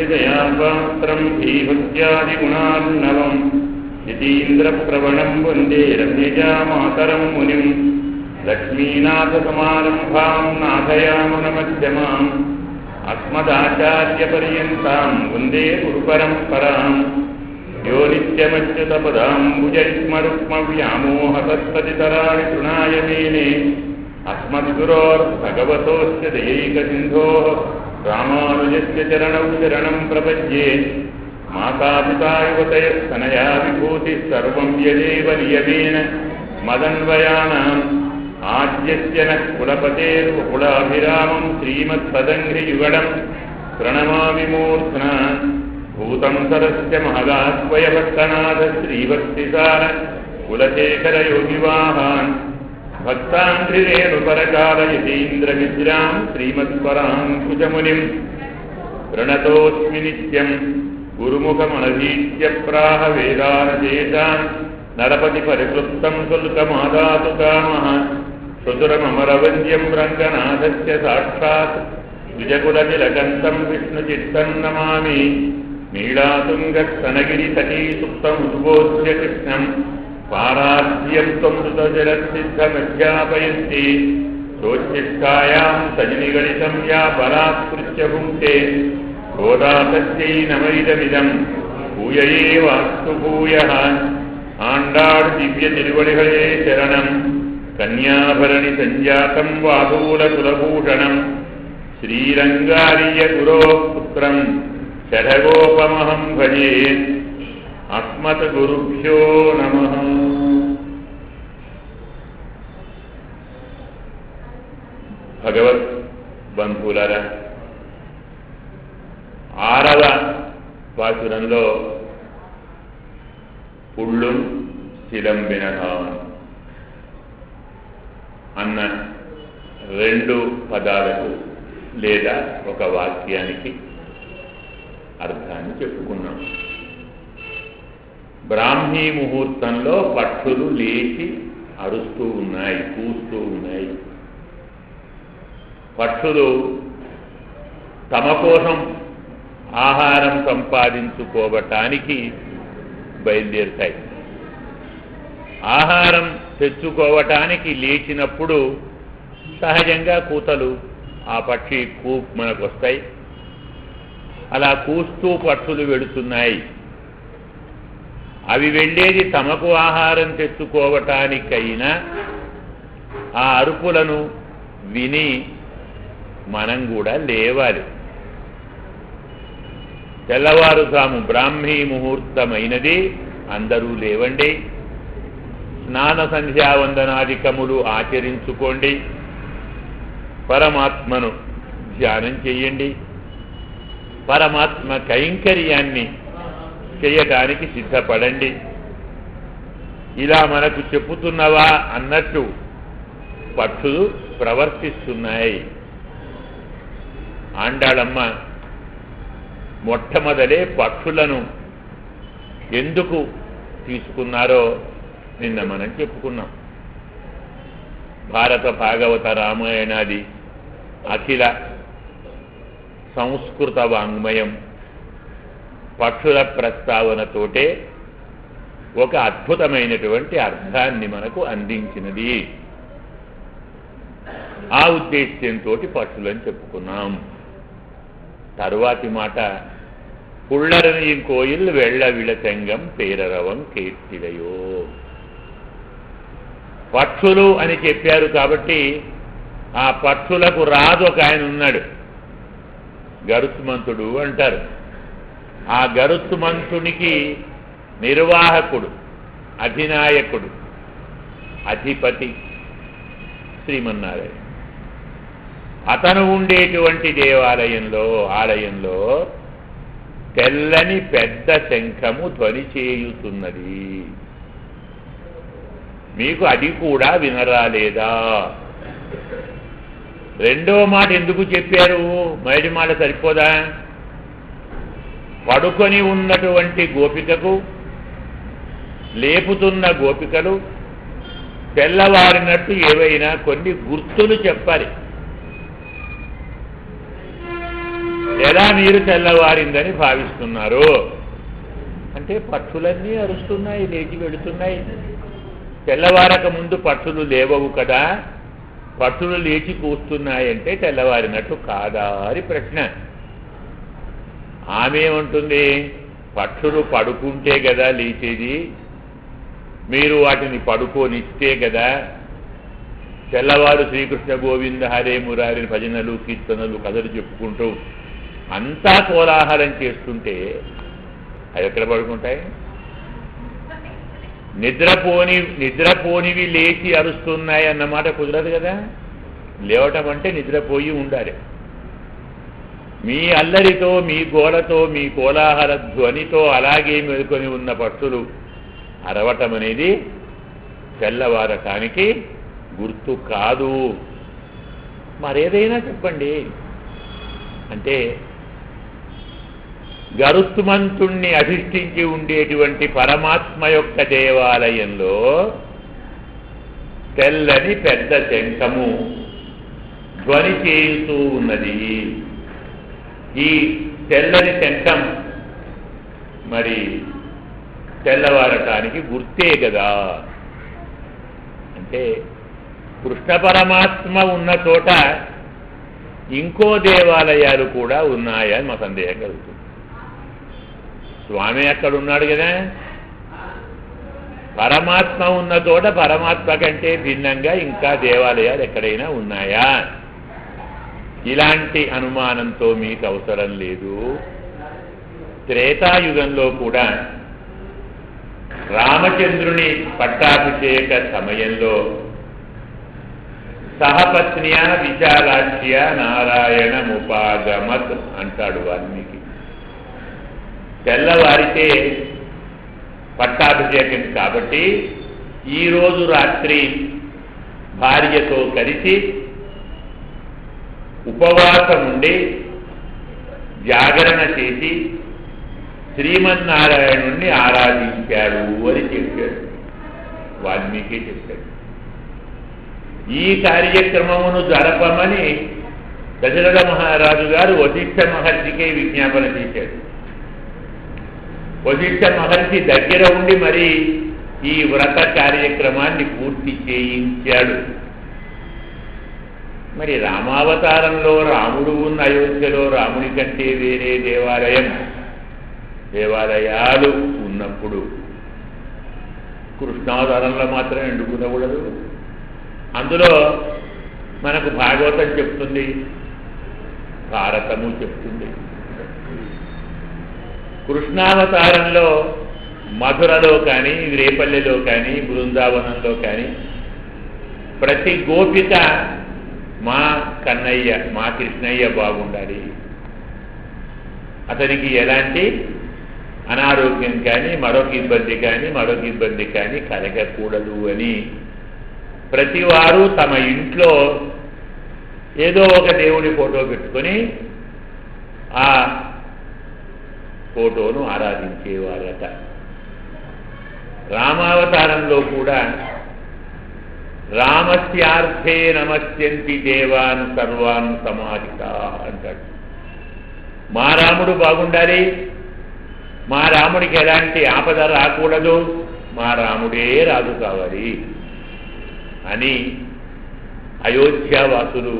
रामानुजदयापात्रं श्रीभक्त्यादिगुणार्णवं यतीन्द्रप्रवणं वन्दे रम्यजामातरं मुनिं लक्ष्मीनाथसमारम्भां नाथयामुनमध्यमाम् अस्मदाचार्यपर्यन्तां वन्दे गुरुपरम्पराम् यो नित्यमच्युतपदाम्बुजैस्मरुक्मव्यामोहतत्पतितराणि तृणाय मेने अस्मद्गुरोर्भगवतोऽस्य दयैकसिन्धोः रामानुजस्य चरणौ शरणं प्रपद्ये मातापिता युवतयस्तनया विभूतिः सर्वं यदेव नियमेन मदन्वयानाम् आद्यस्य नः कुलपतेर्वकुलाभिरामं श्रीमत्पदङ्घ्रियुगळं प्रणमामि मूर्ध्ना भूतं सरस्य महदास्वयभक्तनाथ श्रीभक्तिसार कुलशेखरयोगिवाहान् भक्ताङ्घ्रिरेणुपरकालयतीन्द्रविद्रां श्रीमत्पराङ्कुशमुनिं प्रणतोऽस्मि नित्यं गुरुमुखमनधीत्य प्राह वेदानशेषान् नरपतिपरिक्लुप्तं शुल्कमादातु कामः श्रुतुरमरवन्द्यं रङ्गनाथस्य साक्षात् द्विजकुलतिलकन्तं विष्णुचित्तं नमामि नीलातुङ्गस्तनगिरितटी सुप्तमुद्बोध्य कृष्णं पाराद्यं त्वं ऋतजलसिद्धमध्यापयन्ति सोच्छिष्टायां सजनिगणितं या बलात्कृत्य भुङ्क्ते गोदा तस्यै नमैदमिदं भूयये वास्तु भूयः आण्डाळ் दिव्य तिरुवडिगळे शरणं कन्याभरणि सञ्जातं वादूलकुलभूषणं श्रीरङ्गार्य गुरोः पुत्रं षडगोपमहं भजे अस्मद्गुरुभ्यो नमः। భగవత్ బంధువులారా, 6వ పాసురంలో పుళ్ళుం శిలంబినహాన్ అన్న 2 పదాలకు లేదా ఒక వాక్యానికి అర్థాన్ని చెప్పుకున్నాం. బ్రాహ్మీ ముహూర్తంలో పక్షులు లేచి అరుస్తూ ఉన్నాయి, కూస్తూ ఉన్నాయి. పక్షులు తమ కోసం ఆహారం సంపాదించుకోవటానికి బయలుదేరుతాయి. ఆహారం తెచ్చుకోవటానికి లేచినప్పుడు సహజంగా కూతలు ఆ పక్షి మనకు వస్తాయి. అలా కూస్తూ పక్షులు వెళుతున్నాయి. అవి వెళ్ళేది తమకు ఆహారం తెచ్చుకోవటానికైనా ఆ అరుపులను విని మనం కూడా లేవాలి. తెల్లవారుజాము బ్రాహ్మీ ముహూర్తమైనది, అందరూ లేవండి, స్నాన సంధ్యావందనాదికములు ఆచరించుకోండి, పరమాత్మను ధ్యానం చెయ్యండి, పరమాత్మ కైంకర్యాన్ని చేయటానికి సిద్ధపడండి. ఇలా మనకు చెప్పుతున్నవా అన్నట్టు పక్షులు ప్రవర్తిస్తున్నాయి. ఆండాళమ్మ మొట్టమొదలే పక్షులను ఎందుకు తీసుకున్నారో నిన్న మనం చెప్పుకున్నాం. భారత భాగవత రామాయణాది అఖిల సంస్కృత వాంగ్మయం పక్షుల ప్రస్తావనతోటే ఒక అద్భుతమైనటువంటి అర్థాన్ని మనకు అందించినది. ఆ ఉద్దేశ్యంతో పక్షులని చెప్పుకున్నాం. తరువాతి మాట పుళ్ళరని కోయిల్ వెళ్ళ విళసెంగం పేరరవం కీర్తిలయో. పక్షులు అని చెప్పారు కాబట్టి ఆ పక్షులకు రాజు ఒక ఆయన ఉన్నాడు, గరుత్మంతుడు అంటారు. ఆ గరుత్మంతునికి నిర్వాహకుడు, అధినాయకుడు, అధిపతి శ్రీమన్నారాయణ. అతను ఉండేటువంటి ఆలయంలో తెల్లని పెద్ద శంఖము ధ్వని చేయుతున్నది. మీకు అది కూడా వినరాలేదా? రెండో మాట ఎందుకు చెప్పారు? మొదటి మాట సరిపోదా? పడుకొని ఉన్నటువంటి గోపికకు లేపుతున్న గోపికలు తెల్లవారినట్టు ఏవైనా కొన్ని గుర్తులు చెప్పాలి. ఎలా మీరు తెల్లవారిందని భావిస్తున్నారు? అంటే పక్షులన్నీ అరుస్తున్నాయి, లేచి వెళుతున్నాయి. తెల్లవారక ముందు పక్షులు లేవవు కదా, పక్షులు లేచి కూస్తున్నాయంటే తెల్లవారినట్టు కాదా అని ప్రశ్న. ఆమె ఏమంటుంది, పక్షులు పడుకుంటే కదా లేచేది, మీరు వాటిని పడుకోనిస్తే కదా. తెల్లవారు శ్రీకృష్ణ గోవింద హరే మురారి భజనలు కీర్తనలు కథలు చెప్పుకుంటూ అంతా కోలాహలం చేస్తుంటే అవి ఎక్కడ పడుకుంటాయి? నిద్రపోనివి లేచి అరుస్తున్నాయి అన్నమాట కుదరదు కదా. లేవటం అంటే నిద్రపోయి ఉండాలి. మీ అల్లరితో, మీ గోలతో, మీ కోలాహల ధ్వనితో అలాగే మేల్కొని ఉన్న పక్షులు అరవటం అనేది తెల్లవారటానికి గుర్తు కాదు. మరేదైనా చెప్పండి. అంటే గరుత్మంతుణ్ణి అధిష్ఠించి ఉండేటువంటి పరమాత్మ యొక్క దేవాలయంలో తెల్లని పెద్ద శంఖము ధ్వని చేస్తూ ఉన్నది. ఈ తెల్లని శంఖం మరి తెల్లవారటానికి గుర్తే కదా. అంటే కృష్ణ పరమాత్మ ఉన్న చోట ఇంకో దేవాలయాలు కూడా ఉన్నాయని మా సందేహం కలుగుతుంది. స్వామి అక్కడ ఉన్నాడు కదా, పరమాత్మ ఉన్న చోట పరమాత్మ కంటే భిన్నంగా ఇంకా దేవాలయాలు ఎక్కడైనా ఉన్నాయా? ఇలాంటి అనుమానంతో మీకు అవసరం లేదు. త్రేతాయుగంలో కూడా రామచంద్రుని పట్టాభిషేక సమయంలో సహపత్న్య విశాలాక్ష్య నారాయణముపాగమత్ అంటాడు వాల్మీకి. తెల్లవారితే పట్టాభిషేకం కాబట్టి ఈరోజు రాత్రి భార్యతో కలిసి ఉపవాసం ఉండి జాగరణ చేసి శ్రీమన్నారాయణుణ్ణి ఆరాధించాడు అని చెప్పాడు, వాల్మీకి చెప్పాడు. ఈ కార్యక్రమమును జరపమని దశరథ మహారాజు గారు వశిష్ఠ మహర్షికే విజ్ఞాపన చేశాడు. వశిష్ఠ మహర్షి దగ్గర ఉండి మరి ఈ వ్రత కార్యక్రమాన్ని పూర్తి చేయించాడు. మరి రామావతారంలో రాముడు ఉన్న అయోధ్యలో రాముని కంటే వేరే దేవాలయాలు ఉన్నప్పుడు కృష్ణావతారంలో మాత్రం ఎండుకునకూడదు. అందులో మనకు భాగవతం చెప్తుంది, భారతము చెప్తుంది. కృష్ణావతారంలో మధురలో కానీ, రేపల్లెలో కానీ, బృందావనంలో కానీ ప్రతి గోపిక మా కన్నయ్య, మా కృష్ణయ్య బాగుండాలి, అతనికి ఎలాంటి అనారోగ్యం కానీ మరొక ఇబ్బంది కానీ కలగకూడదు అని ప్రతివారు తమ ఇంట్లో ఏదో ఒక దేవుని ఫోటో పెట్టుకొని ఆ ఫోటోను ఆరాధించేవారట. రామావతారంలో కూడా రామస్యార్థే నమస్యంతి దేవాన్ సర్వాన్ సమాహితా అంటాడు. మా రాముడు బాగుండాలి, మా రాముడికి ఎలాంటి ఆపద రాకూడదు, మా రాముడే రాజు కావాలి అని అయోధ్యావాసులు,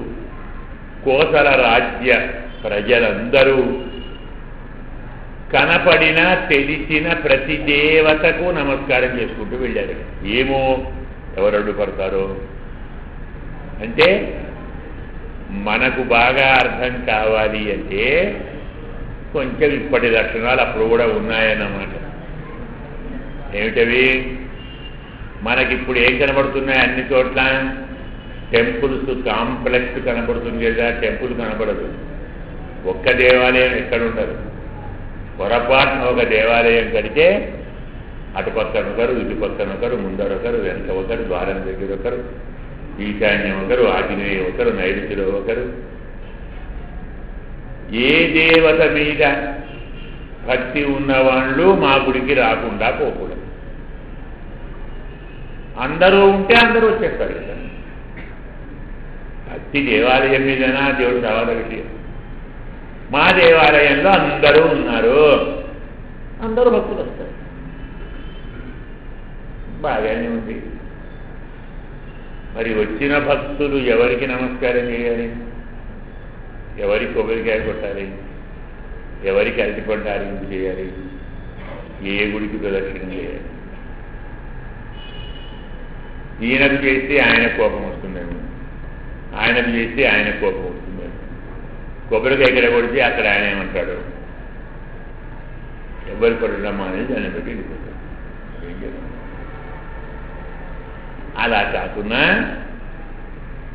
కోసల రాజ్య ప్రజలందరూ కనపడిన తెలిసిన ప్రతి దేవతకు నమస్కారం చేసుకుంటూ వెళ్ళారు. ఏమో ఎవరు అడ్డుపడతారో అంటే మనకు బాగా అర్థం కావాలి అంటే కొంచెం ఇప్పటి లక్షణాలు అప్పుడు కూడా ఉన్నాయన్నమాట. ఏమిటవి? మనకిప్పుడు ఏం కనబడుతున్నాయి? అన్ని చోట్ల టెంపుల్స్ కాంప్లెక్స్ కనబడుతుంది కదా, టెంపుల్ కనబడదు. ఒక్క దేవాలయం ఎక్కడ ఉండదు. పొరపాటున ఒక దేవాలయం కడితే అటు పక్కన ఒకరు, ఇటు పక్కన ఒకరు, ముందరొకరు, వెనక ఒకరు, ద్వారం దగ్గర ఒకరు, ఈశాన్యం ఒకరు, ఆగ్నేయ ఒకరు, నైరుతిలో ఒకరు. ఏ దేవత మీద భక్తి ఉన్నవాళ్ళు మా గుడికి రాకుండా పోకూడదు. అందరూ ఉంటే అందరూ వచ్చేస్తారు కదా. భక్తి దేవాలయం మీదనా దేవుడు రావాల విషయం. మా దేవాలయంలో అందరూ ఉన్నారు, అందరూ భక్తులు వస్తారు. బాగానే ఉంది. మరి వచ్చిన భక్తులు ఎవరికి నమస్కారం చేయాలి? ఎవరికి కొబ్బరికాయ కొట్టాలి? ఎవరికి అరటిపండు ఆరింపు చేయాలి? ఏ గుడికి ప్రదక్షిణ చేయాలి? ఈయనకు చేస్తే ఆయన కోపం వస్తుందేమో, ఆయనకు చేస్తే ఆయన కోపం వస్తుందేమో. కొబ్బరికాయ ఇక్కడ కొడితే అక్కడ ఆయన ఏమంటాడు? ఎవరి పడుతున్నామా అనేది దాన్ని బట్టి వెళ్ళిపోతాడు. అలా కాకుండా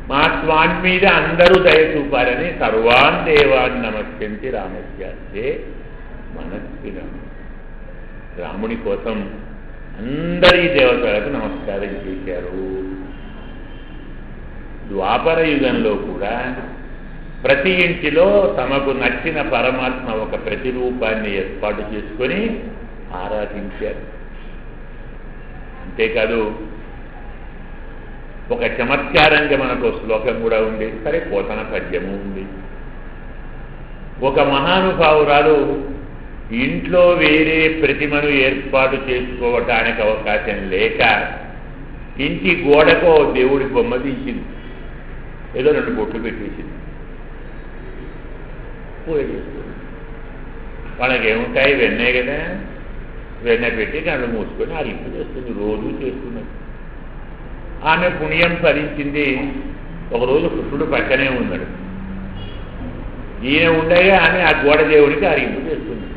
మా స్వామి మీద అందరూ దయ చూపాలని సర్వాన్ దేవాన్ నమస్కరించి రామస్యాస్తే మనస్సిరం. రాముడి కోసం అందరి దేవతలకు నమస్కారం చేశారు. ద్వాపర యుగంలో కూడా ప్రతి ఇంటిలో తమకు నచ్చిన పరమాత్మ ఒక ప్రతిరూపాన్ని ఏర్పాటు చేసుకొని ఆరాధించారు. అంతేకాదు, ఒక చమత్కారంగా మనకు శ్లోకం కూడా ఉంది, సరే పోతన పద్యము ఉంది. ఒక మహానుభావురాలు ఇంట్లో వేరే ప్రతిమను ఏర్పాటు చేసుకోవటానికి అవకాశం లేక ఇంటి గోడకో దేవుడి బొమ్మ తీసింది, ఏదో 2 బొట్లు పెట్టేసింది, పూజ చేస్తుంది. వాళ్ళకి ఏముంటాయి? వెన్నే కదా, వెన్న పెట్టి కళ్ళు మూసుకొని అరింపు చేస్తుంది, రోజు చేస్తున్నది. ఆమె పుణ్యం ఫలించింది. ఒకరోజు కృష్ణుడు పక్కనే ఉన్నాడు, ఈయన ఉండగా ఆమె ఆ గోడ దేవుడికి అరింపు చేస్తుంది,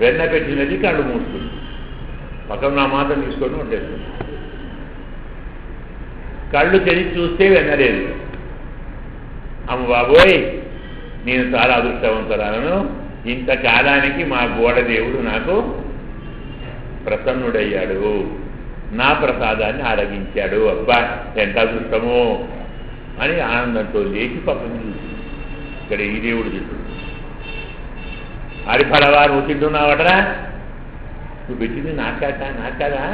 వెన్న పెట్టినది కళ్ళు మూస్తుంది, పక్కన నా మాత్రం తీసుకొని ఉండేస్తుంది. కళ్ళు తెరిచి చూస్తే వెన్నలేదు. అమ్మ బాబోయ్, నేను చాలా అదృష్టవంతురాలను, ఇంతకాలానికి మా గోడ దేవుడు నాకు ప్రసన్నుడయ్యాడు, నా ప్రసాదాన్ని ఆరగించాడు, అబ్బా ఎంత అదృష్టమో అని ఆనందంతో లేచి పక్కన చూసింది. ఇక్కడ ఈ దేవుడు తింటుడు. అరిపడవా, నువ్వు తింటున్నావటరా? నువ్వు పెట్టింది నాకాదా?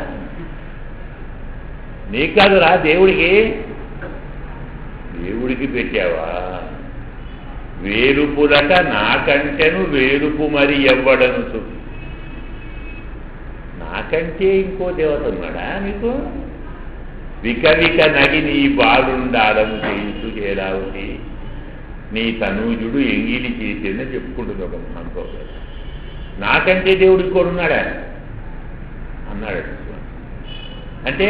నీకు కాదురా, దేవుడికి పెట్టావా? వేలుపులట నాకంటెను వేలుపు మరి ఎవ్వడను. నాకంటే ఇంకో దేవత ఉన్నాడా నీకు? వికవిక నగి నీ బాలుండాలను చేయించు చేరావుని నీ తనూజుడు ఎంగిలి చేసేదని చెప్పుకుంటుంది ఒక మహానుభావ. నాకంటే దేవుడికి కూడా ఉన్నాడా అన్నాడు. అంటే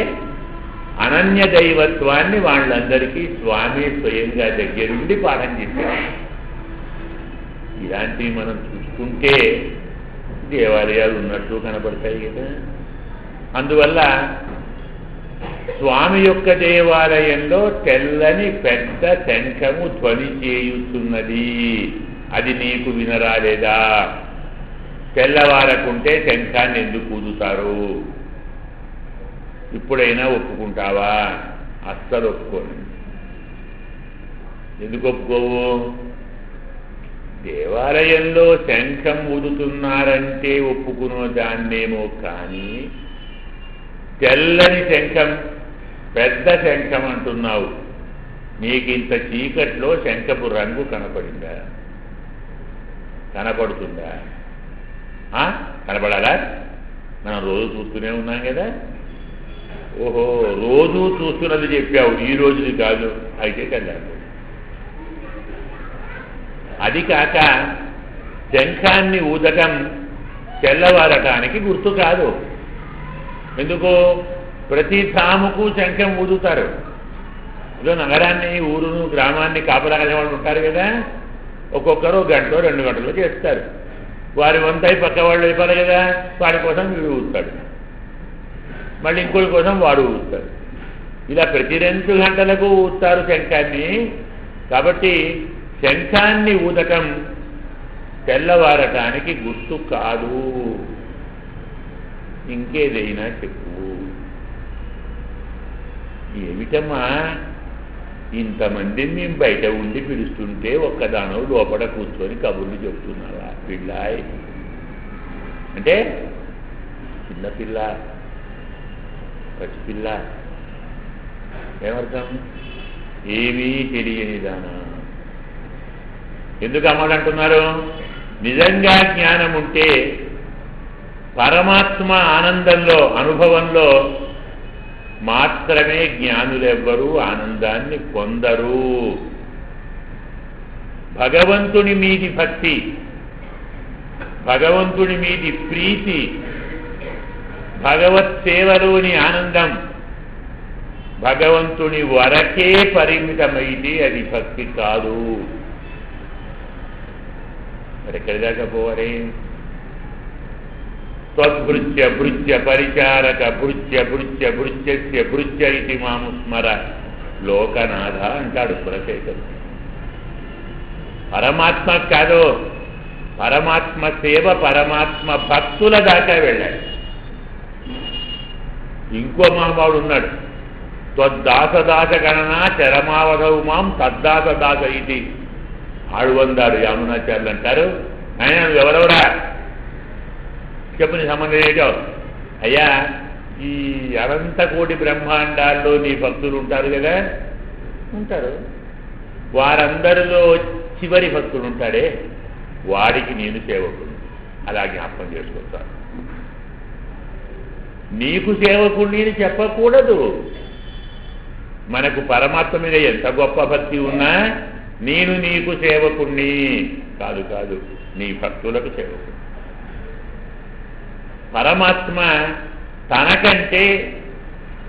అనన్య దైవత్వాన్ని వాళ్ళందరికీ స్వామి స్వయంగా దగ్గరుండి పాఠం చెప్పారు. ఇలాంటివి మనం చూసుకుంటే దేవాలయాలు ఉన్నట్టు కనబడతాయి కదా. అందువల్ల స్వామి యొక్క దేవాలయంలో తెల్లని పెద్ద శంఖము ధ్వని చేయుతున్నది, అది నీకు వినరాలేదా? తెల్లవారకుంటే శంఖాన్ని ఎందుకు ఊదుతారు? ఇప్పుడైనా ఒప్పుకుంటావా? అస్సలు ఒప్పుకోను. ఎందుకు ఒప్పుకోవు? దేవాలయంలో శంఖం ఊదుతున్నారంటే ఒప్పుకున్న దాన్నేమో కానీ తెల్లని శంఖం, పెద్ద శంఖం అంటున్నావు. నీకు ఇంత చీకట్లో శంఖపు రంగు కనపడిందా? కనపడుతుందా? కనపడాలా? మనం రోజు చూస్తూనే ఉన్నాం కదా. ఓహో, రోజు చూస్తున్నది చెప్పావు, ఈ రోజుది కాదు, అయితే తెల్లారు. అది కాక శంఖాన్ని ఊదటం తెల్లవారటానికి గుర్తు కాదు. ఎందుకు? ప్రతి ధాముకు శంఖం ఊదుతారు. ఏదో నగరాన్ని, ఊరును, గ్రామాన్ని కాపలా కలిగిన వాళ్ళు ఉంటారు కదా, ఒక్కొక్కరు 1 గంట 2 గంటలు చేస్తారు. వారి వంతై పక్క వాళ్ళు అయిపోరు కదా, వాడి కోసం వీడు ఊదుతాడు, మళ్ళీ ఇంకోటి కోసం వాడు ఊదుతాడు. ఇలా ప్రతి 2 గంటలకు ఊదుతారు శంఖాన్ని. కాబట్టి శంఖాన్ని ఊదటం తెల్లవారటానికి గుర్తు కాదు. ఇంకేదైనా చెప్పు. ఏమిటమ్మా, ఇంతమందిని మేము బయట ఉండి పిలుస్తుంటే ఒక్కదానో లోపల కూర్చొని కబుర్లు చెప్తున్నావా? పిల్లాయ్ అంటే చిన్నపిల్ల, పసిపిల్ల, ఏమర్థం? ఏమీ తెలియని దానా, ఎందుకు అమ్మడు అంటున్నారు? నిజంగా జ్ఞానం ఉంటే పరమాత్మ ఆనందంలో అనుభవంలో మాత్రమే జ్ఞానులెవ్వరూ ఆనందాన్ని పొందరు. భగవంతుని మీది భక్తి, భగవంతుని మీది ప్రీతి, భగవత్ సేవలోని ఆనందం భగవంతుని వరకే పరిమితమైతే అది భక్తి కాదు. మరి ఎక్కడి దాకా పోవాలి? త్వద్భృత్య భృత్య పరిచారక భృత్య భృత్య భృత్యస్య భృత్య ఇది మాము స్మర లోకనాథ అంటాడు కులశేఖరుడు. పరమాత్మ కాదు, పరమాత్మ సేవ పరమాత్మ భక్తుల దాకా వెళ్ళాడు. ఇంకో మహానుభావుడు ఉన్నాడు, త్వద్దాసదాస గణన చరమావధవు మాం తద్దాసదాస ఇది ఆడువందారు యామునాచార్యులు అంటారు. ఆయన ఎవరెవరా చెప్పు, నీ సంబంధం ఏంటో? అయ్యా, ఈ అనంత కోటి బ్రహ్మాండాల్లో నీ భక్తులు ఉంటారు కదా, ఉంటారు. వారందరిలో చివరి భక్తుడు ఉంటాడే, వాడికి నేను సేవకుడు. అలా జ్ఞాపకం చేసుకుంటాను. నీకు సేవకుడిని అని చెప్పకూడదు. మనకు పరమాత్మ మీద ఎంత గొప్ప భక్తి ఉన్నా నేను నీకు సేవకుణ్ణి కాదు, కాదు, నీ భక్తులకు సేవకుడు. పరమాత్మ తనకంటే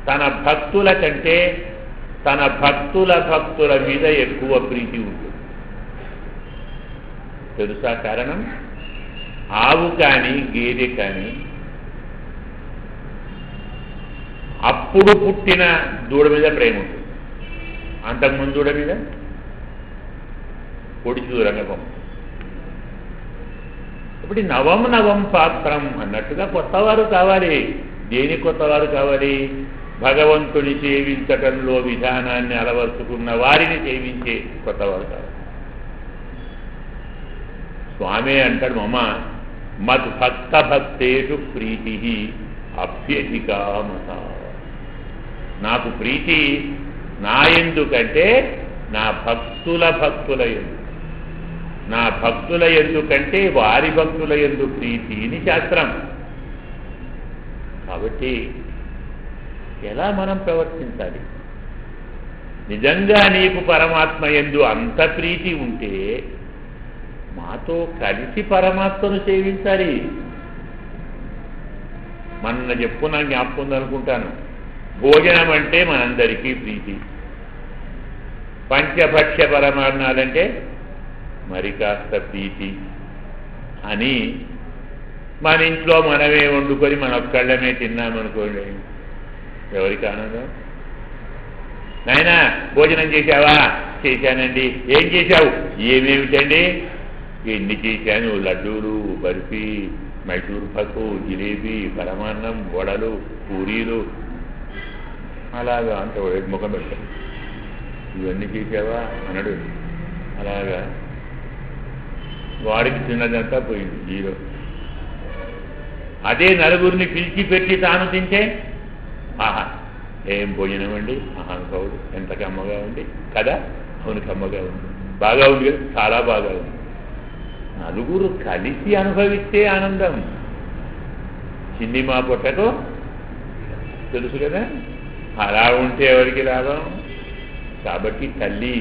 తన భక్తుల కంటే తన భక్తుల మీద ఎక్కువ ప్రీతి ఉంటుంది. తెలుసా కారణం? ఆవు కానీ గేదె కానీ అప్పుడు పుట్టిన దూడ మీద ప్రేమ ఉంటుంది, అంతకుముందు దూడ మీద పొడిచి దూరంగా పంపు. ఇప్పుడు నవం పాత్రం అన్నట్టుగా కొత్తవారు కావాలి. దేని కొత్తవారు కావాలి? భగవంతుని సేవించటంలో విధానాన్ని అలవర్చుకున్న వారిని సేవించే కొత్తవారు కావాలి. స్వామి అంటాడు, మమ మద్భక్త భక్తేషు ప్రీతి అభ్యధికామత. నాకు ప్రీతి నా ఎందుకంటే నా భక్తుల ఎందు, నా భక్తుల ఎందుకంటే వారి భక్తుల ఎందు ప్రీతి అని శాస్త్రం. కాబట్టి ఎలా మనం ప్రవర్తించాలి? నిజంగా నీకు పరమాత్మ యందు అంత ప్రీతి ఉంటే మాతో కలిసి పరమాత్మను సేవించాలి. మొన్న చెప్పుకున్నా, జ్ఞాపకం ఉందనుకుంటాను, భోజనం అంటే మనందరికీ ప్రీతి, పంచభక్ష్య పరమాన్నాలంటే మరి కాస్త ప్రీతి అని మన ఇంట్లో మనమే వండుకొని మన ఒక్కళ్ళమే తిన్నామనుకోండి, ఎవరికి ఆనందం? నాయనా భోజనం చేశావా? చేశానండి. ఏం చేశావు? ఏమేమిటండి? ఎన్ని చేశాను? లడ్డూలు, బర్ఫీ, మైసూర్ పప్పు, జిలేబీ, పరమాన్నం, వడలు, పూరీలు, అలాగా అంత ముఖం పెట్టాను. ఇవన్నీ చేశావా అనడు. అలాగా వాడికి చిన్నదంతా పోయింది, జీరో. అదే నలుగురిని పిలిచి పెట్టి తాను తింటే, ఆహా ఏం భోజనం అండి, మహానుభావుడు, ఎంత కమ్మగా ఉంది కదా, అవును కమ్మగా ఉంది, బాగా ఉంది కదా, చాలా బాగా ఉంది. నలుగురు కలిసి అనుభవిస్తే ఆనందం. చిన్ని మా పొట్టకు తెలుసు కదా, అలా ఉంటే ఎవరికి లాభం? కాబట్టి తల్లి,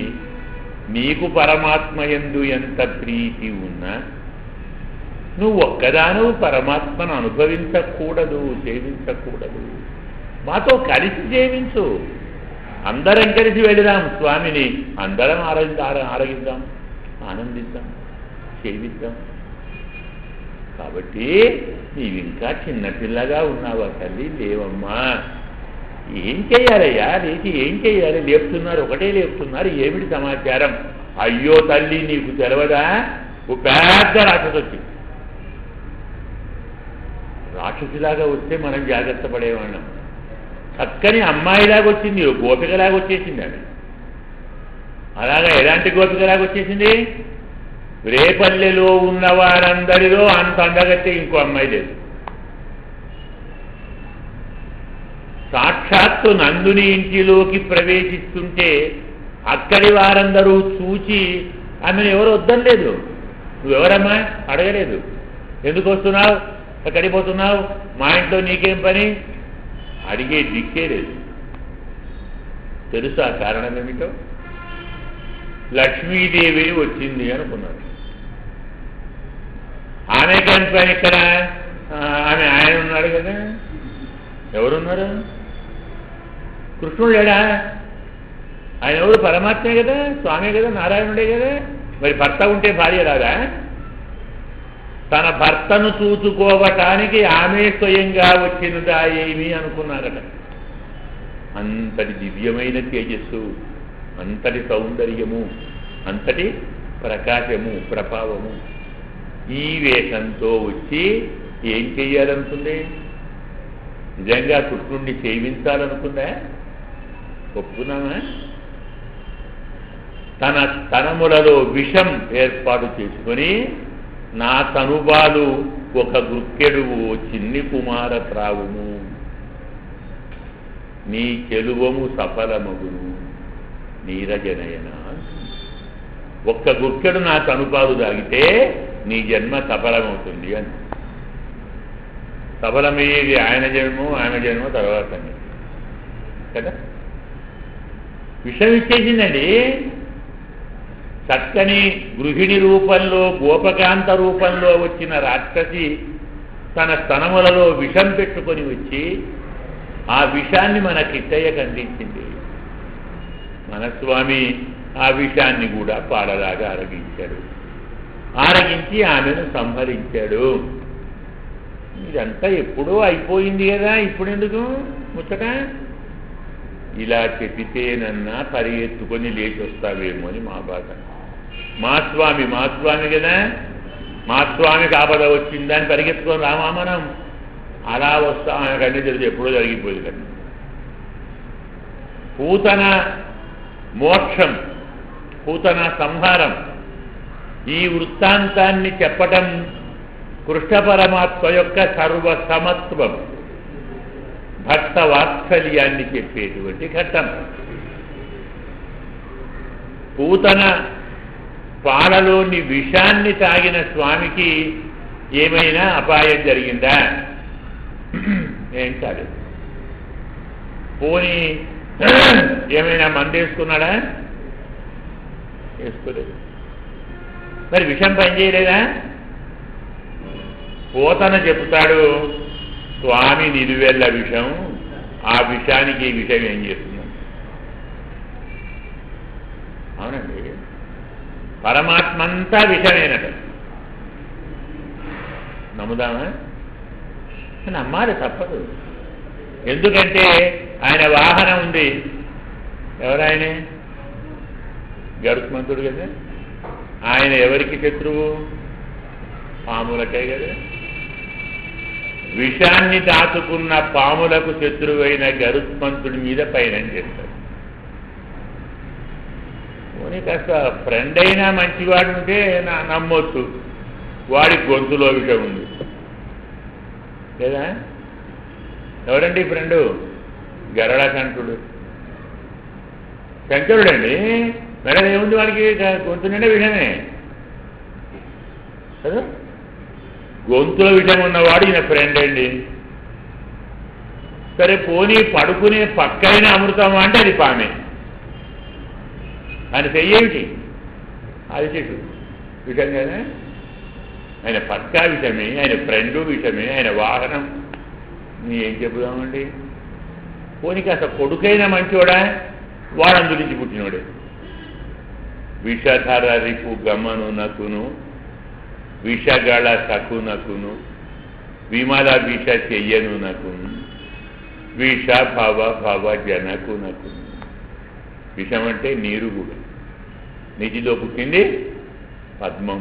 నీకు పరమాత్మ యందు ఎంత ప్రీతి ఉన్నా నువ్వు ఒక్కదాను పరమాత్మను అనుభవించకూడదు, సేవించకూడదు. మాతో కలిసి సేవించు. అందరం కలిసి వెళదాం స్వామిని, అందరం ఆరగిద్దాం, ఆనందిద్దాం, సేవిద్దాం. కాబట్టి నీవింకా చిన్నపిల్లగా ఉన్నావా తల్లి? లేవమ్మా. ఏం చేయాలయ్యా? లేచి ఏం చేయాలి? లేపుతున్నారు, ఒకటే లేపుతున్నారు, ఏమిటి సమాచారం? అయ్యో తల్లి, నీకు తెలవదా? ఓ పెద్ద రాక్షసి వచ్చింది. రాక్షసిలాగా వస్తే మనం జాగ్రత్త పడేవాళ్ళం. చక్కని అమ్మాయిలాగా వచ్చింది, గోపికలాగా వచ్చేసింది ఆమె. అలాగా ఎలాంటి గోపికలాగా వచ్చేసింది? రేపల్లెలో ఉన్న వారందరిలో అంత అందగత్తే ఇంకో అమ్మాయి లేదు. సాక్షాత్తు నందుని ఇంటిలోకి ప్రవేశిస్తుంటే అక్కడి వారందరూ చూచి ఆమెను ఎవరు వద్దనలేదు. నువ్వెవరమ్మా అడగలేదు. ఎందుకు వస్తున్నావు, ఎక్కడికి పోతున్నావు, మా ఇంట్లో నీకేం పని అడిగే దిక్కే లేదు. తెలుసా కారణం ఏమిటో? లక్ష్మీదేవి వచ్చింది అనుకున్నాడు. ఆమె కాని పని ఇక్కడ, ఆమె ఆయన ఉన్నాడు కదా. ఎవరున్నారు? కృష్ణుడు లేడా? ఆయన ఎవరు? పరమాత్మే కదా, స్వామి కదా, నారాయణుడే కదా. మరి భర్త ఉంటే భార్య రాదా? తన భర్తను చూసుకోవటానికి ఆమె స్వయంగా వచ్చినదా ఏమి అనుకున్నారట. అంతటి దివ్యమైన తేజస్సు, అంతటి సౌందర్యము, అంతటి ప్రకాశము, ప్రభావము. ఈ వేషంతో వచ్చి ఏం చెయ్యాలనుకుంది? నిజంగా కృష్ణుణ్ణి సేవించాలనుకుందా? ఒప్పుకున్నామా? తన తనములలో విషం ఏర్పాటు చేసుకొని, నా తనుబాలు ఒక గుక్కెడు చిన్ని కుమార త్రావుము, నీ చెలువము సఫలమగును నీరజనయన. ఒక్క గుక్కెడు నా తనుపాలు తాగితే నీ జన్మ సఫలమవుతుంది అని. సఫలమయ్యేది ఆయన జన్మో ఆమె జన్మో తర్వాత కదా. విషం ఇచ్చేసిందండి. చక్కని గృహిణి రూపంలో, గోపకాంత రూపంలో వచ్చిన రాక్షసి తన స్తనములలో విషం పెట్టుకొని వచ్చి ఆ విషాన్ని మన కిట్టయ్యకు అందించింది. మన స్వామి ఆ విషాన్ని కూడా పాడలాగా ఆరగించాడు. ఆరగించి ఆమెను సంహరించాడు. ఇదంతా ఎప్పుడో అయిపోయింది కదా, ఇప్పుడెందుకు ముచ్చట? ఇలా చెప్పితేనన్నా పరిగెత్తుకొని లేచి వస్తావేమో అని మా బాధ. మా స్వామి కదా, మా స్వామికి ఆపద వచ్చిందని పరిగెత్తుకొని రామా మనం? అలా వస్తాం. ఆమెకంటే తెలిసి ఎప్పుడో జరిగిపోయింది కదా. పూతన మోక్షం, పూతన సంహారం, ఈ వృత్తాంతాన్ని చెప్పటం కృష్ణ పరమాత్మ యొక్క సర్వసమత్వం, భక్త వాత్సల్యాన్ని చెప్పేటువంటి ఘట్టం. పూతన పాలలోని విషాన్ని తాగిన స్వామికి ఏమైనా అపాయం జరిగిందా? ఏం కాలేదు. పోనీ ఏమైనా మందేసుకున్నాడా? వేసుకోలేదు. మరి విషం పనిచేయలేదా? పోతన చెప్తాడు, స్వామి నిలువెల్ల విషం, ఆ విషానికి ఈ విషయం ఏం చేస్తుంది? అవునండి, పరమాత్మంతా విషమేనట. నమ్ముదామా? నమ్మాలి, తప్పదు. ఎందుకంటే ఆయన వాహనం ఉంది. ఎవరాయనే? గరుత్మంతుడు కదా. ఆయన ఎవరికి శత్రువు? పాములకే కదా. విషాన్ని దాచుకున్న పాములకు శత్రువైన గరుత్మంతుడి మీద పయనం చేస్తాడు. పోనీ కాస్త ఫ్రెండ్ అయినా మంచివాడు ఉంటే నమ్మొచ్చు. వాడి గొంతులో విషం ఉంది లేదా? ఎవరండి ఫ్రెండు? గరళకంఠుడు. శంకరుడండి. మెడలో ఏముంది వాడికి? గొంతు నిండా విషమే కదా. గొంతులో విషయం ఉన్నవాడు ఈయన ఫ్రెండ్ అండి. సరే పోనీ పడుకునే పక్కైన అమృతం అంటే అది పామే. ఆయన చెయ్యేమిటి? అది చెట్టు విషయం కదా. ఆయన పక్కా విషయమే, ఆయన ఫ్రెండు విషయమే, ఆయన వాహనం. ఏం చెబుదామండి? పోనీ కాస్త కొడుకైనా మంచివాడా? వాడందు నుంచి పుట్టినోడే. విషధర రిపు గమనునకును విషగళ సకునకును విమల విష చెయ్యనునకును విష భవ భవ జనకునకును. విషం అంటే నీరు కూడా. నిధిలో పుట్టింది పద్మం,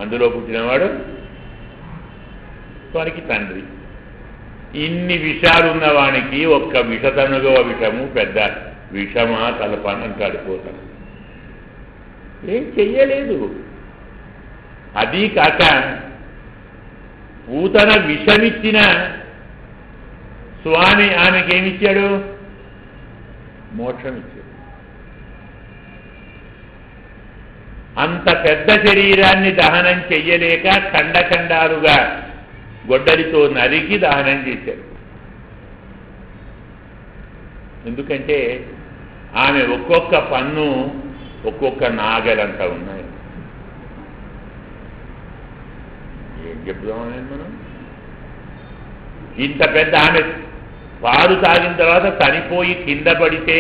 అందులో పుట్టినవాడు వారికి తండ్రి. ఇన్ని విషాలున్న వానికి ఒక్క విషతనుగవ విషము పెద్ద విషమా కలపనంటాడు పోతాడు. ఏం చెయ్యలేదు. అది కాక పూతన విషమిచ్చిన స్వామి ఆమెకేమిచ్చాడు? మోక్షం ఇచ్చాడు. అంత పెద్ద శరీరాన్ని దహనం చెయ్యలేక ఖండఖండాలుగా గొడ్డలితో నరికి దహనం చేశారు. ఎందుకంటే ఆమె ఒక్కొక్క పన్ను ఒక్కొక్క నాగలంతా ఉన్నాయి. ఏం చెప్దామని మనం? ఇంత పెద్ద ఆమె పాలు తాగిన తర్వాత చనిపోయి కింద పడితే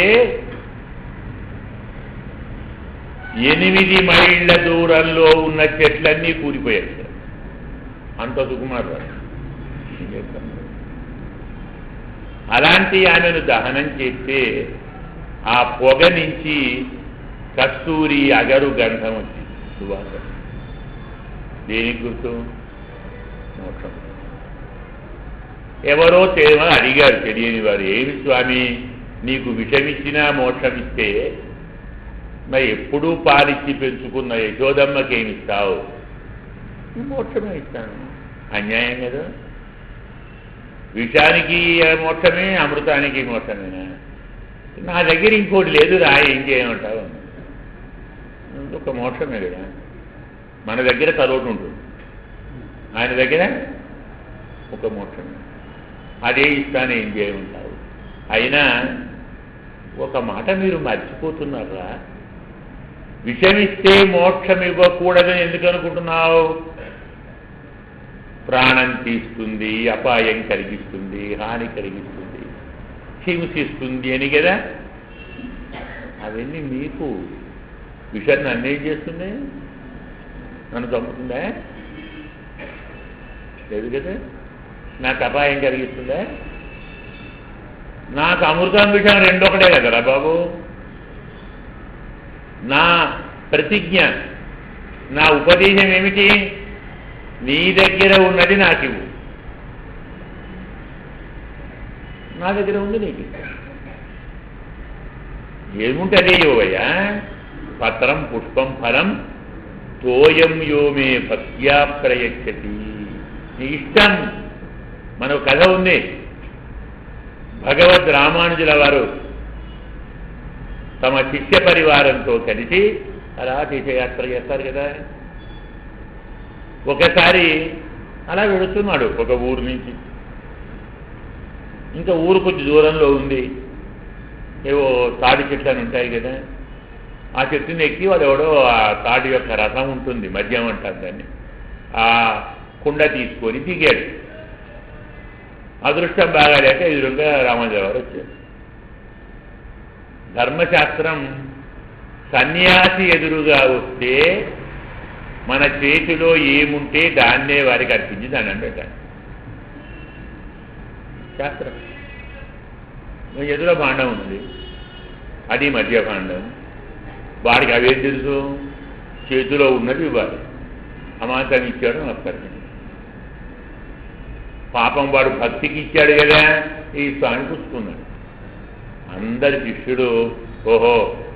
8 మైళ్ళ దూరంలో ఉన్న చెట్లన్నీ కూలిపోయాయి. అంత సుకుమారు. అలాంటి ఆమెను దహనం చేస్తే ఆ పొగ నుంచి కస్తూరి అగరు గంధం వచ్చింది. సువాసన దేనికి గుర్తు? మోక్షం. ఎవరో అడిగారు తెలియని వారు, ఏమి స్వామి నీకు విషమిచ్చినా మోక్షమిస్తే మరి ఎప్పుడూ పాలిచ్చి పెంచుకున్న యశోదమ్మకేమిస్తావు? మోక్షమే ఇస్తాను. అన్యాయం కదా? విషానికి మోక్షమే, అమృతానికి మోక్షమేనా? నా దగ్గర ఇంకోటి లేదు రా, ఇంకేమంటావు? ఒక మోక్షమే కదా. మన దగ్గర తలోటు ఉంటుంది, ఆయన దగ్గర ఒక మోక్షమే. అదే ఇస్తాను, ఏం చేయమంటావు? అయినా ఒక మాట మీరు మర్చిపోతున్నారా? విషమిస్తే మోక్షం ఇవ్వకూడదని ఎందుకు అనుకుంటున్నావు? ప్రాణం తీస్తుంది, అపాయం కలిగిస్తుంది, హాని కలిగిస్తుంది, హింసిస్తుంది అని కదా. అవన్నీ మీకు. విషం నన్ను ఏం చేస్తుంది? నన్ను చంపుతుందా? లేదు కదా. నాకు అపాయం కలిగిస్తుందా? నాకు అమృతం విషయం రెండొకటే కదరా బాబు. నా ప్రతిజ్ఞ, నా ఉపదేశం ఏమిటి? నీ దగ్గర ఉన్నది నాకు ఇవ్వు, నా దగ్గర ఉంది నీకు. ఏముంటే యోవయ్యా? పత్రం పుష్పం ఫలం తోయం యోమే భక్త్యా ప్రయచ్చతి. నీ ఇష్టం. మన కథ ఉంది. భగవద్ రామానుజుల వారు తమ శిష్య పరివారంతో కలిసి అలా తీర్థయాత్ర చేస్తారు కదా. ఒకసారి అలా వెళుతున్నాడు ఒక ఊరు నుంచి. ఇంకా ఊరు కొంచెం దూరంలో ఉంది. ఏవో తాడి చెట్లు అని ఉంటాయి కదా, ఆ చెట్టుని ఎక్కి వాడు ఎవడో ఆ తాడి యొక్క రసం ఉంటుంది, మద్యం అంటారు దాన్ని, ఆ కుండ తీసుకొని దిగాడు. అదృష్టం బాగా లేక ఎదురుగా రామానుజుల వారు వచ్చారు. ధర్మశాస్త్రం సన్యాసి ఎదురుగా వస్తే మన చేతిలో ఏముంటే దాన్నే వారికి అర్పించి దండం పెట్టాలి. శాస్త్రం. ఎదురు భాండం ఉంది, అది మధ్య భాండం. వాడికి అవేం తెలుసు? చేతిలో ఉన్నది ఇవ్వాలి. అమాంతం ఇచ్చాడు నమస్కారం. పాపం వాడు భక్తికి ఇచ్చాడు కదా, ఈ స్వామి పుచ్చుకున్నాడు. అందరి శిష్యుడు ఓహో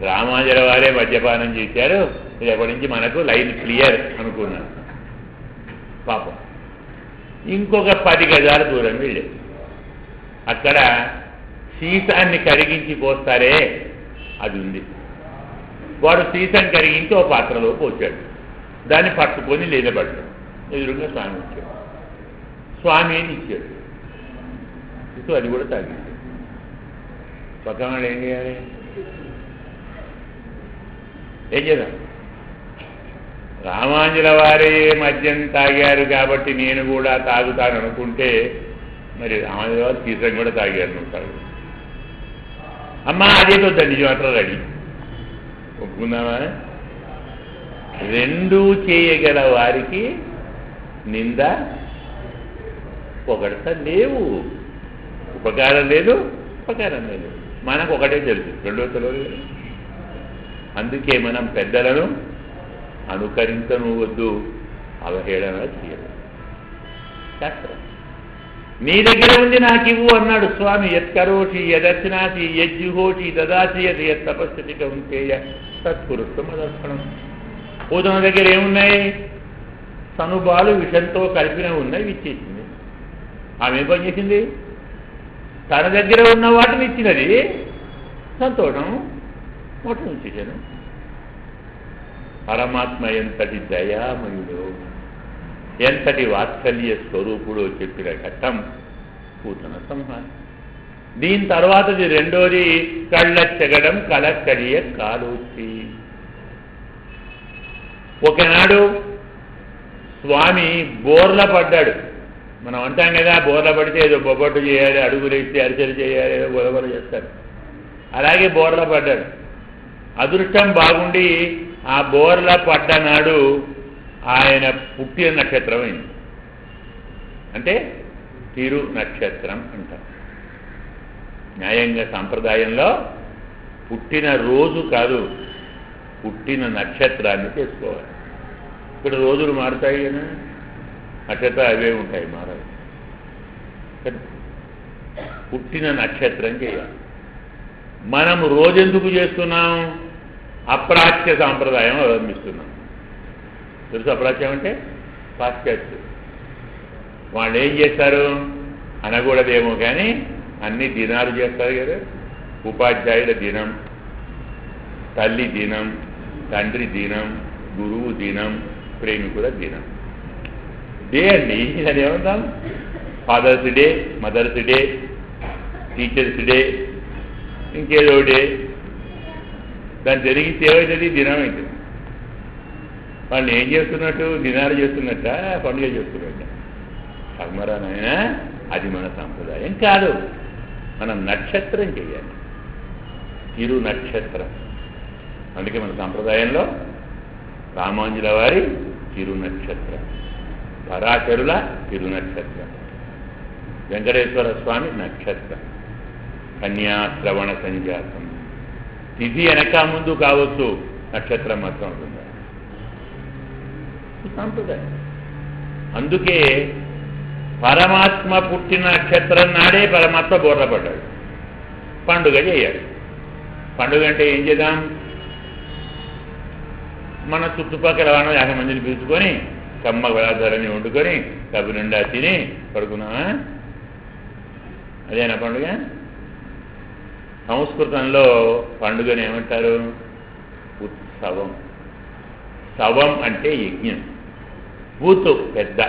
రామానుజుల వారే మద్యపానం చేశారు, రేపటి నుంచి మనకు లైన్ క్లియర్ అనుకున్నాను. పాపం ఇంకొక 10 గజాల దూరం వెళ్ళాడు. అక్కడ సీసాన్ని కరిగించి పోస్తారే అది ఉంది. వాడు సీసాన్ని కరిగించి ఓ పాత్రలో పోచాడు. దాన్ని పట్టుకొని లేదపడ్డాడు. ఎదురుగా స్వామి వచ్చాడు. స్వామి అని ఇచ్చాడు. ఇటు అది కూడా తాగింది. పక్కన వాడు ఏం చేయాలి? ఏం చేద్దాం? రామానుజుల వారే మద్యం తాగారు కాబట్టి నేను కూడా తాగుతాను అనుకుంటే మరి రామానుజుల వారు సీసం కూడా తాగారు, నువ్వు తాగు. అమ్మా అదేదో దండి మాత్రం రెడీ. ఒప్పుకుందామా? రెండూ చేయగల వారికి నింద పొగడత లేవు. ఉపకారం లేదు, ఉపకారం లేదు. మనకు ఒకటే తెలుసు, రెండో తెలియదు. అందుకే మనం పెద్దలను అనుకరించను వద్దు, అవహేళన చేయదు. శాస్త్రం. నీ దగ్గర ఉంది నాకు ఇవ్వు అన్నాడు స్వామి. యత్కరోషి యదర్శనాసి యజ్జుహోషి దదాసి యత్ తపస్థితిక ఉంచేయ తత్పురుషమదర్శనం. పూతన దగ్గర ఏమున్నాయి? సనుబాలు విషంతో కలిపిన ఉన్నాయి, ఇచ్చేసింది. ఆమె ఏం పని చేసింది? తన దగ్గర ఉన్న వాటిని ఇచ్చినది. సంతోషం, మోటం ఇచ్చేసాను. పరమాత్మ ఎంతటి దయామయుడో, ఎంతటి వాత్సల్య స్వరూపుడో చెప్పిన ఘట్టం పూతన సంహారం. దీని తర్వాతది రెండోది కళ్ళచ్చగడం కలక్కడియ కాలోచి. ఒకనాడు స్వామి బోర్ల పడ్డాడు. మనం అంటాం కదా, బోర్ల పడితే ఏదో బొబ్బట్టు చేయాలి, అడుగులేసి అరిసెలు చేయాలి, ఏదో గొడవలు చేస్తారు. అలాగే బోర్ల పడ్డాడు. అదృష్టం బాగుండి ఆ బోర్ల పడ్డ నాడు ఆయన పుట్టిన నక్షత్రం అయింది. అంటే తిరు నక్షత్రం అంటారు. న్యాయంగా సాంప్రదాయంలో పుట్టిన రోజు కాదు, పుట్టిన నక్షత్రాన్ని చేసుకోవాలి. ఇక్కడ రోజులు మారుతాయి కదా, నక్షత్రాలు అవే ఉంటాయి, మారాలి. పుట్టిన నక్షత్రం చేయాలి. మనం రోజెందుకు చేస్తున్నాం? అప్రాచ్య సాంప్రదాయం అవలంబిస్తున్నాం. తెలుసు అప్రాచ్యం అంటే? పాశ్చాత్యం. వాళ్ళు ఏం చేస్తారు అనకూడదేమో కానీ అన్ని దినాలు చేస్తారు కదా. ఉపాధ్యాయుల దినం, తల్లి దినం, తండ్రి దినం, గురువు దినం, ప్రేమికుల దినం. డే అండి, అది ఏమంటాం? Fathers day, mothers day, teachers day, ఇంకేదో డే. దాన్ని జరిగితే ఏమవుతుంది? దినం అవుతుంది. వాళ్ళు ఏం చేస్తున్నట్టు? దినాలు చేస్తున్నట్ట, పండుగ చేస్తున్నట్ట. కర్మరా నాయన, అది మన సాంప్రదాయం కాదు. మనం నక్షత్రం చేయాలి, తిరు నక్షత్రం. అందుకే మన సాంప్రదాయంలో రామాంజుల వారి తిరు నక్షత్రం, పరాశరుల తిరు నక్షత్రం, వెంకటేశ్వర స్వామి నక్షత్రం, కన్యాశ్రవణ సంజాతం. తిథి వెనక ముందు కావచ్చు, నక్షత్రం మాత్రం ఉంటుంది సాంప్రదాయం. అందుకే పరమాత్మ పుట్టిన నక్షత్రం నాడే పరమాత్మ బోర్లపడ్డాడు. పండుగ చేయాలి. పండుగ అంటే ఏం చేద్దాం? మన చుట్టుపక్కల 50 మందిని పిలుచుకొని కమ్మ పదార్థాలని వండుకొని కబు నిండా తిని పడుకున్నామా? అదేనా పండుగ? సంస్కృతంలో పండుగని ఏమంటారు? ఉత్సవం. సవం అంటే యజ్ఞం. పూతు పెద్ద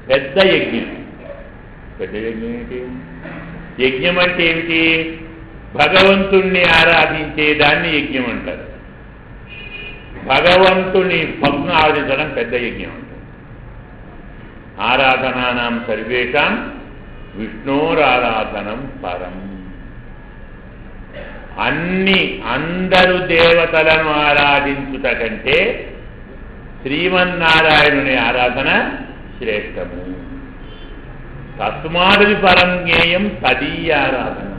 పెద్ద యజ్ఞం. పెద్ద యజ్ఞం ఏంటి? యజ్ఞం అంటే ఏమిటి? భగవంతుణ్ణి ఆరాధించే దాన్ని యజ్ఞం అంటారు. భగవంతుని భక్తుని ఆరాధించడం పెద్ద యజ్ఞం అంటారు. ఆరాధనానాం సర్వేషాం విష్ణోరారాధనం పరం. అందరు దేవతలను ఆరాధించుట కంటే శ్రీమన్నారాయణుని ఆరాధన శ్రేష్టము. తస్మాది పరం జ్ఞేయం తదీయారాధన.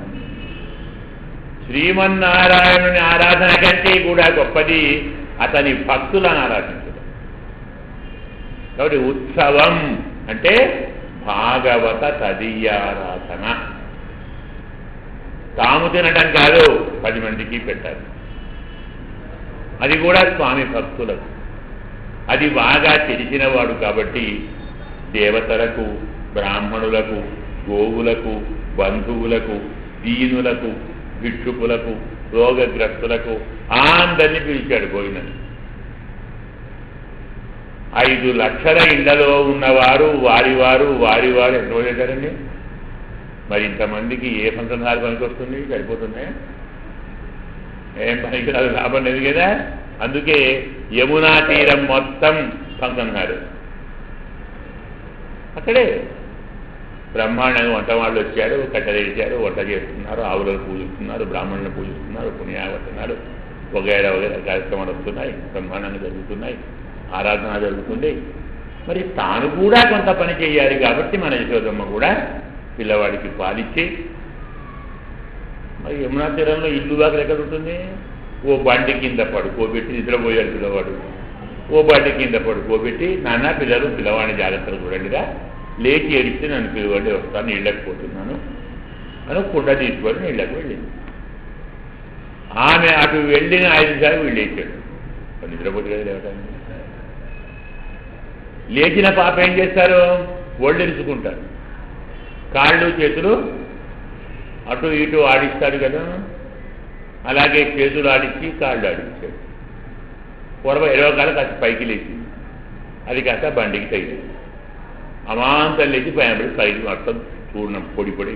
శ్రీమన్నారాయణుని ఆరాధన కంటే కూడా గొప్పది అతని భక్తులను ఆరాధించడం. కాబట్టి ఉత్సవం అంటే భాగవత తదీయారాధన. తాము తినడం కాదు, 10 మందికి పెట్టాలి. అది కూడా స్వామి భక్తులకు. అది బాగా తెలిసినవాడు కాబట్టి దేవతలకు, బ్రాహ్మణులకు, గోవులకు, బంధువులకు, దీనులకు, భిక్షుకులకు, రోగగ్రస్తులకు అందరినీ పిలిచాడు భోజనం. 5 లక్షల ఇళ్లలో ఉన్నవారు వారి ఎంతో చేశారండి. మరి ఇంతమందికి ఏ ఫంక్షన్ హాల్ పనికి వస్తుంది? సరిపోతున్నాయి? ఏం పనికి రాదు, లాభం లేదు కదా. అందుకే యమునా తీరం మొత్తం ఫంక్షన్ హాల్. అక్కడే బ్రహ్మాండంగా వంట వాళ్ళు వచ్చారు, కట్టెలేసారు, వంట చేస్తున్నారు, ఆవులను పూజిస్తున్నారు, బ్రాహ్మణులను పూజిస్తున్నారు, పుణ్యావతున్నారు, వగైరా వగైరా కార్యక్రమాలు వస్తున్నాయి, బ్రహ్మాండంగా జరుగుతున్నాయి, ఆరాధన జరుగుతుంది. మరి తాను కూడా కొంత పని చేయాలి కాబట్టి మన యశోదమ్మ కూడా పిల్లవాడికి పాలిచ్చి, మరి యమునా తీరంలో ఇల్లు దాకా ఎక్కడ ఉంటుంది? ఓ బండి కింద పడుకోబెట్టి, నిద్రపోయాడు పిల్లవాడు. ఓ బండి కింద పడుకోబెట్టి, నాన్న పిల్లవాడిని జాగ్రత్తలు చూడండిరా, లేచి ఏడిస్తే నన్ను పిల్లవాడి వస్తాను, నీళ్ళకి పోతున్నాను అని కుండ తీసుకొని నీళ్ళకి వెళ్ళింది. ఆమె అటు వెళ్ళిన 5 నిమిషాలు వీళ్ళు లేచాడు. నిద్రపోతే కదా లేవటానికి. లేచిన పాప ఏం చేస్తారు? ఒళ్ళెరుచుకుంటారు, కాళ్ళు చేతులు అటు ఇటు ఆడిస్తాడు కదా, అలాగే చేతులు ఆడించి కాళ్ళు ఆడించాడు. పూర్వ ఎడవకాల కాస్త పైకి లేచింది, అది కాస్త బండికి తగిలింది, అమాంతం లేచి పైన పైకి మొత్తం చూడడం పొడి పొడి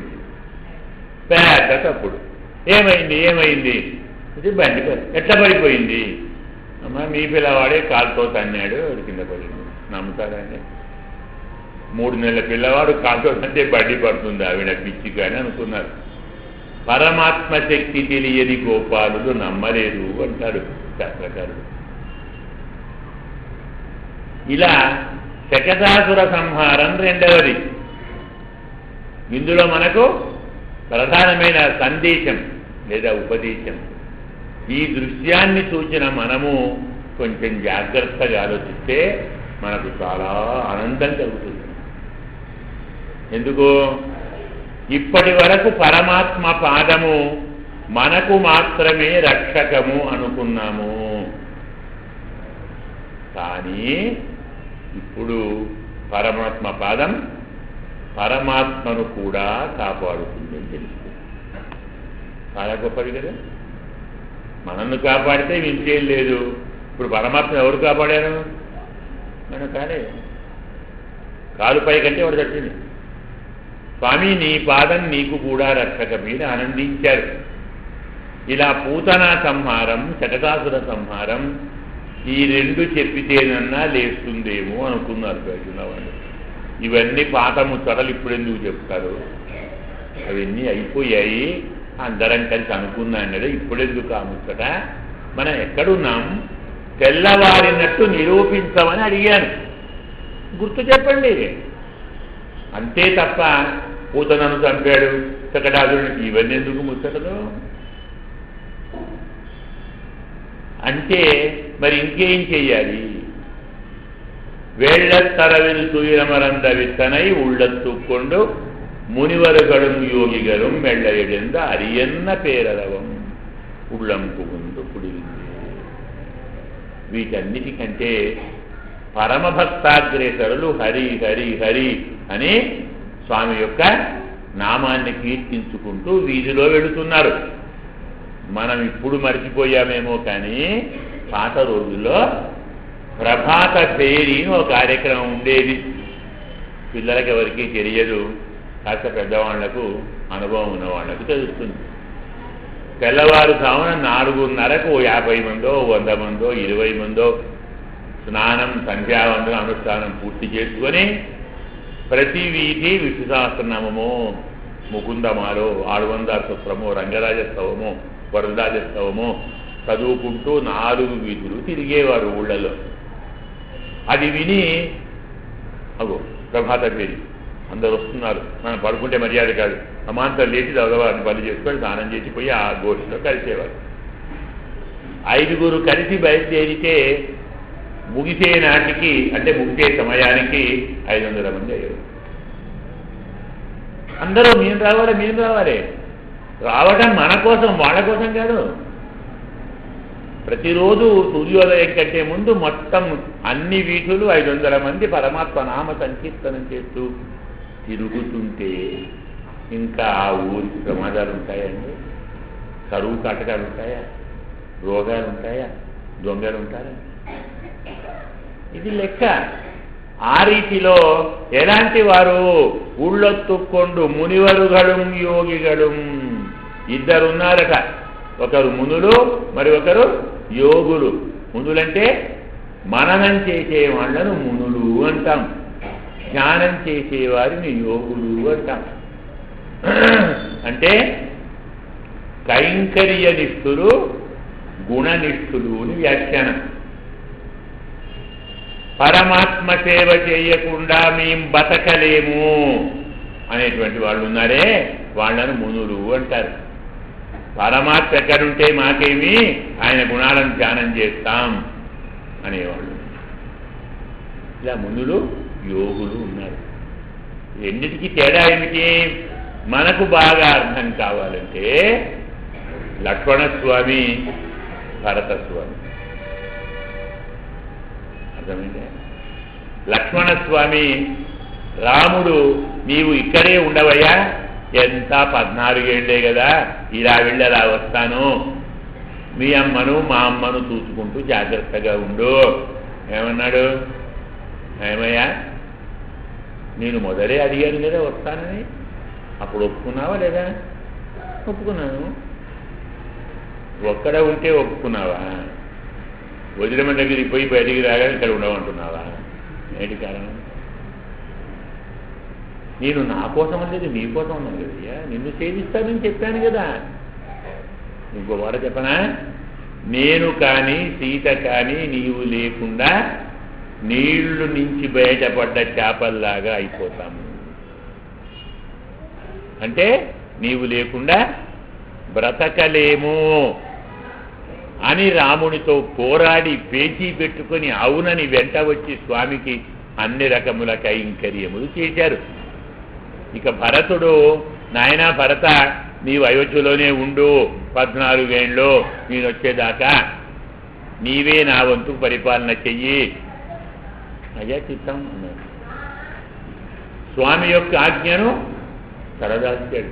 పెద్ద తప్పుడు. ఏమైంది అంటే బండి ఎట్లా పడిపోయింది? అమ్మ మీ పిల్లవాడే కాలుతో తన్నాడు, అది కింద పడింది. నమ్ముతారండి? 3 నెలల పిల్లవాడు కాలుతో తంటే బండి పడుతుంది, ఆవిడ పిచ్చి కానీ అనుకున్నారు. పరమాత్మ శక్తి తెలియని గోపాలులు నమ్మలేదు అంటాడు శాస్త్రకారుడు. ఇలా శకటాసుర సంహారం రెండవది. ఇందులో మనకు ప్రధానమైన సందేశం లేదా ఉపదేశం, ఈ దృశ్యాన్ని చూసిన మనము కొంచెం జాగ్రత్తగా ఆలోచిస్తే మనకు చాలా ఆనందం కలుగుతుంది. ఎందుకు? ఇప్పటి వరకు పరమాత్మ పాదము మనకు మాత్రమే రక్షకము అనుకున్నాము, కానీ ఇప్పుడు పరమాత్మ పాదం పరమాత్మను కూడా కాపాడుతుందని తెలుస్తుంది. చాలా గొప్పది కదా. మనల్ని కాపాడితే వించేం లేదు. ఇప్పుడు పరమాత్మ ఎవరు కాపాడారు? మనం కాలే, కాలు పై కంటే వాడు తట్టింది. స్వామి నీ పాదం నీకు కూడా రక్షక మీద ఆనందించారు. ఇలా పూతన సంహారం, శకటాసుర సంహారం ఈ 2 చెప్పితేనన్నా లేస్తుందేమో అనుకున్నారు బయట వాళ్ళు. ఇవన్నీ పాత ముచ్చటలు ఇప్పుడు ఎందుకు చెప్తారు? అవన్నీ అయిపోయాయి, అందరం కలిసి అనుకున్నాం కదా, ఇప్పుడెందుకు ఆ ముచ్చట? మనం ఎక్కడున్నాం? తెల్లవారినట్టు నిరూపించమని అడిగాను, గుర్తు చెప్పండి. అంతే తప్ప పూతనను చంపాడు, శకటాసురుడికి ఇవన్నీ ఎందుకు ముచ్చటలు అంటే మరి ఇంకేం చెయ్యాలి? వేళ్లత్తరవిల్ துயரமறந்த வித்தனை உள்ளத்துக்கொண்டு முனிவர்களும் யோகிகளும் வெள்ளையெழுந்த அரியன்ன பேரரవం உள்ளம் புகுந்து కుడిలింది. వీటన్నిటికంటే పరమభక్తాగ్రేసరులు హరి హరి హరి అని స్వామి యొక్క నామాన్ని కీర్తించుకుంటూ వీధిలో వెళుతున్నారు. మనం ఇప్పుడు మర్చిపోయామేమో కానీ పాత రోజుల్లో ప్రభాత పేరి ఓ కార్యక్రమం ఉండేది. పిల్లలకి ఎవరికి తెలియదు, కాస్త పెద్దవాళ్లకు అనుభవం ఉన్న వాళ్లకు తెలుస్తుంది. తెల్లవారుజామున 4:30కు 50 మందో 100 మందో 20 మందో స్నానం సంధ్యావందనం అనుష్ఠానం పూర్తి చేసుకొని ప్రతి వీధి విష్ణు సహస్రనామమో ముకుందమాలో ఆళ్వందాస్తవమో రంగరాజస్తవమో వరదరాజస్తవమో చదువుకుంటూ 4 వీధులు తిరిగేవారు ఊళ్ళలో. అది విని అగో ప్రభాత పేరు అందరు వస్తున్నారు, మనం పడుకుంటే మర్యాద కాదు, సమాంతరం లేచి భగవాన్ని పని చేసుకొని స్నానం చేసి పోయి ఆ గోష్ఠిలో కలిసేవారు. 5గురు కలిసి బయలుదేరితే ముగిసే నాటికి అంటే ముగిసే సమయానికి 500 మంది అయ్యారు. అందరూ మేము రావాలి రావడం మన కోసం, వాళ్ళ కోసం కాదు. ప్రతిరోజు సూర్యోదయం కంటే ముందు మొత్తం అన్ని వీధులు 500 మంది పరమాత్మ నామ సంకీర్తనం చేస్తూ తిరుగుతుంటే ఇంకా ఆ ఊరికి ప్రమాదాలు ఉంటాయండి? కరువు కాటకాలు ఉంటాయా? రోగాలు ఉంటాయా? దొంగలు ఉంటాయా? ఇది లెక్క. ఆ రీతిలో ఎలాంటి వారు? ఉళ్ళొత్తుకొండు మునివరుగళం యోగిగళం, ఇద్దరున్నారట. ఒకరు మునులు, మరి ఒకరు యోగులు. మునులంటే మననం చేసే వాళ్ళను మునులు అంటాం, ధ్యానం చేసేవారిని యోగులు అంటాం. అంటే కైంకర్య నిష్ఠులు, గుణనిష్ఠులు అని వ్యాఖ్యానం. పరమాత్మ సేవ చేయకుండా మేం బతకలేము అనేటువంటి వాళ్ళు ఉన్నారే, వాళ్ళను మునులు అంటారు. పరమాత్మ ఎక్కడుంటే మాకేమి, ఆయన గుణాలను ధ్యానం చేస్తాం అనేవాళ్ళు. ఇలా మునులు యోగులు ఉన్నారు. రెండిటికి తేడా ఏమిటి? మనకు బాగా అర్థం కావాలంటే లక్ష్మణస్వామి, భరతస్వామి. అర్థమైందే? లక్ష్మణస్వామి రాముడు నీవు ఇక్కడే ఉండవయ్యా, ఎంత 14 ఏళ్లే కదా, ఇలా వెళ్ళి అలా వస్తాను, మీ అమ్మను మా అమ్మను చూసుకుంటూ జాగ్రత్తగా ఉండు. ఏమన్నాడు? ఏమయ్యా, నేను మొదలే అడిగాను కదా వస్తానని, అప్పుడు ఒప్పుకున్నావా లేదా? ఒప్పుకున్నాను. ఒక్కడ ఉంటే ఒప్పుకున్నావా? వదిలమ్మ దగ్గరికి పోయి బయటికి రాగానే ఇక్కడ ఉండమంటున్నావా? ఏంటి కారణం? నేను నా కోసం అనేది నీ కోసం ఉన్నాను కదయ్యా, నిన్ను సేవిస్తానని చెప్పాను కదా. ఇంకో మాట చెప్పనా? నేను కానీ సీత కానీ నీవు లేకుండా నీళ్లు నుంచి బయటపడ్డ చేపల్లాగా అయిపోతాము. అంటే నీవు లేకుండా బ్రతకలేము అని రామునితో పోరాడి పేచీ పెట్టుకొని అవునని వెంట వచ్చి స్వామికి అన్ని రకముల కైంకర్యములు చేశారు. ఇక భరతుడు, నాయనా భరత, నీవు అయోధ్యలోనే ఉండు 14 ఏళ్ళు, నేను వచ్చేదాకా నీవే నా వంతు పరిపాలన చెయ్యి. అయ్యా చిత్తం అన్నాడు. స్వామి యొక్క ఆజ్ఞను తరదాల్చాడు.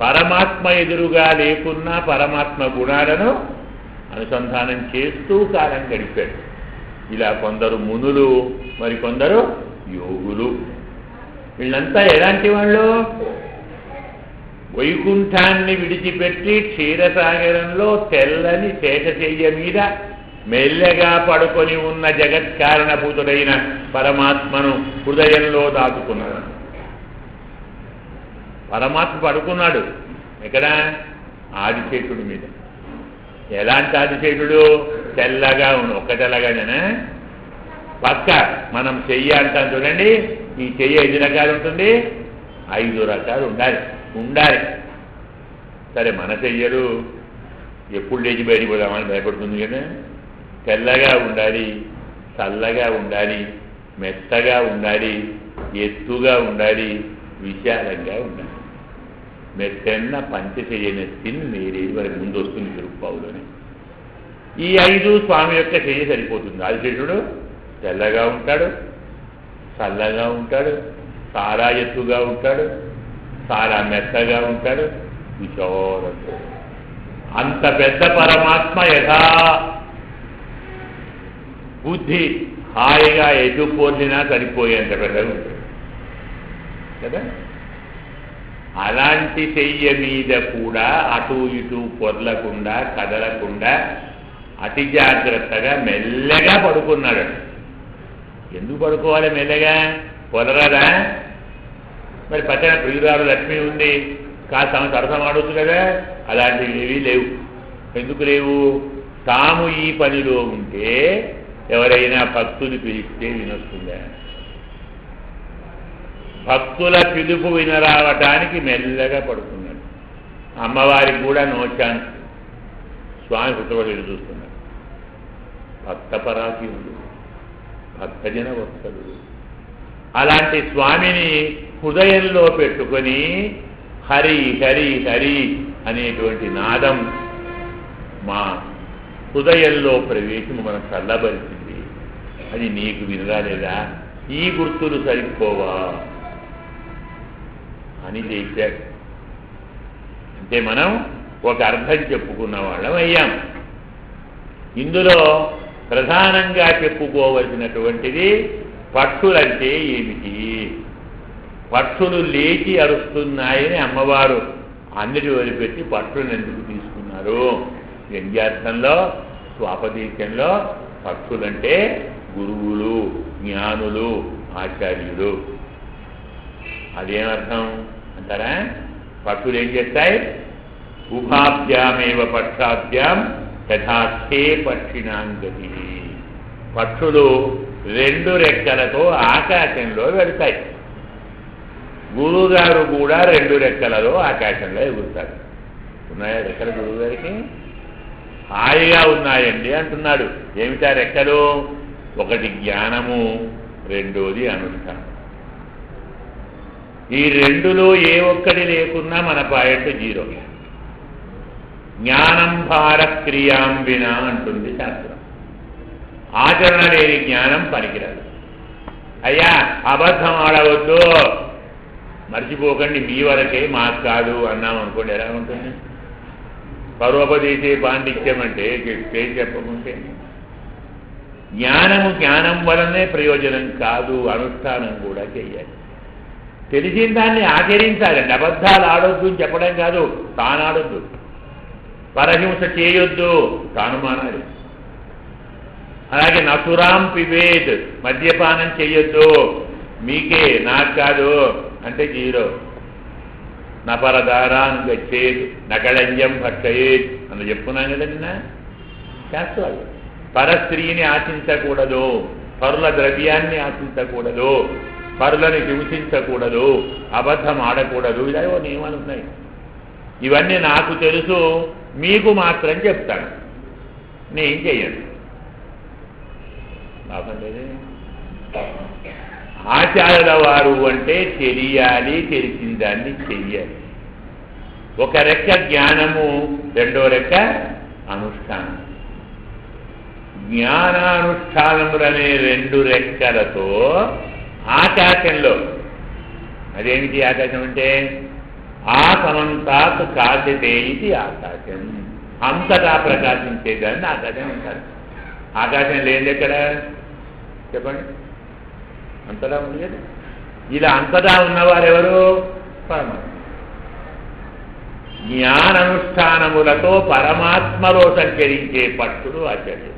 పరమాత్మ ఎదురుగా లేకున్నా పరమాత్మ గుణాలను అనుసంధానం చేస్తూ కాలం గడిపాడు. ఇలా కొందరు మునులు, మరికొందరు యోగులు. వీళ్ళంతా ఎలాంటి వాళ్ళు? వైకుంఠాన్ని విడిచిపెట్టి క్షీరసాగరంలో తెల్లని శేషశయ్య మీద మెల్లగా పడుకొని ఉన్న జగత్కారణభూతుడైన పరమాత్మను హృదయంలో దాచుకున్నాడు. పరమాత్మ పడుకున్నాడు ఎక్కడ? ఆదిశేషుడి మీద. ఎలాంటి ఆదిశేషుడు? తెల్లగా ఒక్క తెల్లగానేనా? పక్క మనం చెయ్యి అంటాం చూడండి, ఈ చెయ్యి 5 రకాలు ఉంటుంది, 5 రకాలు ఉండాలి. సరే, మన చెయ్యలు ఎప్పుడు లేచి బయటికి పోదామని భయపడుతుంది కదా. తెల్లగా ఉండాలి, చల్లగా ఉండాలి, మెత్తగా ఉండాలి, ఎత్తుగా ఉండాలి, విశాలంగా ఉండాలి. మెత్తన్న పంచ చెయ్యని తిని నేరేది వరకు ముందు వస్తుంది తిరుప్పావులోనే. ఈ 5 స్వామి యొక్క చెయ్యి సరిపోతుంది. ఆదిశేషుడు తెల్లగా ఉంటాడు, చల్లగా ఉంటాడు, చాలా ఎత్తుగా ఉంటాడు, చాలా మెత్తగా ఉంటాడు, విశాలంగా. అంత పెద్ద పరమాత్మ యథా బుద్ధి హాయిగా ఎటు పోలినా సరిపోయేంత పెద్దగా ఉంటుంది కదా. అలాంటి చెయ్య మీద కూడా అటు ఇటు పొర్లకుండా కదలకుండా అతి జాగ్రత్తగా మెల్లగా పడుకున్నాడు. ఎందుకు పడుకోవాలి మెల్లగా? పొలరాదా? మరి పక్కన ప్రియురాలు లక్ష్మి ఉంది, కాస్త సరసం ఆడొచ్చు కదా. అలాంటివి ఏవీ లేవు. ఎందుకు లేవు? తాము ఈ పనిలో ఉంటే ఎవరైనా భక్తులు పిలిస్తే వినొస్తుందా? భక్తుల పిలుపు వినరావటానికి మెల్లగా పడుతున్నాడు. అమ్మవారికి కూడా నోచాను. స్వామి పుట్టబడి చూస్తున్నాడు. భక్తపరాధీనుడు, భక్తజన వత్సలుడు. అలాంటి స్వామిని హృదయంలో పెట్టుకొని హరి హరి హరి అనేటువంటి నాదం మా హృదయంలో ప్రవేశం మనం చల్లబరిచింది. అది నీకు వినరాలేదా? ఈ గుర్తులు సరిపోవా అని చేశాడు. అంటే మనం ఒక అర్థం చెప్పుకున్న వాళ్ళం అయ్యాం. ఇందులో ప్రధానంగా చెప్పుకోవలసినటువంటిది పక్షులంటే ఏమిటి? పక్షులు లేచి అరుస్తున్నాయని అమ్మవారు అన్నిటి వదిలిపెట్టి పక్షులను ఎందుకు తీసుకున్నారు? వ్యంగ్యార్థంలో, స్వాపదేశంలో పక్షులంటే గురువులు, జ్ఞానులు, ఆచార్యులు. అదేమర్థం అంటారా? పక్షులు ఏం చేస్తాయి? ఉభాభ్యామేవ పక్షాభ్యాం యథాస్థే పక్షిణాంగతి. పక్షులు 2 రెక్కలతో ఆకాశంలో వెళ్తాయి. గురువుగారు కూడా 2 రెక్కలలో ఆకాశంలో ఎగురుతారు. ఉన్నాయా రెక్కలు గురువుగారికి? హాయిగా ఉన్నాయండి అంటున్నాడు. ఏమిటా రెక్కలు? ఒకటి జ్ఞానము, రెండోది అనుష్ఠానం. ఈ 2లో ఏ ఒక్కటి లేకున్నా మన పాయింట్ 0. జ్ఞానం భార క్రియాం వినా అంటుంది శాస్త్రం. ఆచరణ లేని జ్ఞానం పనికిరాదు. అయ్యా అబద్ధం ఆడవద్దు, మర్చిపోకండి, మీ వరకే మాకు కాదు అన్నాం అనుకోండి, ఎలా ఉంటుంది? పరోపదేశే పాండిత్యం అంటే చెప్తే చెప్పకుంటే జ్ఞానం వలనే ప్రయోజనం కాదు, అనుష్ఠానం కూడా చెయ్యాలి. తెలిసిన దాన్ని ఆచరించాలండి. అబద్ధాలు ఆడొద్దు అని చెప్పడం కాదు, తానాడొద్దు. పరహింస చేయొద్దు, తాను మానాలి. అలాగే నసురాం పిబేత్, మద్యపానం చెయ్యొద్దు, మీకే నాకు కాదు అంటే జీరో. నపరదారాన్ గచ్చేత్ నకళంజం భక్షయేత్ అని చెప్పుకున్నాం కదండి. శాస్త్రాలు పరస్త్రీని ఆశించకూడదు, పరుల ద్రవ్యాన్ని ఆశించకూడదు, పరులని హింసించకూడదు, అబద్ధం ఆడకూడదు, ఇలాగో నియమాలు ఉన్నాయి. ఇవన్నీ నాకు తెలుసు, మీకు మాత్రం చెప్తాను, నేను చెయ్యను. లాభం లేదే. ఆచార్యుల వారు అంటే తెలియాలి, తెలిసిన దాన్ని చెయ్యాలి. ఒక రెక్క జ్ఞానము, రెండో రెక్క అనుష్ఠానం. జ్ఞానానుష్ఠానములనే రెండు రెక్కలతో ఆకాశంలో, అదేమిటి ఆకాశం అంటే ఆసమంతాత్ కాశతే ఇది ఆకాశం, అంతటా ప్రకాశించేదాన్ని ఆకాశం అంటారు. ఆకాశం లేనిది ఎక్కడ చెప్పండి? అంతటా ఉంది కదా. ఇలా అంతటా ఉన్నవారెవరు? పరమాత్మ. జ్ఞానానుష్ఠానములతో పరమాత్మలో సంచరించే పట్టుడు ఆచార్యుడు.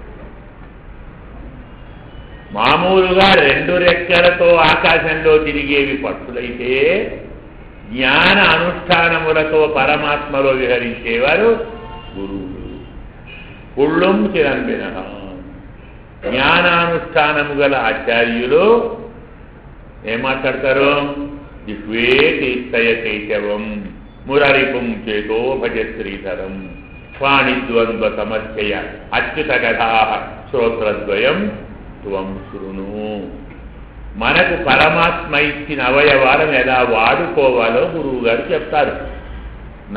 మామూలుగా రెండు రెక్కలతో ఆకాశంలో తిరిగేవి పట్టులైతే, జ్ఞాన అనుష్ఠానములతో పరమాత్మలో విహరించేవారు గురువులు. పుళ్ళుం చిరంబిన, జ్ఞానానుష్ఠానము గల ఆచార్యులు ఏం మాట్లాడతారు? జిహ్వే తీర్థయ కేశవం మురరిపుం చేతో భజ శ్రీధరం పాణిద్వంద్వ సమస్యయ అచ్యుత కథా శ్రోత్రద్వయం త్వం శృణు. మనకు పరమాత్మ ఇచ్చిన అవయవాలను ఎలా వాడుకోవాలో గురువు గారు చెప్తారు.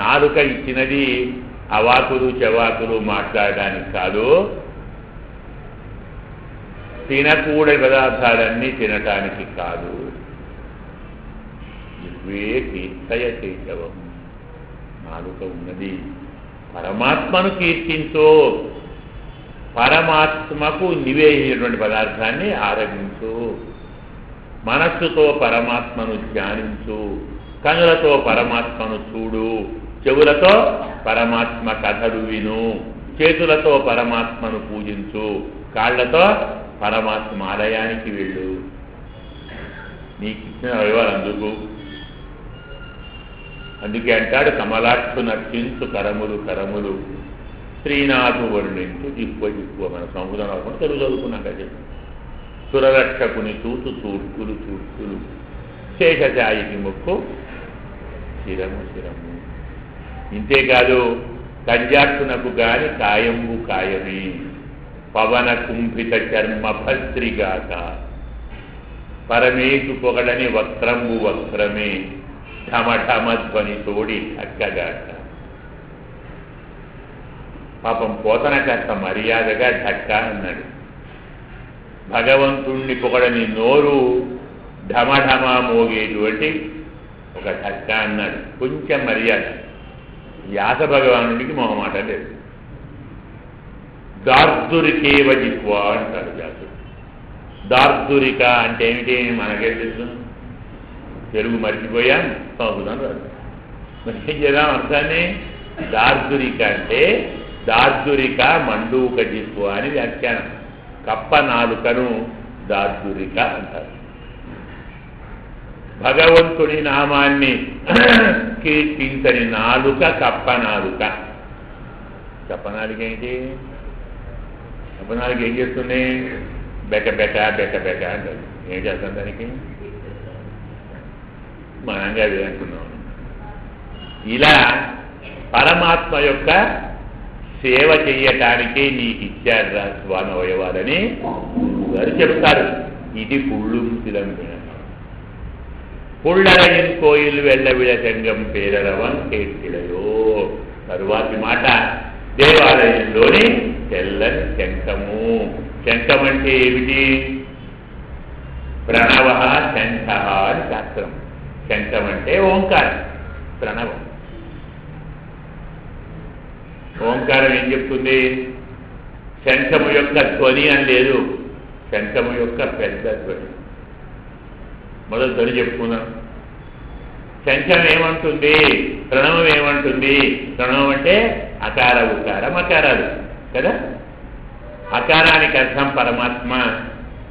నాలుక ఇచ్చినది అవాకులు చెవాకులు మాట్లాడడానికి కాదు, తినకూడని పదార్థాలన్నీ తినటానికి కాదు. ఇవే కీర్తయ కేశవం, నాలుక ఉన్నది పరమాత్మను కీర్తించు, పరమాత్మకు నివేదించినటువంటి పదార్థాన్ని ఆరగించు, మనస్సుతో పరమాత్మను ధ్యానించు, కనులతో పరమాత్మను చూడు, చెవులతో పరమాత్మ కథలు విను, చేతులతో పరమాత్మను పూజించు, కాళ్లతో పరమాత్మ ఆలయానికి వెళ్ళు. నీకు ఇచ్చిన అవయవాలు అందుకు. అందుకే అంటాడు కమలాక్షు నర్చించు కరములు కరములు, శ్రీనాథు వర్ణించు జిహ్వ జిహ్వ. మన సంస్కృతం తెలుగు చదువుకున్నాక చెప్పి సురరక్షకుని చూచు చూర్కులు చూర్కులు, శేషశాయికి ముక్కు శిరము శిరము. ఇంతేకాదు కంజాక్షునకు గాని కాయంబు కాయమే, పవన కుంభిత చర్మ భస్త్రిగాక, పరమేశు పొగడని వక్రంబు వక్రమే, ఢమఢమధ్వని తోడి ఢక్కగాక. పాపం పోతన కాస్త మర్యాదగా ఢక్క అన్నాడు. భగవంతుణ్ణి పొగడని నోరు ఢమఢమా మోగేటువంటి ఒక ఢక్క అన్నాడు. కొంచెం మర్యాద. వ్యాస భగవానుడికి మొహమాట లేదు. దార్దురికేవ జిహ్వా అంటాడు వ్యాసుడు. దార్దురిక అంటే ఏమిటి మనకే తెలుసు, తెలుగు మర్చిపోయాం, సంస్కృతం రాదు. మరి ఏం చేద్దాం అర్థాన్ని? దార్దురిక అంటే దార్దురిక మండూక జిహ్వ అని వ్యాఖ్యానం. కప్ప నాలుకను దార్దురిక అంటారు. భగవంతుని నామాన్ని కీర్తించని నాలుక కప్ప నాలుక. కప్ప నాలుక ఏంటి? కప్ప నాలుక ఏం చేస్తుంది? బెక బెక బెక బెక అంటారు. ఏం చేస్తాం దానికి? మనంగా అనుకున్నాం. ఇలా పరమాత్మ యొక్క సేవ చెయ్యటానికే నీకు ఇచ్చారా స్వామి అవయవాలని వారు చెప్తారు. ఇది పుళ్ళుం సిలంబిన పుళ్ళరయిన్ కోయిల్ వెళ్ళవిడ చెంగం పేరరవం కేట్టిడయో. తరువాతి మాట దేవాలయంలోని తెల్లని శంఖము. శంఖం అంటే ఏమిటి? ప్రణవ శంఖ అని శాస్త్రం. శంఖం అంటే ఓంకారం, ప్రణవం. ఓంకారం ఏం చెప్తుంది? శంఖము యొక్క ధ్వని అని లేదు, శంఖము యొక్క పెద్ద ధ్వని. మొదలు ధ్వని చెప్పుకుందాం. శంఖం ఏమంటుంది? ప్రణవం ఏమంటుంది? ప్రణవం అంటే అకార ఉకార మకారాలు కదా. అకారానికి అర్థం పరమాత్మ,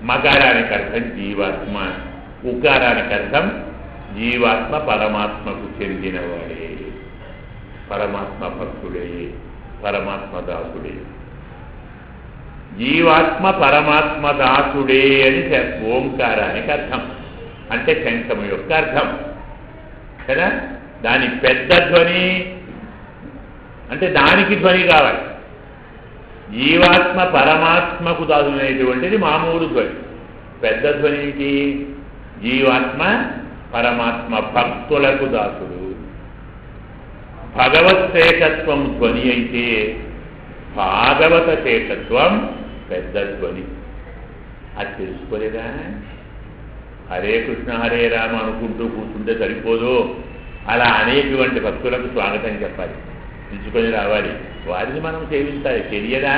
మకారానికి అర్థం జీవాత్మ, ఉకారానికి అర్థం జీవాత్మ పరమాత్మకు చెందినవాడే, పరమాత్మ భక్తుడే, పరమాత్మ దాసుడే. జీవాత్మ పరమాత్మ దాసుడే అని ఓంకారానికి అర్థం, అంటే శంఖము యొక్క అర్థం కదా. దాని పెద్ద ధ్వని అంటే దానికి ధ్వని కావాలి. జీవాత్మ పరమాత్మకు దాసునేటువంటిది మామూలు ధ్వని. పెద్ద ధ్వని ఏంటి? జీవాత్మ పరమాత్మ భక్తులకు దాసుడు. భగవత్ శేషత్వం ధ్వని అయితే భాగవత శేషత్వం పెద్ద ధ్వని. అది తెలుసుకోలేదా? హరే కృష్ణ హరే రామ అనుకుంటూ కూర్చుంటే సరిపోదు, అలా అనేటువంటి భక్తులకు స్వాగతం చెప్పాలి, పిలుచుకొని రావాలి, వారిని మనం సేవించాలి. తెలియదా?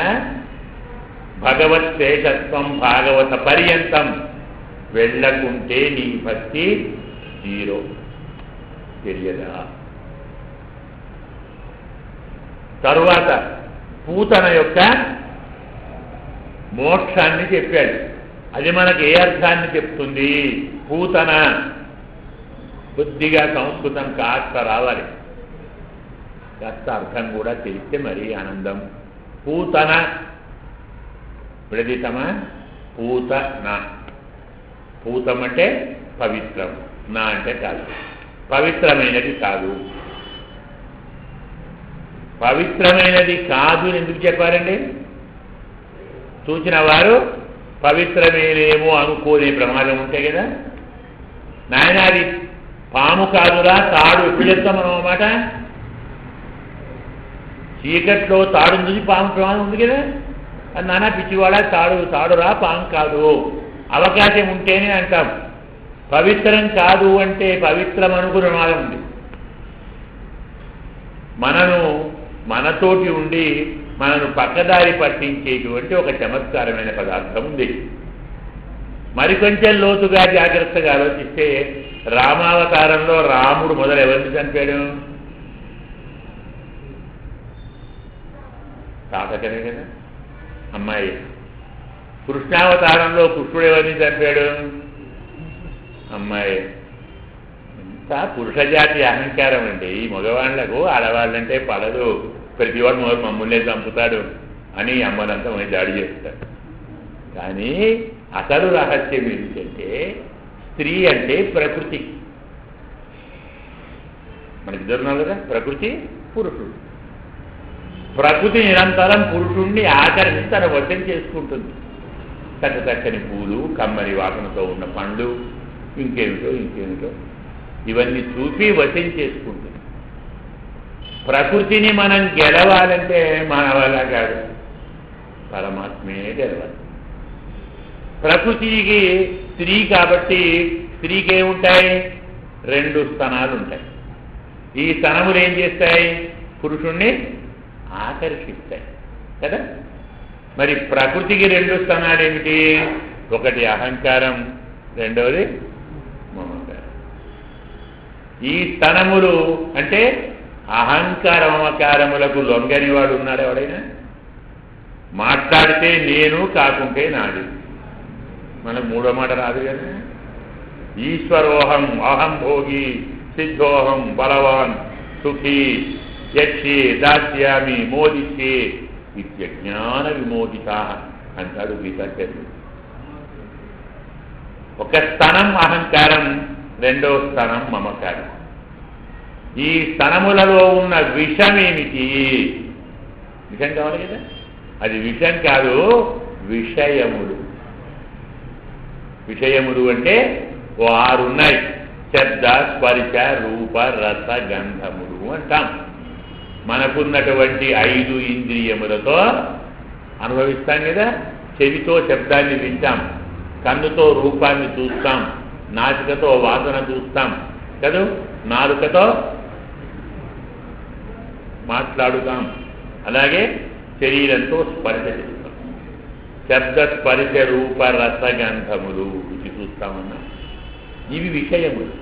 భగవత్ శేషత్వం భాగవత పర్యంతం వెళ్ళకుంటే నీ భక్తి జీరో. తెలియదా? తరువాత పూతన యొక్క మోక్షాన్ని చెప్పాడు. అది మనకు ఏ అర్థాన్ని చెప్తుంది? పూతన బుద్ధిగా సంస్కృతం కాస్త రావాలి, కాస్త అర్థం కూడా తెలిస్తే మరీ ఆనందం. పూతన విడదీతమా? పూతన. పూతం అంటే పవిత్రం, నా అంటే కాదు, పవిత్రమైనది కాదు. పవిత్రమైనది కాదు ఎందుకు చెప్పారండి? చూసిన వారు పవిత్రమేనేమో అనుకోనే ప్రమాదం ఉంటే కదా. నాయన అది పాము కాదురా తాడు ఎప్పుడు చెప్తాం మనం అన్నమాట. చీకట్లో తాడు నుంచి పాము ప్రమాదం ఉంది కదా. అది నానా పిచ్చివాడ తాడురా పాము కాదు, అవకాశం ఉంటేనే అంటాం. పవిత్రం కాదు అంటే పవిత్రం అనుకునే ప్రమాదం ఉంది. మనతోటి ఉండి మనను పక్కదారి పట్టించేటువంటి ఒక చమత్కారమైన పదార్థం ఉంది. మరికొంచెం లోతుగా జాగ్రత్తగా ఆలోచిస్తే రామావతారంలో రాముడు మొదలు ఎవరిని చంపాడు? తాతకనే కదా అమ్మాయి. కృష్ణావతారంలో కృష్ణుడు ఎవరిని చంపాడు? అమ్మాయి. ఇంత పురుషజాతి అహంకారం అండి. ఈ మగవాళ్లకు ఆడవాళ్ళంటే పడదు, ప్రతివాడు మమ్మల్నే చంపుతాడు అని అమ్మనంతా మనం దాడి చేస్తారు. కానీ అసలు రహస్యం ఏంటంటే స్త్రీ అంటే ప్రకృతి. మనకి ఇద్దరున్నారు కదా, ప్రకృతి పురుషుడు. ప్రకృతి నిరంతరం పురుషుణ్ణి ఆకర్షించి తన వశం చేసుకుంటుంది. చక్కని పూలు, కమ్మరి వాసనతో ఉన్న పండ్లు, ఇంకేమిటో ఇవన్నీ చూపి వశం చేసుకుంటుంది. ప్రకృతిని మనం గెలవాలంటే మన వల్ల కాదు, పరమాత్మే గెలవాలి. ప్రకృతికి స్త్రీ కాబట్టి స్త్రీకి ఏముంటాయి? 2 స్తనాలు ఉంటాయి. ఈ స్తనములు ఏం చేస్తాయి? పురుషుణ్ణి ఆకర్షిస్తాయి కదా. మరి ప్రకృతికి 2 స్తనాలు ఏమిటి? ఒకటి అహంకారం, రెండవది మమకారం. ఈ స్తనములు అంటే అహంకార మమకారములకు లొంగని వాడు ఉన్నాడు ఎవడైనా? మాట్లాడితే నేను, కాకుంటే నాది. మనకు మూడో మాట రాదు కదా. ఈశ్వరోహం అహం భోగి సిద్ధోహం బలవాన్ సుఖీ యక్షి దాస్యామి మోదిష్యే ఇత్యజ్ఞాన విమోహిత అంటాడు గీతాచార్యుడు. ఒక స్థనం అహంకారం, రెండో స్థనం మమకారం. ఈ స్థనములలో ఉన్న విషం ఏమిటి? విషం కావాలి కదా. అది విషం కాదు, విషయములు. విషయములు అంటే 6 ఉన్నాయి. శబ్ద స్పర్శ రూప రస గంధములు అంటాం. మనకున్నటువంటి 5 ఇంద్రియములతో అనుభవిస్తాం కదా. చెవితో శబ్దాన్ని వింటాం, కన్నుతో రూపాన్ని చూస్తాం, నాసికతో వాసన చూస్తాం కదా, నాలుకతో మాట్లాడుతాం, అలాగే శరీరంతో స్పర్శ చేస్తాం. శబ్ద స్పర్శ రూప రసగంధములు రుచి చూస్తామన్నా ఇవి విషయములు.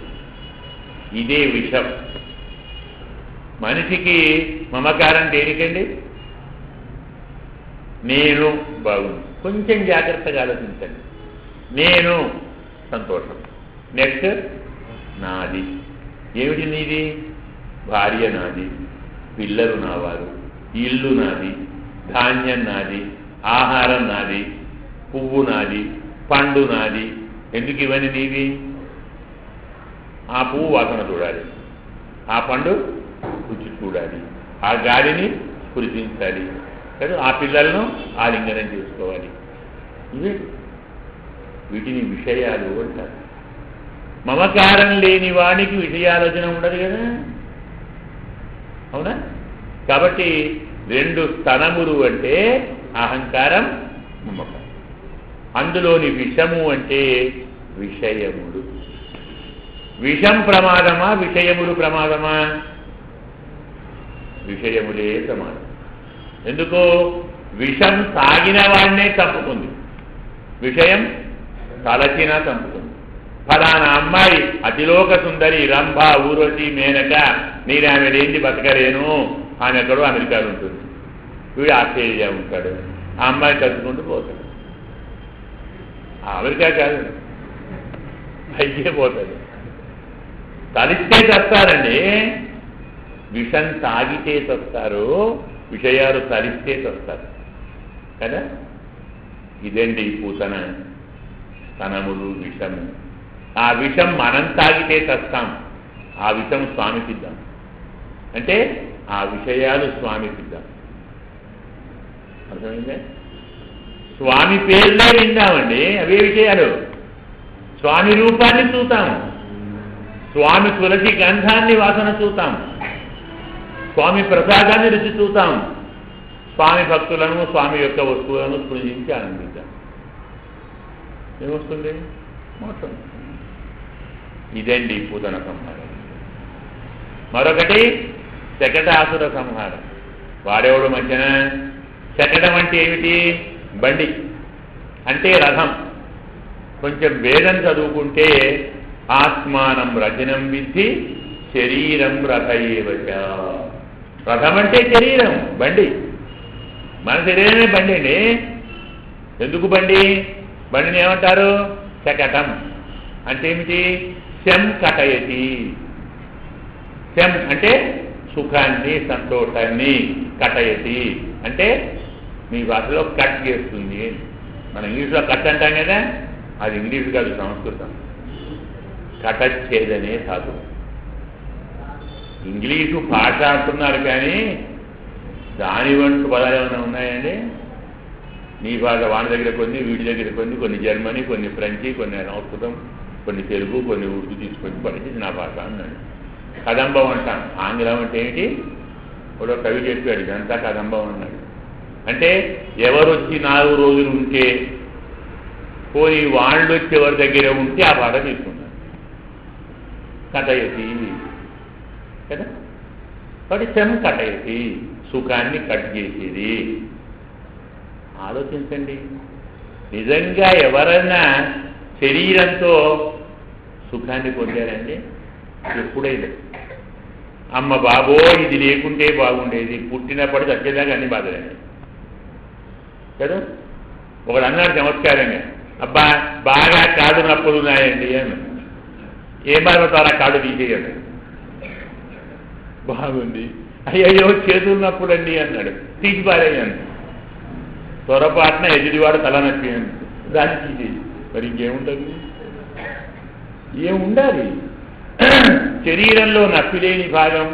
ఇదే విషం. మనిషికి మమకారం దేనికండి? నేను బాగుంది. కొంచెం జాగ్రత్తగా ఆలోచించండి. నేను సంతోషం. నెక్స్ట్ నాది. ఏమిటి నీది? భార్య నాది, పిల్లలు నావారు, ఇల్లు నాది, ధాన్యం నాది, ఆహారం నాది, పువ్వు నాది, పండు నాది. ఎందుకు ఇవన్నీ నీవి? ఆ పువ్వు వాసన చూడాలి, ఆ పండు రుచి చూడాలి, ఆ గాలిని స్పృశించాలి కదా, ఆ పిల్లలను ఆలింగనం చేసుకోవాలి. ఇవే వీటిని విషయాలు అంటారు. మమకారం లేని వాడికి విషయాలోచన ఉండదు కదా, అవునా? కాబట్టి రెండు స్థనములు అంటే అహంకారం, మమకారం. అందులోని విషము అంటే విషయములు. విషం ప్రమాదమా, విషయములు ప్రమాదమా? విషయములే ప్రమాదం. ఎందుకో విషం తాగిన వాడినే చంపుతుంది, విషయం తలచినా చంపుతుంది. ఫలానా అమ్మాయి అతిలోక సుందరి, రంభ, ఊర్వశి, మేనక, నేను ఆమె లేని బతకలేను, ఆమె ఎక్కడో అమెరికాలో ఉంటుంది, వీడు ఆస్ట్రేలియా ఉంటాడు, ఆ అమ్మాయి తలుచుకుంటూ పోతాడు. అమెరికా కాదు, పైకే పోతాడు. తలిస్తే చస్తారండి. విషం తాగితే చస్తారు, విషయాలు తలిస్తే చస్తారు కదా. ఇదండి పూతన స్తనములు, విషము. ఆ విషం మనం తాగితే చస్తాం, ఆ విషం స్వామికిద్దాం. అంటే ఆ విషయాలు స్వామికిద్దాం. అర్థమైందే? స్వామి పేర్లే విందామండి, అవే విషయాలు. స్వామి రూపాన్ని చూతాము, స్వామి తులసి గంధాన్ని వాసన చూతాం, స్వామి ప్రసాదాన్ని రుచి చూతాం, స్వామి భక్తులను, స్వామి యొక్క వస్తువులను స్పృశించి ఆనందించాం. ఏమొస్తుంది? మోక్షం. ఇదండి పూతన సంహారం. మరొకటి శకటాసుర సంహారం. వాడేవాడు మధ్యన. శకటం అంటే ఏమిటి? బండి అంటే రథం. కొంచెం వేదం చదువుకుంటే ఆత్మానం రచనం విద్ధి శరీరం రథయేవచ. రథం అంటే శరీరం, బండి. మన శరీరమే బండి అండి. ఎందుకు బండి? బండిని ఏమంటారు? శకటం. అంటే ఏమిటి? శం కటయతి. శం అంటే సుఖాన్ని, సంతోషాన్ని. కటయతి అంటే మీ భాషలో కట్ చేస్తుంది. మన ఇంగ్లీష్లో కట్ అంటాం కదా, అది ఇంగ్లీష్ కాదు, సంస్కృతం. కటచ్చేదనే ధాతు. ఇంగ్లీషు భాష అంటున్నారు కానీ దాని వంటి పదాలు ఏమైనా ఉన్నాయండి? నీ భాష వాడి దగ్గర కొన్ని, వీడి దగ్గర కొన్ని, కొన్ని జర్మనీ, కొన్ని ఫ్రెంచి, కొన్ని సంస్కృతం, కొన్ని తెలుగు, కొన్ని ఉర్దూ తీసుకొని పడిచి నా భాష అన్నాడు. కదంబం అంటాం. ఆంగ్లం అంటే ఏమిటి? ఒక కవి చెప్పాడు, ఇదంతా కదంబం అన్నాడు. అంటే ఎవరు వచ్చి 4 రోజులు ఉంటే, పోయి వాళ్ళు వచ్చి ఎవరి దగ్గర ఉంటే ఆ పాట తీసుకున్నాడు. కటయతి కదా. కాబట్టి శం కటయతి, సుఖాన్ని కట్ చేసేది. ఆలోచించండి, నిజంగా ఎవరైనా శరీరంతో సుఖాన్ని పొందారండి? ఎప్పుడైనా అమ్మ బాబో ఇది లేకుంటే బాగుండేది, పుట్టినప్పుడు చచ్చేదాకా అన్ని బాధలండి కదా. ఒకడు అన్నాడు చమత్కారంగా, అబ్బా బాగా కాడు నొప్పులు ఉన్నాయండి అని. ఏం బాధపడతారా? కాడు తీసేయండి. బాగుంది. అయ్యయ్యో చేతులు నొప్పులండి అన్నాడు. తీసి పారేయండి. త్వరపాటున ఎదుటివాడు తల నొప్పి అని దాన్ని తీసేది. మరి ఇంకేముంటుంది? ఏముండాలి? శరీరంలో నొప్పి లేని భాగం,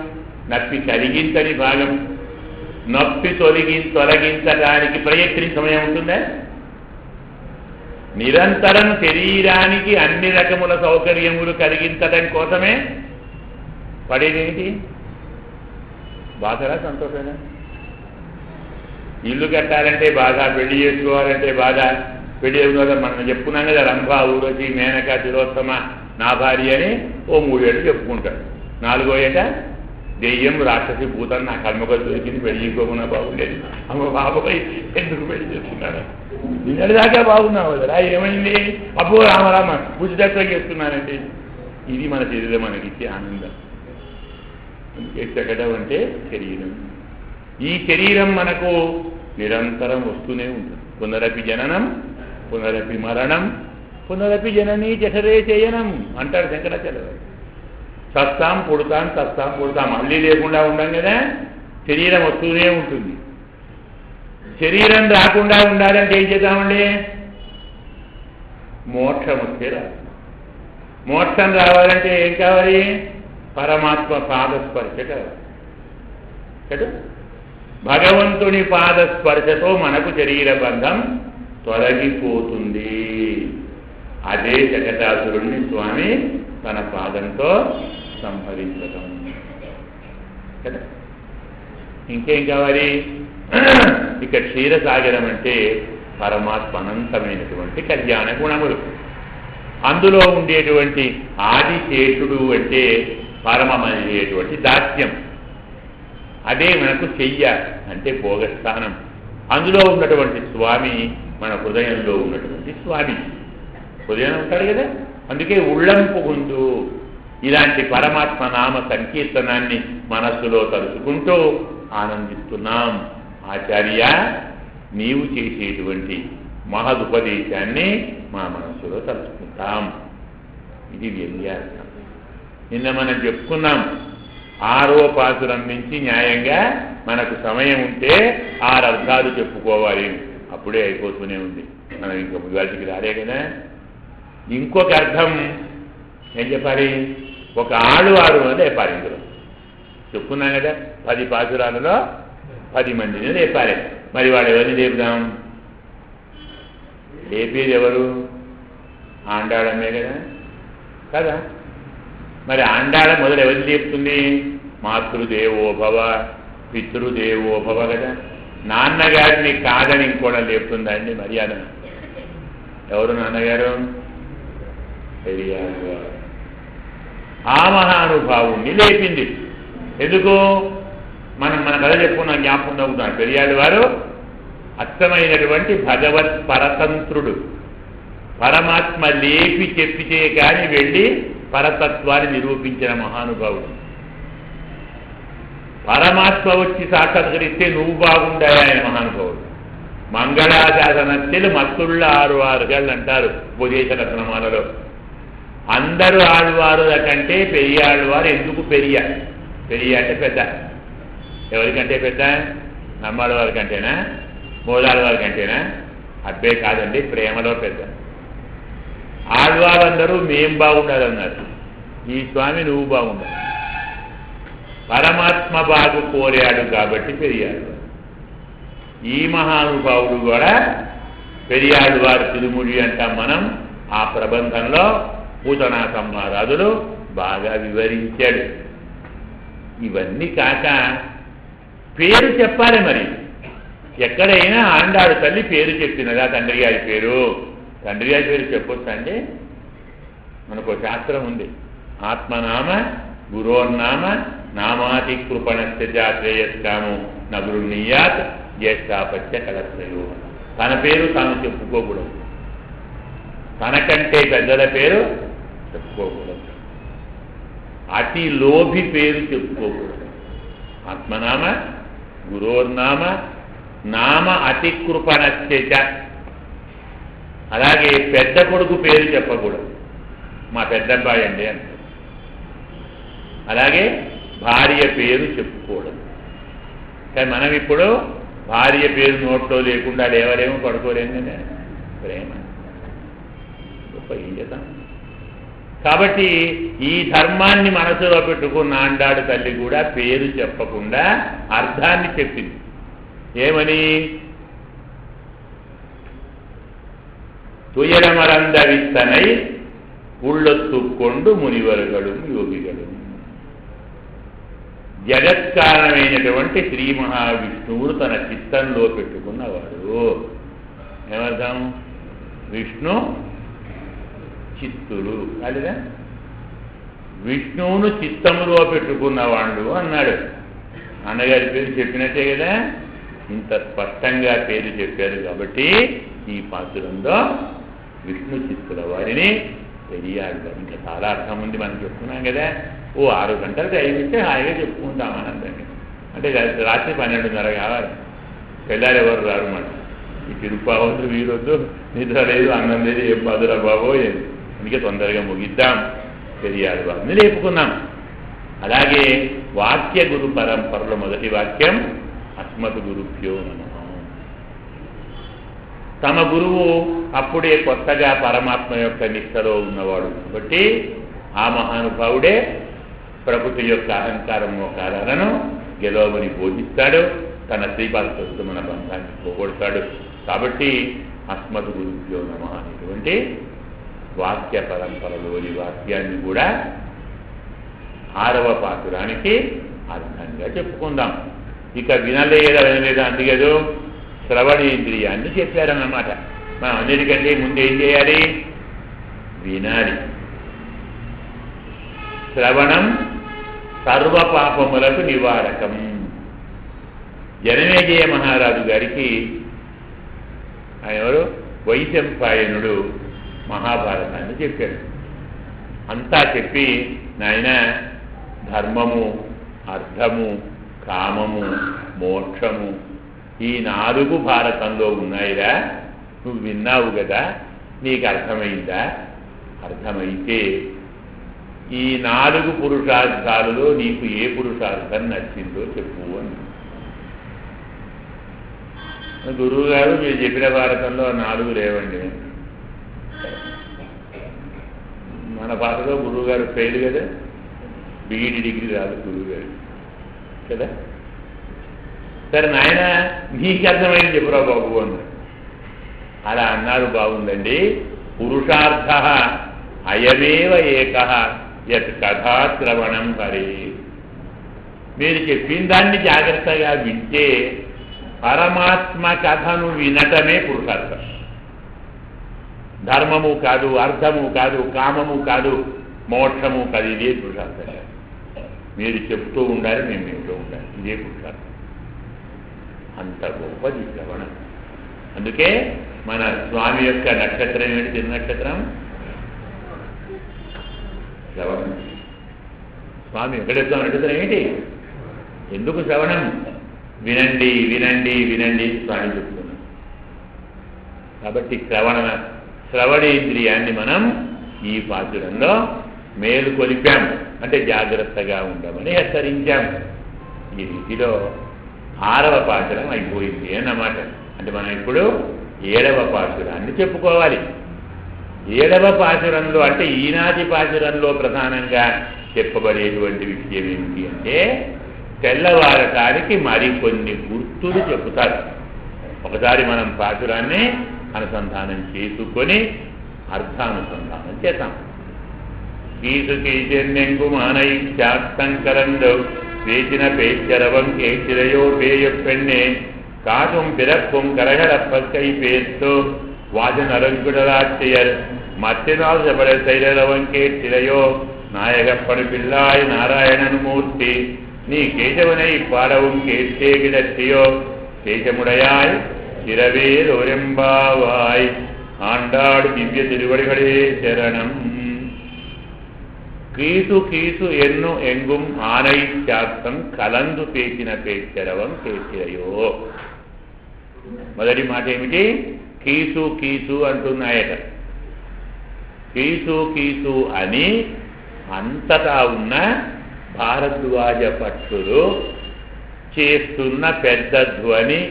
నొప్పి కలిగించని భాగం, నొప్పి తొలగించడానికి ప్రయత్నించమనే ఉంటుందా? నిరంతరం శరీరానికి అన్ని రకముల సౌకర్యములు కలిగించడం కోసమే పడేదేంటి? బాధరా, సంతోషమేనా? ఇల్లు కట్టాలంటే బాధ, పెళ్లి చేసుకోవాలంటే బాధ. పెళ్లి చేసుకోవాలి మనం చెప్పుకున్నాం కదా, రంభ, ఊర్వశి, మేనక, తిలోత్తమ నా భార్య అని ఓ 3 ఏళ్ళు చెప్పుకుంటాడు. 4వ ఏట దెయ్యం రాక్షసి భూతం నా కర్మగా దొరికింది, పెళ్లి చేసుకోకుండా బాగుండేది, అమ్మ బాబాయ్ ఎందుకు పెళ్లి చేస్తున్నాను, నిన్నటిదాకా బాగున్నావు కదరా, ఏమైంది, అబ్బో రామరామ బుద్ధిదత్వ చేస్తున్నానండి. ఇది మన శరీరం మనకిచ్చే ఆనందం. అందుకే శకటం అంటే శరీరం. ఈ శరీరం మనకు నిరంతరం వస్తూనే ఉంటుంది. పునరపి జననం పునరపి మరణం పునరపి జననీ జఠరే శయనం అంటారు శంకరాచార్య. చస్తాం పుడతాం చస్తాం పుడతాం, మళ్ళీ లేకుండా ఉండం కదా, శరీరం వస్తూనే ఉంటుంది. శరీరం రాకుండా ఉండాలంటే ఏం చేద్దామండి, మోక్షం వస్తే రాదు. మోక్షం రావాలంటే ఏం కావాలి, పరమాత్మ పాదస్పర్శ కావాలి కదా. భగవంతుని పాదస్పర్శతో మనకు శరీర బంధం తొలగిపోతుంది. అదే జగదాసురుణ్ణి స్వామి తన పాదంతో సంహరించడం కదా. ఇంకేం కావాలి, ఇక క్షీరసాగరం అంటే పరమాత్మ అనంతమైనటువంటి కళ్యాణ గుణములు, అందులో ఉండేటువంటి ఆదిశేషుడు అంటే పరమమైనటువంటి దాస్యం, అదే మనకు చెయ్య అంటే భోగస్థానం. అందులో ఉన్నటువంటి స్వామి మన హృదయంలో ఉన్నటువంటి స్వామి, హృదయం ఉంటాడు కదా, అందుకే ఉళ్ళంపు గుందు. ఇలాంటి పరమాత్మ నామ సంకీర్తనాన్ని మనస్సులో తలుచుకుంటూ ఆనందిస్తున్నాం. ఆచార్య నీవు చేసేటువంటి మహదుపదేశాన్ని మా మనస్సులో తలుచుకుంటాం. ఇది వ్యంగ్యార్థం. నిన్న మనం చెప్పుకున్నాం, 6వ పాసురం నుంచి న్యాయంగా మనకు సమయం ఉంటే 6 అర్థాలు చెప్పుకోవాలి, అప్పుడే అయిపోతూనే ఉంది. మనం ఇంకొక వాటికి రాలే కదా. ఇంకొక అర్థం ఏం చెప్పాలి, ఒక ఆడువారు అని లేపాలి. ఇందులో చెప్పుకున్నాం కదా, 10 పాసురాలలో 10 మందిని లేపాలి. మరి వాడు ఎవరిని లేపుదాం, లేపేది ఎవరు, ఆండాళమే కదా కదా. మరి ఆండాళ మొదలు ఎవరిని లేపుతుంది, మాతృదేవోభవ పితృదేవోభవ కదా. నాన్నగారిని కాదని ఇంకోటి లేపుతుందా అండి మర్యాద. ఎవరు నాన్నగారు, పెరియాడు. ఆ మహానుభావుణ్ణి లేపింది. ఎందుకు, మన కథ చెప్పుకున్నాం, జ్ఞాపకం అవుతున్నాడు. పెరియాడు వారు అర్థమైనటువంటి భగవత్ పరతంత్రుడు. పరమాత్మ లేపి చెప్పితే కాని వెళ్ళి పరతత్వాన్ని నిరూపించిన మహానుభావుడు. పరమాత్మ వచ్చి సాక్షాత్కరిస్తే నువ్వు బాగుండాలి ఆయన మహానుభావుడు. మంగళాశాసనత్తులు మత్తుళ్ళ 6 ఆరుగాళ్ళు అంటారు ఉపదేశ రత్నమాలలో. అందరూ ఆళ్వారుల కంటే పెరియాళ్ళవారు ఎందుకు పెరియ అంటే పెద్ద. ఎవరికంటే పెద్ద, నమ్మాళ్ళ వారి కంటేనా, మూలాళ్ళ వారి కంటేనా? అబ్బే కాదండి, ప్రేమలో పెద్ద. ఆళ్వారందరూ మేం బాగుండాలన్నారు, ఈ స్వామి నువ్వు బాగుండాలి. పరమాత్మ బాగు కోరాడు కాబట్టి పెరియాడు. ఈ మహానుభావుడు కూడా పెరియాడు వారు తిరుముడి అంటాం మనం. ఆ ప్రబంధంలో పూతనా సంహారాదులు బాగా వివరించాడు. ఇవన్నీ కాక పేరు చెప్పాలి. మరి ఎక్కడైనా ఆండాడు తల్లి పేరు చెప్పినదా, తండ్రి గారి పేరు, తండ్రి గారి పేరు చెప్పొచ్చా అండి? మనకు శాస్త్రం ఉంది, ఆత్మనామ గురోర్నామ నామాతి కృపణశ్రేయస్కాము నగృణీయాత్ జ్యేష్ఠాపత్య కలత్రయో. తన పేరు తాను చెప్పుకోకూడదు, తనకంటే పెద్దల పేరు చెప్పుకోకూడదు, అతి లోభి పేరు చెప్పుకోకూడదు. ఆత్మనామ గురోర్నామ నామ అతికృపణశ్చ. అలాగే పెద్ద కొడుకు పేరు చెప్పకూడదు, మా పెద్దబ్బాయి అండి అంటే. అలాగే భార్య పేరు చెప్పుకోవడం. కానీ మనం ఇప్పుడు భార్య పేరు నోట్లో లేకుండా లేవలేము, పడుకోలేము కదా. ప్రేమ గొప్ప ఏం చేద్దాం. కాబట్టి ఈ ధర్మాన్ని మనసులో పెట్టుకున్న ఆండాడు తల్లి కూడా పేరు చెప్పకుండా అర్థాన్ని చెప్పింది. ఏమని, తుయరమరందవిస్తనై ఉళ్ళొత్తుకొండు మునివరుగడు యోగిగడు. జగత్కారణమైనటువంటి శ్రీ మహావిష్ణువును తన చిత్తంలో పెట్టుకున్నవాడు. ఏమర్థం, విష్ణు చిత్తుడు కాదుగా. విష్ణువును చిత్తములో పెట్టుకున్నవాడు అన్నాడు. అన్నగారి పేరు చెప్పినట్టే కదా, ఇంత స్పష్టంగా పేరు చెప్పారు కాబట్టి ఈ పాత్రలో విష్ణు చిత్తుల వారిని తెలియాలి. ఇంకా చాలా అర్థం ఉంది మనం చెప్తున్నాం కదా. 6 గంటలు టైం ఇస్తే హాయిగా చెప్పుకుంటాం ఆనందంగా. అంటే రాత్రి 12:30 కావాలి, తెల్లారు ఎవరు రారు మాట. ఈ తిరుపావద్దు వీరొద్దు, నిద్ర లేదు, అన్నం లేదు, ఏం బాధురా బాబో ఏది. అందుకే తొందరగా ముగిద్దాం, తెలియాలి వారిని లేపుకున్నాం. అలాగే వాక్య గురు పరంపరలో మొదటి వాక్యం అస్మత్ గురుభ్యో నమః. తమ గురువు అప్పుడే కొత్తగా పరమాత్మ యొక్క నిష్టలో ఉన్నవాడు కాబట్టి ఆ మహానుభావుడే ప్రకృతి యొక్క అహంకారం మోకారాలను గెలవమని బోధిస్తాడు, తన శ్రీపాద మన బంధాన్ని పోగొడతాడు. కాబట్టి అస్మత్ గురుభ్యో నమః అనేటువంటి వాక్య పరంపరలోని వాక్యాన్ని కూడా 6వ పాసురానికి అర్థంగా చెప్పుకుందాం. ఇక వినలేదా వినలేదా అందుకేదో శ్రవణేంద్రియాన్ని చెప్పారన్నమాట. మనం అన్నిటికంటే ముందు ఏం చేయాలి? వినాలి. శ్రవణం సర్వ పాపములకు నివారకం. జనమేజయ మహారాజు గారికి ఆయన ఎవరు? వైశంపాయనుడు మహాభారతాన్ని చెప్పాడు. అంతా చెప్పి, నాయన ధర్మము, అర్థము, కామము, మోక్షము ఈ 4 భారతంలో ఉన్నాయిరా, నువ్వు విన్నావు కదా, నీకు అర్థమైందా? అర్థమైతే ఈ 4 పురుషార్థాలలో నీకు ఏ పురుషార్థం నచ్చిందో చెప్పు అని. గురువు గారు మీరు చెప్పిన భారతంలో 4 లేవండి. మన భాషలో గురువు గారు ఫెయిల్ కదా, బీఈడి డిగ్రీ రాదు గురువు గారు కదా. సరే నాయన నీకు అర్థమైంది చెప్పురా బాబు అన్న. అలా అన్నారు, బాగుందండి. పురుషార్థ అయమేవ ఏకః యత్ కథాశ్రవణం హరి. మీరు చెప్పిన దాన్ని జాగ్రత్తగా వింటే పరమాత్మ కథను వినటమే పురుషార్థం. ధర్మము కాదు, అర్థము కాదు, కామము కాదు, మోక్షము కాదు. ఇదే పురుషార్థం. మీరు చెప్తూ ఉండాలి, మేము వింటూ ఉండాలి. ఇదే పురుషార్థం. అంత గొప్పది శ్రవణం. అందుకే మన స్వామి యొక్క నక్షత్రం ఏమిటి? తిరునక్షత్రం శ్రవణం. స్వామి వెంకటేశ్వర నక్షత్రం ఏంటి? ఎందుకు శ్రవణం? వినండి వినండి వినండి స్వామి చెప్తున్నాం. కాబట్టి శ్రవణేంద్రియాన్ని మనం ఈ పాత్రలో మేలు కొలిపాం, అంటే జాగ్రత్తగా ఉండమని హెచ్చరించాం. ఈ రీతిలో 6వ పాసురం అయిపోయింది అన్నమాట. అంటే మనం ఇప్పుడు 7వ పాసురాన్ని చెప్పుకోవాలి. 7వ పాసురంలో అంటే ఈనాటి పాసురంలో ప్రధానంగా చెప్పబడేటువంటి విషయం ఏమిటి అంటే, తెల్లవారటానికి మరికొన్ని గుర్తులు చెబుతారు. ఒకసారి మనం పాసురాన్ని అనుసంధానం చేసుకొని అర్థానుసంధానం చేద్దాం. కీసుకీచెన్నెంగు మానై శాస్తంకరంలో వేచిన పేచ్చరవం కేచిరయో పేయ పెண்ணే காதும் பிறப்பும் கரகரப்பக்கை பேர்த்தோ வாசனரங்குடலாட்சியர் மத்தினால் செபட செய்தவன் கேட்டிலையோ நாயகப்படு பிள்ளாய் நாராயணன் மூர்த்தி நீ கேசவனை பாடவும் கேட்டே கிடத்தியோ கேசமுடையாய் சிறவேல் ஒரெம்பாவாய் ஆண்டாடு திவ்ய திருவடிகளே சரணம். கீசு கீசு ఎన్ను ఎంగుం ఆనై శాస్త్రం కలందు పేచిన పేచ్చరవం కేసిరయో. మొదటి మాట ఏమిటి? కీసు కీసు అంటున్నాయట. కీసు కీసు అని అంతటా ఉన్న భారద్వాజ పక్షులు చేస్తున్న పెద్ద ధ్వని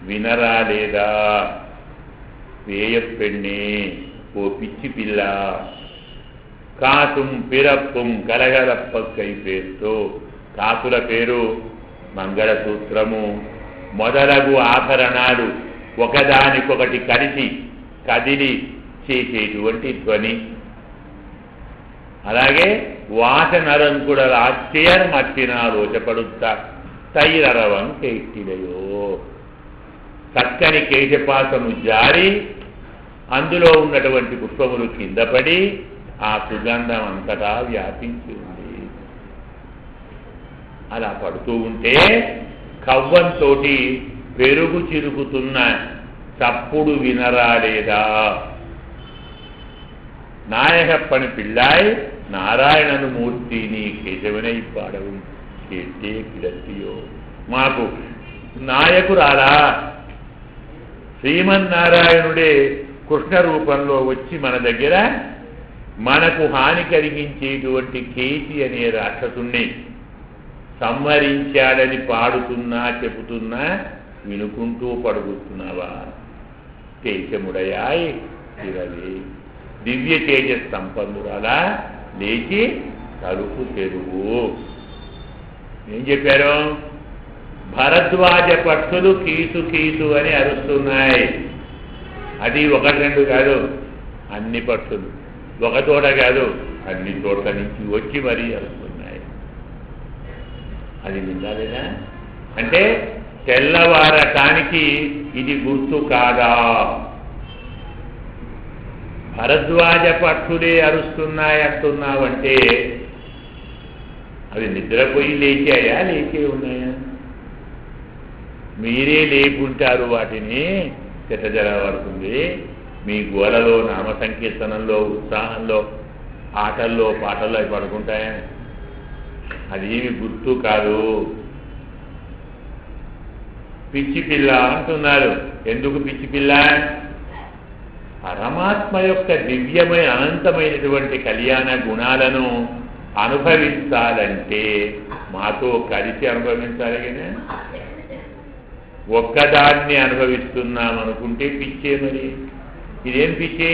వినరాలేదా? వేయపెಣ್ಣే, ఓ పిచ్చి పిల్ల, కాసుం పిరప్పుం కలగలప్పకై పేరుతో, కాసుల పేరు మంగళసూత్రము మొదలగు ఆభరణాలు ఒకదానికొకటి కలిసి కదిలి చేసేటువంటి ధ్వని. అలాగే వాసనరంకుడ ఆశ్చర్యం మట్టినాలోచపడుతా తైరరవం కేటిలయో. చక్కని కేశపాసము జారి అందులో ఉన్నటువంటి పుష్పములు కింద పడి ఆ సుగంధం అంతటా వ్యాపించి ఉంది. అలా పడుతూ ఉంటే కవ్వంతో పెరుగు చిరుకుతున్న చప్పుడు వినరాలేదా? నాయకప్పని పిళ్ళాయ్ నారాయణను మూర్తి నీ కేశవనై పాడవు కేటే కిడతియో. మాకు నాయకురాలా శ్రీమన్నారాయణుడే కృష్ణ రూపంలో వచ్చి మన దగ్గర మనకు హాని కలిగించేటువంటి కేసి అనే రాక్షసుణ్ణి సంహరించాడని పాడుతున్నా చెబుతున్నా వినుకుంటూ పడుగుతున్నావా? కేశముడయాయ్ తిరవి దివ్య తేజ సంపన్నురాలా లేచి తలుపు తెరువు. ఏం చెప్పారు? భరద్వాజ పక్షులు కీసు కీసు అని అరుస్తున్నాయి. అది ఒకటి రెండు కాదు, అన్ని పక్షులు ఒక చోట కాదు, అన్ని చోట్ల నుంచి వచ్చి మరీ అరుస్తున్నాయి. అది విన్నాలేనా? అంటే తెల్లవారటానికి ఇది గుర్తు కాదా? భరద్వాజ పక్షులే అరుస్తున్నాయి అంటున్నావంటే అవి నిద్రపోయి లేచాయా, లేచే ఉన్నాయా? మీరే లేపుంటారు వాటిని. చెట్టజలబడుతుంది మీ గోలలో, నామ సంకీర్తనంలో, ఉత్సాహంలో, ఆటల్లో పాటల్లో అవి పడుకుంటాయా? అది ఏమి గుర్తు కాదు. పిచ్చి పిల్ల అంటున్నారు. ఎందుకు పిచ్చి పిల్ల? పరమాత్మ యొక్క దివ్యమైన అనంతమైనటువంటి కళ్యాణ గుణాలను అనుభవించాలంటే మాతో కలిసి అనుభవించాలి. కానీ ఒక్కదాన్ని అనుభవిస్తున్నాం అనుకుంటే పిచ్చే. మరి ఇదేం పిచ్చే?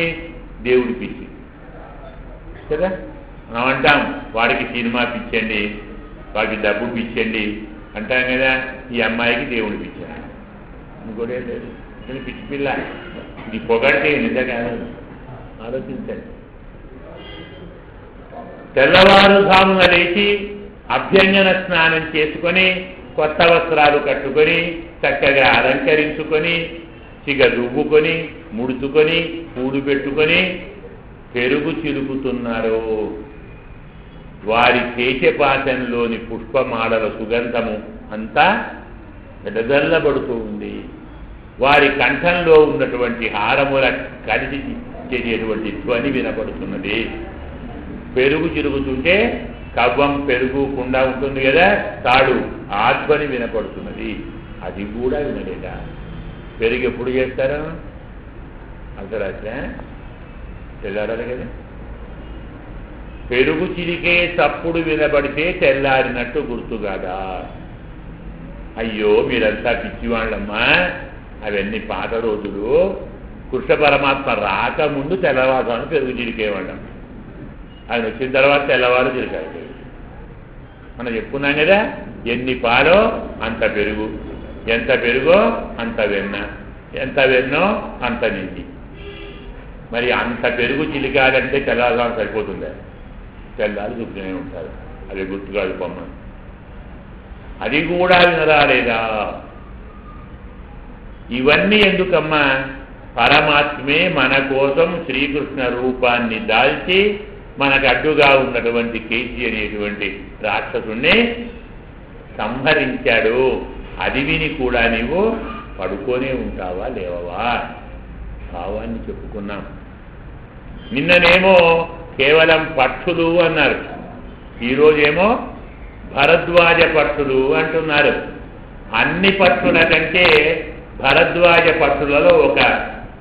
దేవుడి పిచ్చి కదా. మనం అంటాం వాడికి సినిమా పిచ్చండి, వాడికి డబ్బు పిచ్చండి అంటాం కదా. ఈ అమ్మాయికి దేవుడి పిచ్చాడు, ఇంకోటే లేదు. పిచ్చి పిల్ల. ఇది పొగడితే నిజంగా ఆలోచించండి. తెల్లవారుజామున లేచి అభ్యంజన స్నానం చేసుకొని కొత్త వస్త్రాలు కట్టుకొని చక్కగా అలంకరించుకొని సిగ దువ్వుకొని ముడుచుకొని పూలు పెట్టుకొని పెరుగు చిలుకుతున్నారు. వారి కేశపాశంలోని పుష్పమాలల సుగంధము అంతా వెదజల్లబడుతూ ఉంది. వారి కంఠంలో ఉన్నటువంటి హారముల కలిసి చేసేటువంటి ధ్వని వినపడుతున్నది. పెరుగు చిరుగుతుంటే కవ్వం పెరుగు కుండా ఉంటుంది కదా, తాడు, ఆ ధ్వని వినపడుతున్నది. అది కూడా వినలేదా? పెరుగు ఎప్పుడు చేస్తారా? అర్ధరాత్రి తెల్లారాలి కదా. పెరుగు చిరికే చప్పుడు వినబడితే తెల్లారినట్టు గుర్తు కాదా? అయ్యో మీరంతా పిచ్చివాళ్ళమ్మా, అవన్నీ పాత రోజులు. కృష్ణ పరమాత్మ రాకముందు తెల్లవారుజామున పెరుగు చిరికేవాళ్ళం. ఆయన వచ్చిన తర్వాత తెల్లవారు చిరికారు. మనం చెప్పుకున్నాం కదా, ఎన్ని పాలో అంత పెరుగు, ఎంత పెరుగో అంత వెన్న, ఎంత వెన్నో అంత నెయ్యి. మరి అంత పెరుగు చిలికాలంటే తెల్లవారుజామున సరిపోతుందా? తెల్లారు చూపుతూనే ఉంటారు. అది గుర్తుకాదు బొమ్మ. అది కూడా వినరాలేదా? ఇవన్నీ ఎందుకమ్మా? పరమాత్మే మన కోసం శ్రీకృష్ణ రూపాన్ని దాల్చి మనకు అడ్డుగా ఉన్నటువంటి కేసి అనేటువంటి రాక్షసుణ్ణి సంహరించాడు. అది విని కూడా నీవు పడుకొనే ఉంటావా, లేవవా? భావాన్ని చెప్పుకున్నాం. నిన్ననేమో కేవలం పక్షులు అన్నారు, ఈరోజేమో భరద్వాజ పక్షులు అంటున్నారు. అన్ని పక్షుల కంటే భరద్వాజ పక్షులలో ఒక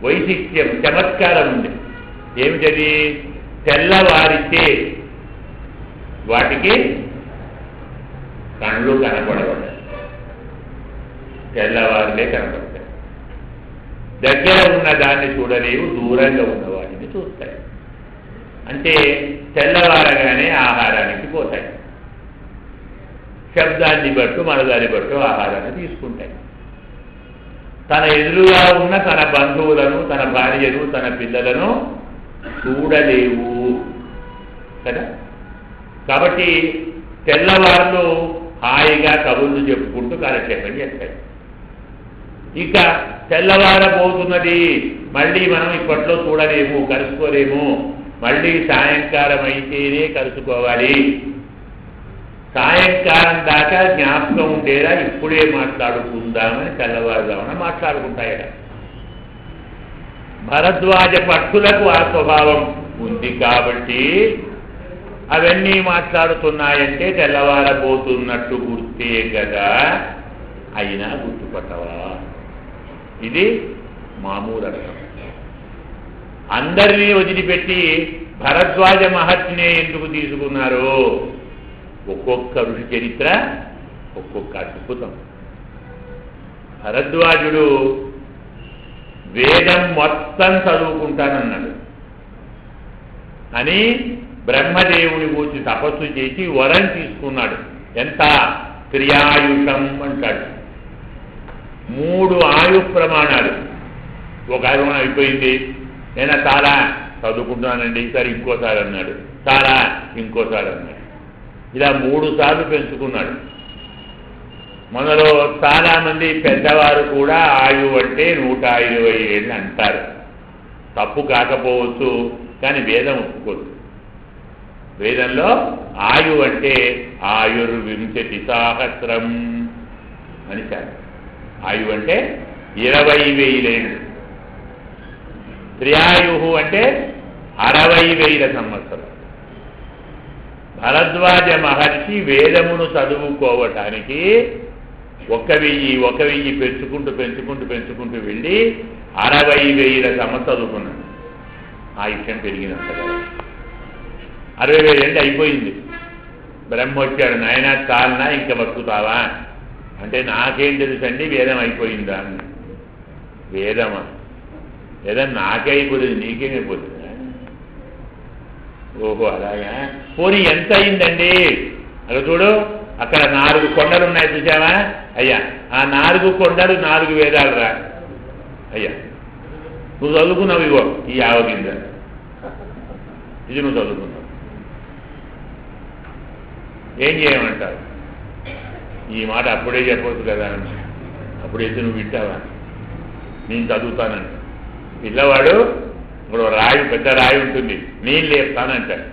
వైశిష్ట్యం, చమత్కారం ఉంది. ఏమిటది? తెల్లవారితే వాటికి కళ్ళు కనపడబడ్డాయి, తెల్లవారులే కనపడతాయి. దగ్గర ఉన్న దాన్ని చూడలేవు, దూరంగా ఉన్న వాటిని చూస్తాయి. అంటే తెల్లవారగానే ఆహారానికి పోతాయి. శబ్దాన్ని బట్టు మనదాన్ని బట్టు ఆహారాన్ని తీసుకుంటాయి. తన ఎదురుగా ఉన్న తన బంధువులను, తన భార్యను, తన పిల్లలను చూడలేవు కదా. కాబట్టి తెల్లవారులు హాయిగా కబుర్లు చెప్పుకుంటూ కాలక్షేపం చేస్తాయి. ఇక తెల్లవారబోతున్నది, మళ్ళీ మనం ఇప్పట్లో చూడలేము, కలుసుకోలేము, మళ్ళీ సాయంకాలం అయితేనే కలుసుకోవాలి. సాయంకాలం దాకా జ్ఞాపకం ఉండేలా ఇప్పుడే మాట్లాడుకుందామని తెల్లవారుదామని మాట్లాడుకుంటాయట. భరద్వాజ పట్టులకు ఆ స్వభావం ఉంది కాబట్టి అవన్నీ మాట్లాడుతున్నాయంటే తెల్లవారబోతున్నట్టు గుర్తే కదా, అయినా గుర్తుపట్టవా? ఇది మామూలు అర్థం. అందరినీ వదిలిపెట్టి భరద్వాజ మహర్షినే ఎందుకు తీసుకున్నారు? ఒక్కొక్క ఋషి చరిత్ర ఒక్కొక్క అద్భుతం. భరద్వాజుడు వేదం మొత్తం చదువుకుంటానన్నాడు అని బ్రహ్మదేవుని గురించి తపస్సు చేసి వరం తీసుకున్నాడు. ఎంత? త్రియాయుషం అంటాడు. 3 ఆయు ప్రమాణాలు. ఒక ఆయుర్మానం అయిపోయింది, నేను చాలా చదువుకుంటున్నానండి, సరే ఇంకోసారి అన్నాడు, చాలా ఇంకోసారి అన్నాడు. ఇలా 3 సార్లు పెంచుకున్నాడు. మనలో చాలామంది పెద్దవారు కూడా ఆయువు అంటే 120 ఏళ్ళు అంటారు. తప్పు కాకపోవచ్చు, కానీ వేదం ఒప్పుకోదు. వేదంలో ఆయు అంటే ఆయుర్వింశతి సహస్రం అని చెప్పారు. ఆయు అంటే 20,000 ఏళ్ళు. త్రియాయు అంటే 60,000 సంవత్సరాలు. భరద్వాజ మహర్షి వేదమును చదువుకోవటానికి 1,000 పెంచుకుంటూ వెళ్ళి 60,000 సంవత్సరాలు చదువుకున్నాడు. ఆయుష్యం పెరిగినంతగా 60,000 అంటే అయిపోయింది. బ్రహ్మ వచ్చాడు, నాయన చాలనా ఇంకా బతుకుతావా అంటే, నాకేం తెలుసండి వేదం అయిపోయిందా అని. వేదమా? ఏదన్నా నాకే అయిపోతుంది, నీకేమైపోతుందా? ఓహో అలాగా. పోనీ ఎంత అయిందండి? అక్కడ చూడు, అక్కడ 4 కొండలు ఉన్నాయి చూసావా? అయ్యా ఆ 4 కొండలు 4 వేదాలు రా అయ్యా. నువ్వు చదువుకున్నావు, ఇగో ఈ ఆవగింజ, ఇది నువ్వు చదువుకున్నావు. ఏం చేయమంటావు? ఈ మాట అప్పుడే చెప్పవచ్చు కదా. అప్పుడైతే నువ్వు వింటావా? నేను చదువుతానంట. పిల్లవాడు ఇప్పుడు రాయి, పెద్ద రాయి ఉంటుంది, నేను లేపుతానంటాడు.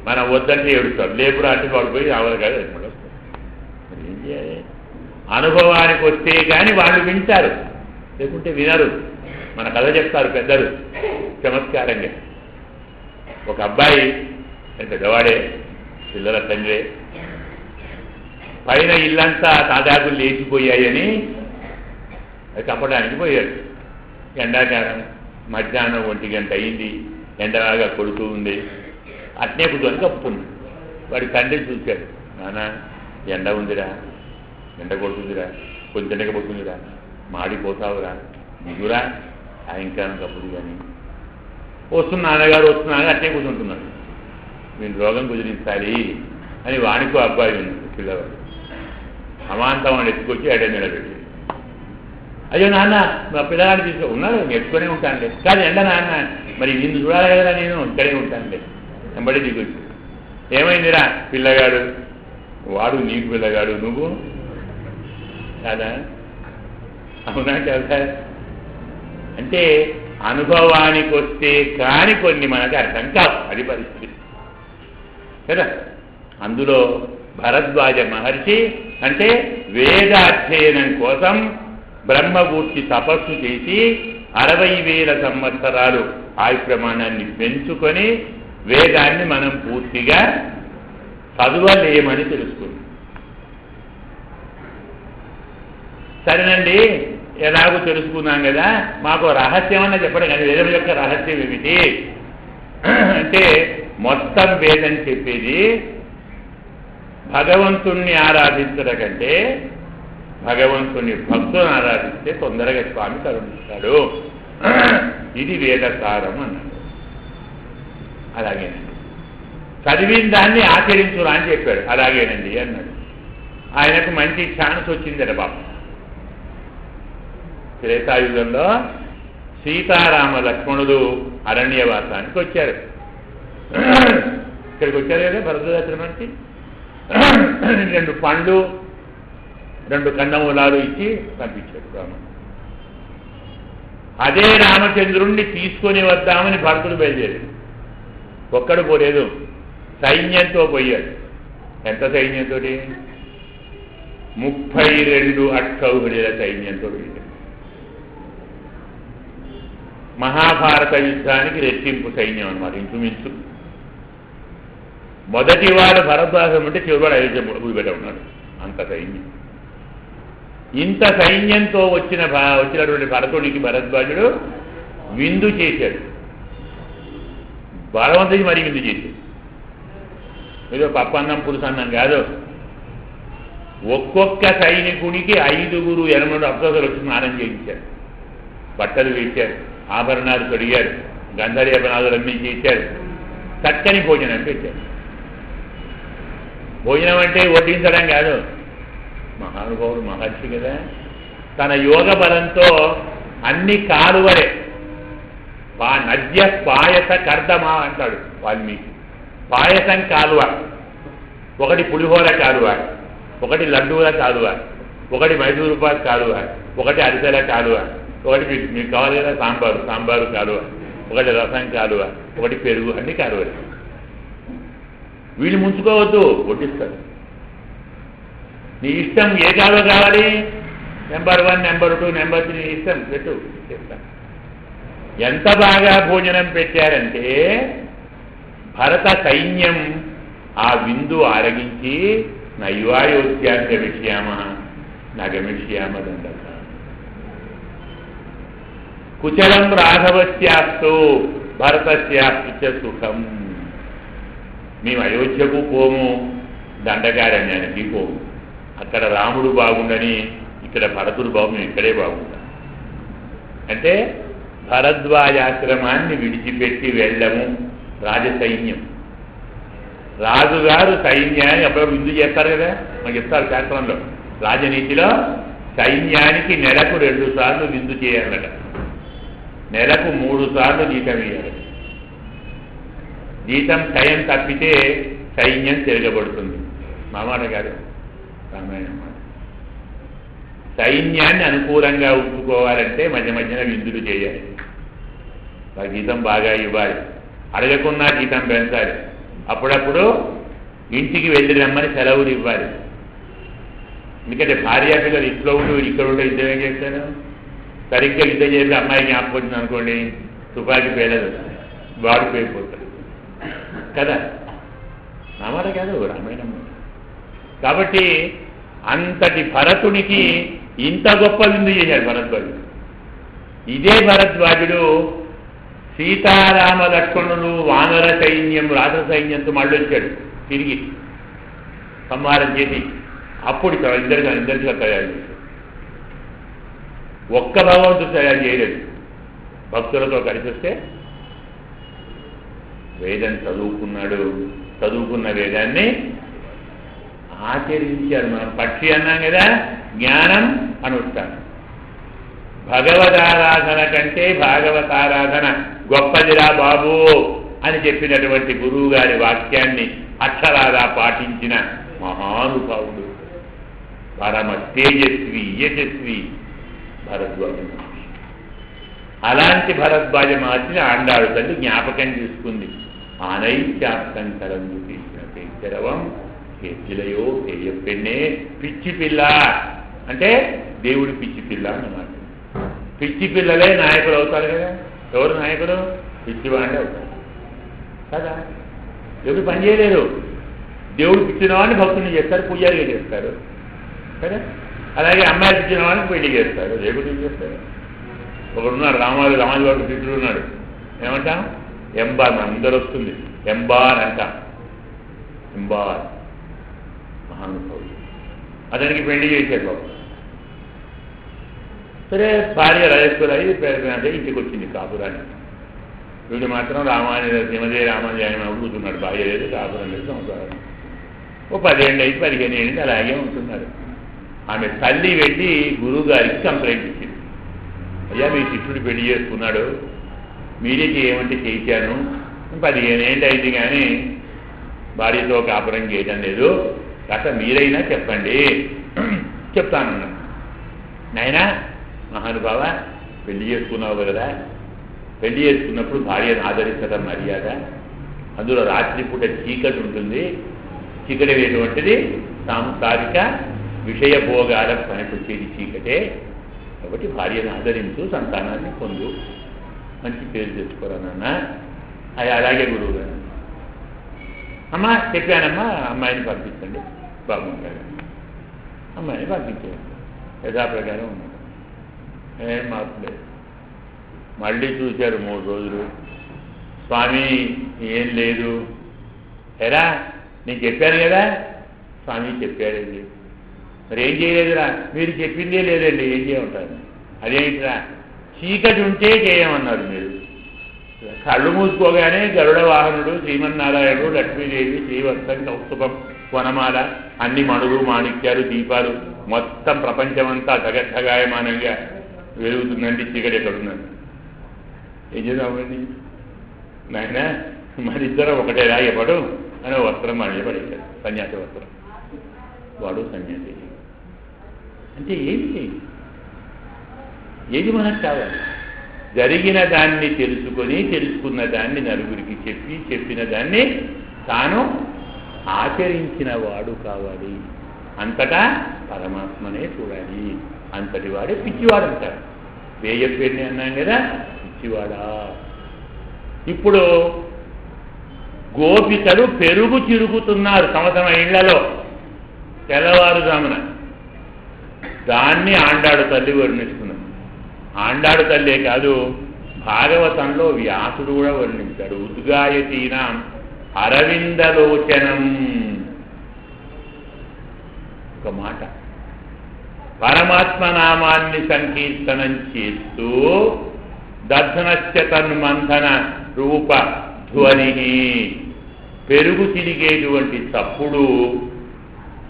మనం వద్దంటే ఏడుస్తాడు, లేపురా అంటే వాడు పోయి ఆవల కాదు ఎక్కడ వస్తాడు. మరి ఏం చేయాలి? అనుభవానికి వస్తే కానీ వాళ్ళు వింటారు, లేకుంటే వినరు. మన కథ చెప్తారు పెద్దలు చమత్కారంగా. ఒక అబ్బాయి పెద్దవాడే, పిల్లల తండ్రే, పైన ఇల్లంతా తాదాకులు లేచిపోయాయని అది కప్పడానికి పోయాడు. ఎండాకాలం మధ్యాహ్నం 1 గంట అయింది, ఎండలాగా కొడుతూ ఉంది. అట్నే కూర్చొని కప్పుతుంది. వాడి తండ్రి చూశాడు, నాన్న ఎండ ఉందిరా, ఎండ కొడుతుందిరా, కొంచెం పడుతుందిరా, మాడిపోతావురా, దిగురా, సాయంకాలం కప్పుడు కానీ. వస్తున్న నాన్నగారు వస్తున్నాను అట్నే కూర్చుంటున్నాడు. వీళ్ళు రోగం కుదిరించాలి అని వానికో అబ్బాయి ఉన్నాడు, పిల్లవాడు. అమాంతం వాడిని ఎత్తుకొచ్చి అడే నిలబెట్టి, అయ్యో నాన్న మా పిల్లగాడు తీసుకో, ఉన్నాడు ఎత్తుకొనే ఉంటానులే, కానీ ఎండ నాన్న మరి నిన్ను చూడాలి కదరా, నేను ఇక్కడే ఉంటానులే, వెంబడి దిగొచ్చు. ఏమైందిరా? పిల్లగాడు. వాడు నీకు పిల్లగాడు, నువ్వు కాదా? అవునా కదా? అంటే అనుభవానికి వస్తే కానీ కొన్ని మనకి అర్థం కావు, అది పరిస్థితి కదా. అందులో భరద్వాజ మహర్షి అంటే వేద అధ్యయనం కోసం బ్రహ్మగూర్చి తపస్సు చేసి 60,000 సంవత్సరాలు ఆయు ప్రమాణాన్ని పెంచుకొని వేదాన్ని మనం పూర్తిగా చదవలేమని తెలుసుకుంది. సరేనండి, ఎలాగో తెలుసుకున్నాం కదా, మాకు రహస్యం అన్న చెప్పడం కానీ వేదం యొక్క రహస్యం ఏమిటి అంటే, మొత్తం వేదం చెప్పేది భగవంతుణ్ణి ఆరాధించడం కంటే భగవంతుని భక్తులను ఆరాధిస్తే తొందరగా స్వామి కరుణిస్తాడు. ఇది వేదసారం అన్నాడు. అలాగేనండి. చదివిన దాన్ని ఆచరించురా అని చెప్పాడు. అలాగేనండి అన్నాడు. ఆయనకు మంచి ఛాన్స్ వచ్చిందట పాపం. త్రేతాయుగంలో సీతారామ లక్ష్మణుడు అరణ్యవాసానికి వచ్చారు. ఇక్కడికి వచ్చారు కదా భరద్వాజాశ్రమానికి. 2 పండ్లు 2 కందమూలాలు ఇచ్చి పంపించాడు రామ. అదే రామచంద్రుణ్ణి తీసుకొని వద్దామని భరతుడు బయలుదేరాడు. ఒక్కడు పోలేదు, సైన్యంతో పోయాడు. ఎంత సైన్యంతో? 32 అక్షౌహిణుల సైన్యంతో పోయాడు. మహాభారత యుద్ధానికి రెట్టింపు సైన్యం అన్నమాట, ఇంచుమించు. మొదటి వాడు భరద్వాజం అంటే చివరివాడు అయోధ్య భూమిపేట ఉన్నాడు. అంత సైన్యం. ఇంత సైన్యంతో వచ్చినటువంటి భరతుడికి భరద్వాజుడు విందు చేశాడు. బలవంతుడికి మరి విందు చేశాడు. ఏదో పప్పన్నం పులుసన్నం కాదు. ఒక్కొక్క సైనికుడికి 5 8 అప్సరసలు వచ్చి స్నానం చేయించారు, బట్టలు వేశారు, ఆభరణాలు తొడిగారు, గంధలేపనాదులన్నీ చేశారు, చక్కని భోజనం పెట్టారు. భోజనం అంటే వడ్డించడం కాదు. మహానుభావుడు మహర్షి కదా, తన యోగ బలంతో అన్ని కాలువలే. నద్య పాయస కర్దమా అంటాడు వాల్మీకి. పాయసం కాలువ, ఒకటి పులిహోర కాలువ, ఒకటి లడ్డూల కాలువ, ఒకటి మైసూరు పాక్ కాలువ, ఒకటి అరిసెల కాలువ, ఒకటి మీకు కావాలి కదా సాంబారు కాలువ, ఒకటి రసం కాలువ, ఒకటి పెరుగు, అన్ని కాలువలు. వీళ్ళు ముంచుకోవద్దు, వడ్డిస్తారు. నీ ఇష్టం ఏ కాలువ కావాలి, నెంబర్ 1, నెంబర్ 2, నెంబర్ 3 ఇష్టం పెట్టు, చేస్తాను. ఎంత బాగా భోజనం పెట్టారంటే భరత సైన్యం ఆ విందు ఆరగించి నైవాయోధ్యాన్ని విషయామ నగమిష్యామ దండక కుశలం రాఘవస్యాస్తు భరతస్యాస్తు సుఖం. మేము అయోధ్యకు పోము, దండకారణ్యానికి పోము. అక్కడ రాముడు బాగుండని ఇక్కడ భరతుడు మేము ఇక్కడే బాగుంటాం. అంటే భరద్వాజాశ్రమాన్ని విడిచిపెట్టి వెళ్ళము. రాజసైన్యం, రాజుగారు సైన్యాన్ని అప్పుడప్పుడు విందు చేస్తారు కదా, మనకి ఇస్తారు శాస్త్రంలో. రాజనీతిలో సైన్యానికి నెలకు 2 సార్లు విందు చేయాలట, నెలకు 3 సార్లు జీతం ఇవ్వాలి. జీతం టైం తప్పితే సైన్యం తిరగబడుతుంది. మామాట కాదు, రామాయణం మాట. సైన్యాన్ని అనుకూలంగా ఉంచుకోవాలంటే మధ్య మధ్యన విందులు చేయాలి. వాళ్ళ జీతం బాగా ఇవ్వాలి, అడగకున్నా జీతం పెంచాలి. అప్పుడప్పుడు ఇంటికి వెళ్ళి రమ్మని సెలవులు ఇవ్వాలి. ఎందుకంటే భార్య పిల్లలు ఇంట్లో ఉండి ఇక్కడ ఉంటే యుద్ధం ఏం చేస్తాను? సరిగ్గా యుద్ధం చేసి అమ్మాయి జ్ఞాపకం వచ్చింది అనుకోండి, తుపాకీ పేలదు, వాడు పేలిపోతాడు కదా. నామాట కాదు, రామాయణం. కాబట్టి అంతటి భరతునికి ఇంత గొప్ప విందు చేశాడు భరద్వాజుడు. ఇదే భరద్వాజుడు సీతారామ లక్ష్మణులు వానర సైన్యం రాజ సైన్యంతో మళ్ళీ వచ్చాడు తిరిగి సంహారం చేసి. అప్పుడు ఇద్దరిగా తయారు చేశాడు. ఒక్క భగవంతుడు తయారు చేయలేదు, భక్తులతో కలిసి వస్తే. వేదం చదువుకున్నాడు, చదువుకున్న వేదాన్ని ఆచరించాడు. మనం పక్షి అన్నాం కదా, జ్ఞానం అనుష్ఠానం. భగవదారాధన కంటే భాగవతారాధన గొప్పదిరా బాబు అని చెప్పినటువంటి గురువు గారి వాక్యాన్ని అక్షరాలా పాటించిన మహానుభావుడు, పరమ తేజస్వి యశస్వి భరద్వాజ మహర్షి. అలాంటి భరద్వాజ మహర్షిని ఆండాడు తల్లి జ్ఞాపకం చేసుకుంది. ఆనైత్యాప్తం కరందు తీసిన తేజరవం కేజిలయో తేయపెన్నే పిచ్చి పిల్ల అంటే దేవుడి పిచ్చి పిల్ల అన్నమాట. పిచ్చి పిల్లలే నాయకులు అవుతారు కదా. ఎవరు నాయకులు? పిచ్చివాడే అవుతారు కదా. ఎవరు పని చేయలేరు. దేవుడు పిచ్చిన వాడిని భక్తుని చేస్తారు, పూజారిగా చేస్తారు కదా. అలాగే అమ్మాయి పిచ్చిన వాడిని పెళ్లి చేస్తారు, దేవుడు చేస్తారు. ఒకడున్నాడు రామాజు వాడు పిచ్చుడు ఉన్నాడు. ఏమంటాం? ఎంబార్, మన ముందర వస్తుంది ఎంబార్ అంటాం. ఎంబార్ మహానుభావుడు. అతనికి పెళ్లి చేశాడు బాబు. సరే, భార్య రాజేశ్వరి అయ్యి అంటే ఇంటికి వచ్చింది కాపురాన్ని. వీడు మాత్రం శ్రీమదే రామాజాయం కూర్చున్నాడు. భార్య లేదు, కాపురం లేదు, సంసారం. ఓ 10 ఏళ్ళు అయింది, 15 ఏళ్ళు అలాగే ఉంటున్నాడు. ఆమె తల్లి వెళ్ళి గురువు గారికి కంప్లైంట్ ఇచ్చింది. అయ్యా, మీ శిష్యుడు పెళ్లి చేసుకున్నాడు, మీరేకి ఏమంటే చేశాను, 15 ఏళ్ళు అయింది కానీ భార్యతో కాపురం చేయటం లేదు, కాస్త మీరైనా చెప్పండి. చెప్తానన్నా. నాయనా మహానుభావ, పెళ్లి చేసుకున్నావు కదా, పెళ్లి చేసుకున్నప్పుడు భార్యను ఆదరించడం మర్యాద, అందులో రాత్రిపూట చీకటి ఉంటుంది. చీకటి అనేటువంటిది సాంసారిక విషయ భోగాలకు పనికొచ్చేది చీకటే. కాబట్టి భార్యను ఆదరించు, సంతానాన్ని పొందు, మంచి పేరు తెచ్చుకోరా నాన్న. అది అలాగే గురువు గారు. అమ్మ చెప్పానమ్మా, అమ్మాయిని పంపించండి, బాగుంటాడు. అమ్మాయిని పంపించాడు. యథాప్రకారం ఉన్నాడు, ఏం మార్పు లేదు. మళ్ళీ చూశారు 3 రోజులు. స్వామి ఏం లేదు. ఎరా నేను చెప్పాను కదా. స్వామి చెప్పాడండి. మరి ఏం చేయలేదురా. మీరు చెప్పిందే లేదండి, ఏం చేయమంటారు. అదేంటిరా, చీకటి ఉంటే చేయమన్నారు మీరు. కళ్ళు మూసుకోగానే గరుడ వాహనుడు, శ్రీమన్నారాయణుడు, లక్ష్మీదేవి, శ్రీవత్సం, కౌస్తుభం, వనమాల, అన్ని మణులు, మాణిక్యాలు, దీపాలు, మొత్తం ప్రపంచమంతా జగద్ధగాయమానంగా వెలుగుతుందండి. చీకటి ఎక్కడుందండి. ఏం చేద్దామండి నాయన, మరిద్దరం ఒకటే రాయపడు అని వస్త్రం మళ్ళీ పడేశాడు. సన్యాసి వస్త్రం. వాడు సన్యాసి. అంటే ఏది మనకు కావాలి? జరిగిన దాన్ని తెలుసుకొని, తెలుసుకున్న దాన్ని నలుగురికి చెప్పి, చెప్పిన దాన్ని తాను ఆచరించిన వాడు కావాలి. అంతటా పరమాత్మనే చూడాలి. అంతటి వాడే పిచ్చివాడు అంటారు. వేయప్పేడిని అన్నాం కదా, పిచ్చివాడా. ఇప్పుడు గోపికలు పెరుగు చిరుగుతున్నారు తమ ఇళ్లలో తెల్లవారుజామున. దాన్ని ఆండాడు తల్లి వర్ణిస్తున్నారు. ఆండాడు తల్లే కాదు, భాగవతంలో వ్యాసుడు కూడా వర్ణించాడు. ఉద్గాయతీనాం అరవిందలోచనం. ఒక మాట, పరమాత్మ నామాన్ని సంకీర్తనం చేస్తూ దర్శనశ్చ తన్మంథన రూప ధ్వని, పెరుగు తిరిగేటువంటి చప్పుడు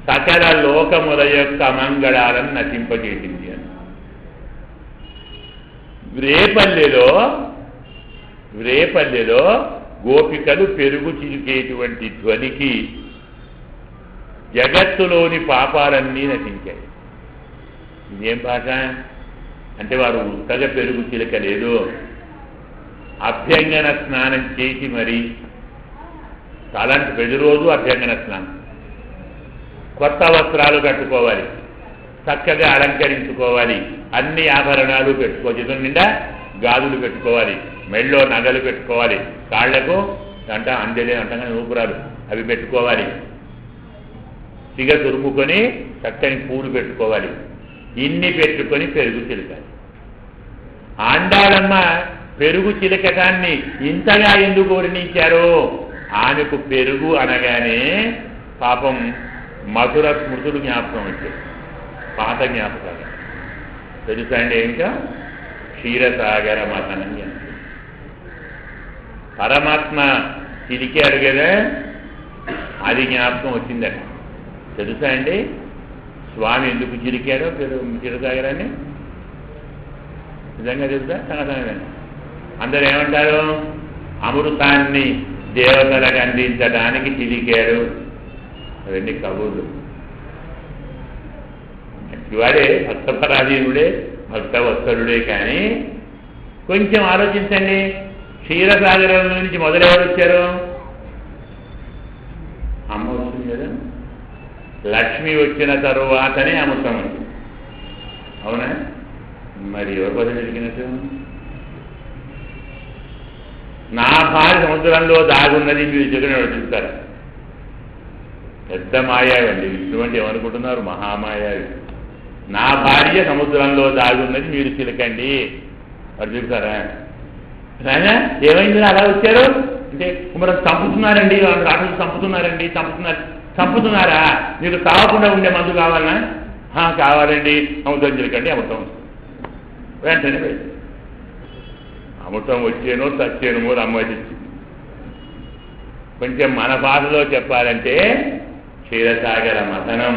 సకల లోకముల యొక్క మంగళాలను నటింపజేసింది అని. రేపల్లెలో గోపికలు పెరుగు చిరికేటువంటి ధ్వనికి జగత్తులోని పాపాలన్నీ నటించాయి. ఇదేం పాట అంటే, వారు ఉత్తగా పెరుగు చిలకలేదు, అభ్యంగన స్నానం చేసి మరి తలంటి ప్రతిరోజు అభ్యంగన స్నానం, కొత్త వస్త్రాలు కట్టుకోవాలి, చక్కగా అలంకరించుకోవాలి, అన్ని ఆభరణాలు పెట్టుకోవాలి, చేతుల నిండా గాజులు పెట్టుకోవాలి, మెళ్ళో నగలు పెట్టుకోవాలి, కాళ్లకు అందలే అంటగా నూపురాలు అవి పెట్టుకోవాలి, సిగ తురుముకొని చక్కని పూలు పెట్టుకోవాలి. ఇన్ని పెట్టుకొని పెరుగు చిలకాలి. ఆండాళమ్మ పెరుగు చిలకటాన్ని ఇంతగా ఎందుకు వర్ణించారో, ఆమెకు పెరుగు అనగానే పాపం మధుర స్మృతులు జ్ఞాపకం వచ్చాయి, పాత జ్ఞాపకాలు. తెలుసా అండి, ఇంకా క్షీరసాగర మథనం. పరమాత్మ చిలికాడు కదా, అది జ్ఞాపకం వచ్చిందట. తెలుసా అండి స్వామి ఎందుకు చిలికాడో క్షీరసాగరాన్ని? నిజంగా తెలుసా? సంగతంగా అందరూ ఏమంటారు, అమృతాన్ని దేవతలకు అందించడానికి చిలికాడు. అవన్నీ కబూర్లు. మంచివాడే, భక్తపరాధీనుడే, భక్తవత్సలుడే. కానీ కొంచెం ఆలోచించండి, క్షీరసాగరం నుంచి మొదలెవరు వచ్చారు? అమ్మ వచ్చింది కదా. లక్ష్మి వచ్చిన తరువాతనే అమృతం వచ్చింది, అవునా? మరి ఎవరి పదవి జరిగినట్టు? నా భార్య సముద్రంలో దాగున్నది మీరు జగన్ చూస్తారు. పెద్ద మాయావండి. విష్ణు అంటే ఏమనుకుంటున్నారు? మహామాయావి. నా భార్య సముద్రంలో దాగున్నది మీరు చిలకండి వాడు చెప్తారా? నాయనా ఏమైంది అలా వచ్చారు అంటే, మరి చంపుతున్నారండి, వాళ్ళు రాత్రులు చంపుతున్నారండి. చంపుతున్నారా? మీకు తాగకుండా ఉండే మందు కావాలనా? కావాలండి, అమృతం చిలకండి. అమృతం వస్తుంది వెంటనే. అమృతం వచ్చేనో చచ్చేనో అమ్మాయి తెచ్చింది. కొంచెం మన భాషలో చెప్పాలంటే క్షీరసాగర మథనం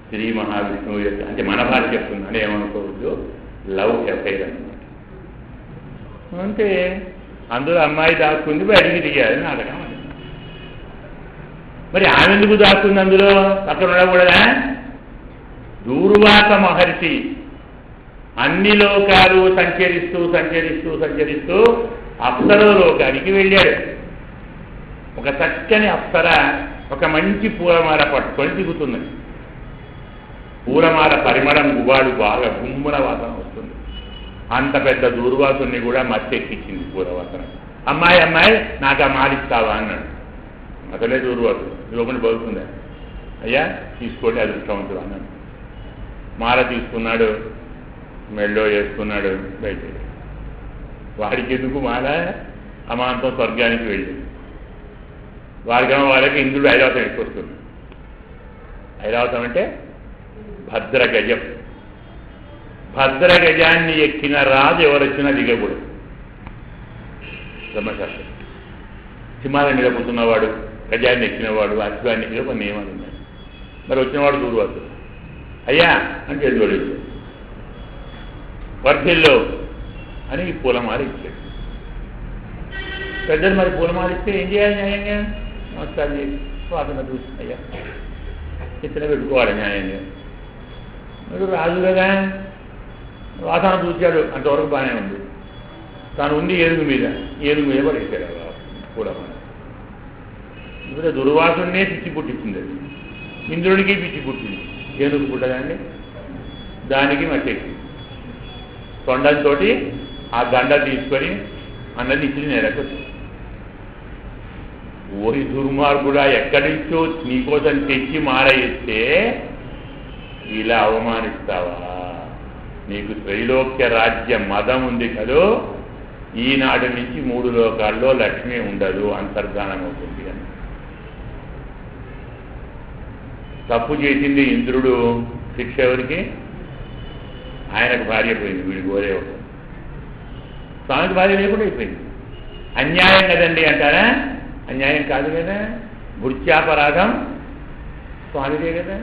శ్రీ మహావిష్ణువు యొక్క, అంటే మన భాష చెప్తుందని ఏమనుకోవద్దు, లవ్ ఎఫైర్ అనమాట. అంటే అందులో అమ్మాయి దాక్కుంది, బయటికి దిగారు నాటకం. మరి ఆమె ఎందుకు దాక్కుంది అందులో? అక్కడ ఉండకూడదా? దూర్వాస మహర్షి అన్ని లోకాలు సంచరిస్తూ సంచరిస్తూ సంచరిస్తూ అప్సరో లోకానికి వెళ్ళాడు. ఒక చక్కని అప్సర ఒక మంచి పూలమాల పట్టుకొని దిగుతున్నది. పూలమాల పరిమళం గుబాడు బాగా గుమ్మున వాసన వస్తుంది. అంత పెద్ద దూర్వాసుని కూడా మత్తెక్కించింది పూలవాసన. అమ్మాయి అమ్మాయి నాకు ఆ మాలిస్తావా అన్నాడు. అసలే దూర్వాసు లోపలి బతుకుందా, అయ్యా తీసుకోండి అదృష్టవంతుడు అన్నాడు. మాల తీసుకున్నాడు, మెళ్ళో వేసుకున్నాడు, బయట. వాడికి ఎందుకు మాల? అమాంతం స్వర్గానికి వెళ్ళి వాడికేమో వాళ్ళకి ఇంద్రుడు ఐరావతం ఎక్కువస్తుంది. ఐరావతం అంటే భద్రగజం. భద్రగజాన్ని ఎక్కిన రాజు ఎవరొచ్చినా దిగకూడదు. బ్రహ్మశాస్త్రం. సింహాలను నిలబడుతున్నవాడు, గజాన్ని ఎక్కినవాడు, అశ్వాన్ని ఎక్కిన కొన్ని నియమాలు ఉన్నాయి. మరి వచ్చినవాడు దూర్వాసుడు. అయ్యా అంటే ఎదురు వర్ధిల్లో అని పూలమాల ఇచ్చాడు. పెద్దలు మరి పూలమాల ఇస్తే ఏం చేయాలి? న్యాయంగా నమస్కారం చేసి వాసన చూసి అయ్యా ఇతర పెట్టుకోవాలి న్యాయంగా. మీరు రాజు కదా, వాసన చూశాడు, అంతవరకు బాగానే ఉంది. తాను ఉంది ఏనుగు మీద పడేశాడు పూలమాల. ఇప్పుడు దుర్వాసునే పిచ్చి పుట్టించింది. అది ఇంద్రుడికి పిచ్చి పుట్టింది. ఏనుగు పుట్టదండి, దానికి మట్టెక్కి తొండంతో ఆ దండ తీసుకొని అన్నది ఇచ్చి నేలకు వచ్చింది. ఓరి దుర్మార్గుడా, ఎక్కడి నుంచో నీకోసం తెచ్చి మారయిస్తే ఇలా అవమానిస్తావా? నీకు త్రైలోక్య రాజ్య మదం ఉంది కదూ, ఈనాటి నుంచి 3 లోకాల్లో లక్ష్మి ఉండదు, అంతర్ధానం అవుతుంది అని. తప్పు చేసింది ఇంద్రుడు, శిక్ష ఎవరికి? ఆయనకు భార్య పోయింది, వీడి గోరే ఒక స్వామికి భార్య లేకుండా అయిపోయింది. అన్యాయం కదండి అంటారా? అన్యాయం కాదు కదా. భృత్యాపరాధం స్వామిదే కదా.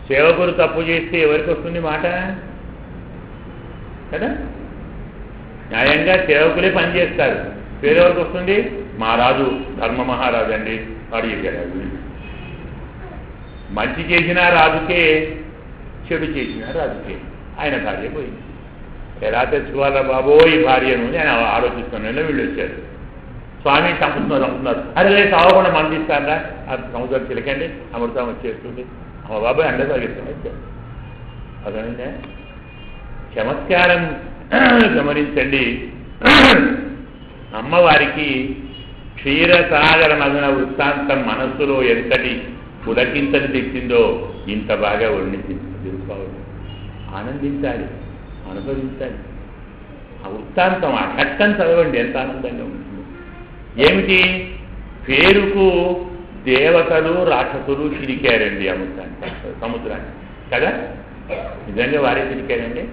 సేవకులు తప్పు చేస్తే ఎవరికి వస్తుంది మాట కదా? న్యాయంగా సేవకులే పనిచేస్తారు. పేరెవరికి వస్తుంది? మా రాజు ధర్మ మహారాజు అండి, వాడు చెప్పారు. మంచి చేసినా రాజుకే, చెడు చేసినా రాజుకే. ఆయన భార్య పోయింది. ఎలా తెచ్చుకోవాలా బాబోయ్ ఈ భార్యను నేను ఆలోచిస్తున్నాను. వీళ్ళు వచ్చారు, స్వామి చంపుతున్నారు. అరే సావకుండా మందిస్తారా? ఆ సముద్రం చిలకండి, అమృతం వచ్చేస్తుంది. అమ్మ బాబాయ్ అండ తగ్గిస్తుంది. వచ్చారు. అదనంటే చమత్కారం గమనించండి. అమ్మవారికి క్షీరసాగర మదన వృత్తాంతం మనస్సులో ఎంతటి పులకింతని తెచ్చిందో ఇంత బాగా వర్ణించింది. తెలుసుకోవాలి, ఆనందించాలి, అనుభవించాలి. ఆ వృత్తాంతం ఆ ఘట్టం చదవండి, ఎంత ఆనందంగా ఉంటుంది. ఏమిటి? పేరుకు దేవతలు రాక్షసులు చిరికారండి అమృతాన్ని, సముద్రాన్ని కదా. నిజంగా వారే చిరికారండి.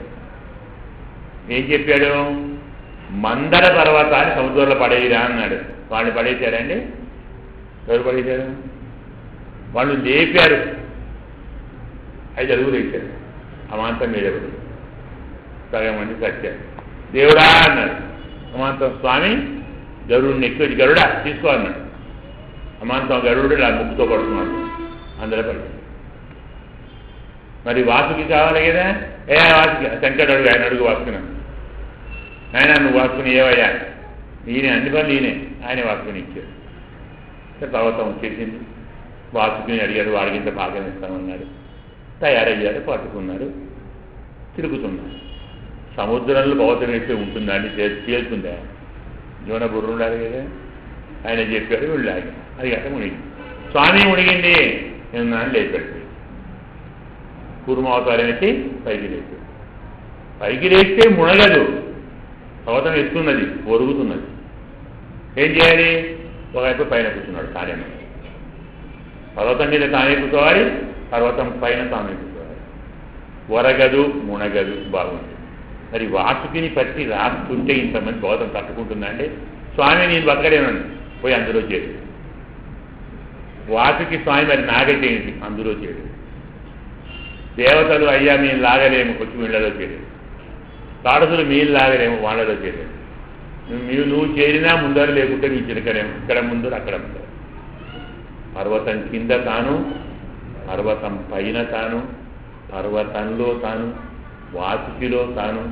ఏం చెప్పాడు? మందర పర్వతాన్ని సముద్రంలో పడేయరా అన్నాడు. వాళ్ళు పడేశారండి? ఎవరు పడేశారు? వాళ్ళు లేపారు. 5 అడుగులు వేశారు. అమాంతం మీద పడి సగం మంది చచ్చారు. దేవుడా అన్నాడు. అమాంతం స్వామి గరుడిని ఎక్కువ, గరుడా తీసుకో అన్నాడు. అమాంతం గరుడు ఇలా ముక్కుతో పడుతున్నాడు. అందరూ పడి మరి వాసుకి కావాలి కదా. వాసుకి శంకరుడు అడుగు, ఆయన అడుగు వాసుకున్నాను. ఆయన నువ్వు వాసుకుని ఏవయ్యా? ఈయన అన్ని పనులు ఈయనే. ఆయన వాసుకుని ఇచ్చాడు. పర్వతం వచ్చేసింది. వాసుకుని అడిగాడు, వాడికి ఇంత భాగం ఇస్తామన్నాడు. తయారయ్యాడు, పట్టుకున్నాడు, తిరుగుతున్నాడు. సముద్రంలో పర్వతం వేస్తే ఉంటుందా అండి? తేలుతుందా? జీవన బుర్ర ఉండాలి కదా. ఆయన చెప్పాడు, వీళ్ళు ఆగి అది అట్ట మునిగింది. స్వామి మునిగింది నేను లేపాడు. కూర్మావతారం ఎత్తి పైకి లేపాడు. పైకి లేస్తే మునగదు, పర్వతం ఎత్తున్నది, ఒరుగుతున్నది. ఏం చేయాలి? ఒకవైపు పైన కూర్చున్నాడు. తానే పర్వతం మీద తానే కూర్చోవాలి, పర్వతం పైన తానే కూర్చోవాలి. ఒరగదు, మునగదు, బాగుంది. మరి వాసుకిని పట్టి రాస్తుంటే ఇంతమంది పర్వతం తట్టుకుంటుందండి. స్వామి నేను బతకలేనండి, పోయి అందులో చేరు. వాసుకి స్వామి మరి నాగచేయండి, అందులో చేరు. దేవతలు అయ్యా మేము లాగలేము, వచ్చి వీళ్ళలో చేరు. తాడసులు మీరు లాగలేము, వాళ్ళలో చేరారు. నువ్వు చేరినా ముందర లేకుంటే నీ చిలకలేము. ఇక్కడ ముందర అక్కడ ముందర. పర్వతం కింద తాను, పర్వతం పైన తాను, పర్వతంలో తాను, వాసుకిలో తాను,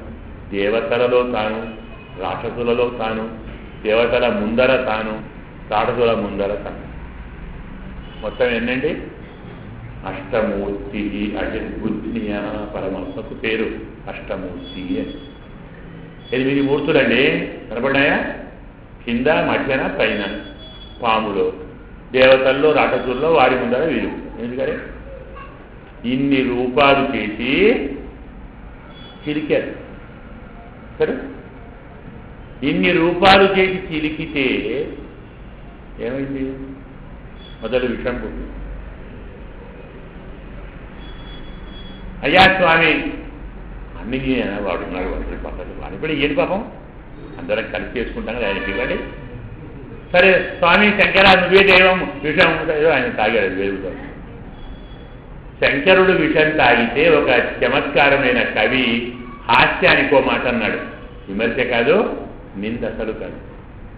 దేవతలలో తాను, రాక్షసులలో తాను, దేవతల ముందర తాను, తాటతుల ముందర తన మొత్తం ఎన్నండి? అష్టమూర్తి. అంటే బుద్ధియ పరమాత్మకు పేరు అష్టమూర్తి అని. 8 మూర్తులండి కనపడ్డాయా? కింద, మధ్యన, పైన. పాములో, దేవతల్లో, రాక్షసుల్లో, వారి ముందర వీరు. ఎందుకని ఇన్ని రూపాలు చేసి చిలికారు. సరే, ఇన్ని రూపాలు చేసి చిలికితే ఏమైంది? మొదలు విషయం పుట్టింది. అయ్యా స్వామి అన్ని వాడున్నాడు వాడు పక్కన వాడిని కూడా ఏంటి పాపం, అందరం కలిసి చేసుకుంటాం కదా, ఆయనకి ఇవ్వండి. సరే స్వామి శంకర నువ్వే దైవం, విషయం ఏదో ఆయన తాగాడు వేరుతో. శంకరుడు విషం తాగితే ఒక చమత్కారమైన కవి హాస్యానికో మాట అన్నాడు. విమర్శ కాదు, నింద అసలు కాదు.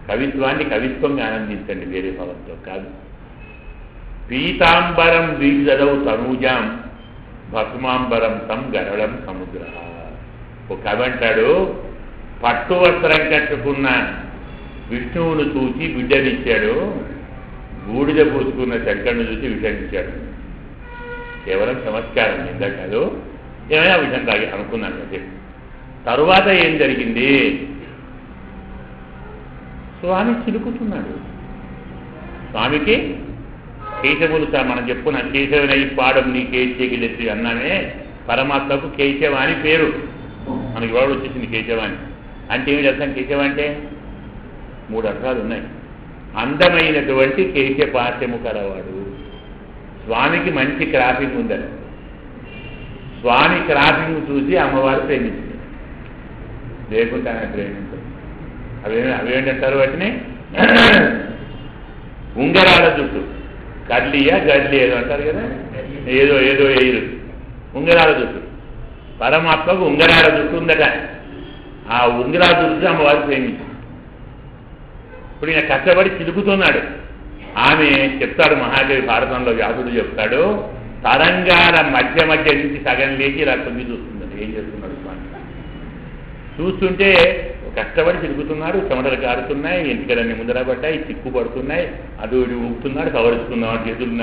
కవిత్వాన్ని కవిత్వంగా ఆనందించండి, వేరే భావంతో కాదు. పీతాంబరం వీజదౌ తనూజాం భస్మాంబరం తం గరళం సముద్ర. ఒక కవి అంటాడు, పట్టు వస్త్రం కట్టుకున్న విష్ణువును చూసి బిడ్డనిచ్చాడు, బూడిద పూసుకున్న శంకరుని చూసి విషమిచ్చాడు. కేవలం చమత్కారం, నింద కాదు. ఏమైనా విషయం తాగి అనుకున్నాను అదే. తరువాత ఏం జరిగింది? స్వామి చిలుకుతున్నాడు. స్వామికి కేశవులు మనం చెప్పుకున్న కేశవనై పాడం నీ కేశగిలెత్తి అన్నామే. పరమాత్మకు కేశవ అని పేరు. మనకి వాడు వచ్చేసింది కేశవాని అంటే ఏమి అర్థం? కేశవ అంటే 3 అర్థాలు ఉన్నాయి. అందమైనటువంటి కేశపాశము కలవాడు. స్వామికి మంచి క్రాఫింగ్ ఉందని స్వామి క్రాఫింగ్ చూసి అమ్మవారు ప్రేమించింది. లేకుంటే ఆమె ప్రేమించారు. అవేంటంటారు వాటిని? ఉంగరాల జుట్టు, కర్లియా గర్లి ఏదో అంటారు కదా, ఏదో ఏదో ఎయిరు ఉంగరాల జుట్టు. పరమాత్మకు ఉంగరాల జుట్టు ఉందట. ఆ ఉంగరాల జుట్టు అమ్మవారు ప్రేమించింది. ఇప్పుడు ఈయన కష్టపడి చిలుకుతున్నాడు. ఆమె చెప్తాడు మహాకవి భారతంలో, వ్యాసుడు చెప్తాడు, తరంగాల మధ్య మధ్య నుంచి సగం లేచి ఇలా తొంగి చూస్తుందని. ఏం చేస్తున్నాడు స్వామి? చూస్తుంటే కష్టపడి తిరుగుతున్నాడు, చెమటలు కారుతున్నాయి, ఎంటికలన్నీ ముందర పడ్డాయి, చిక్కు పడుతున్నాయి, అటు ఇటు ఊపుతున్నాడు, కవరుస్తున్నాడు. చేతులు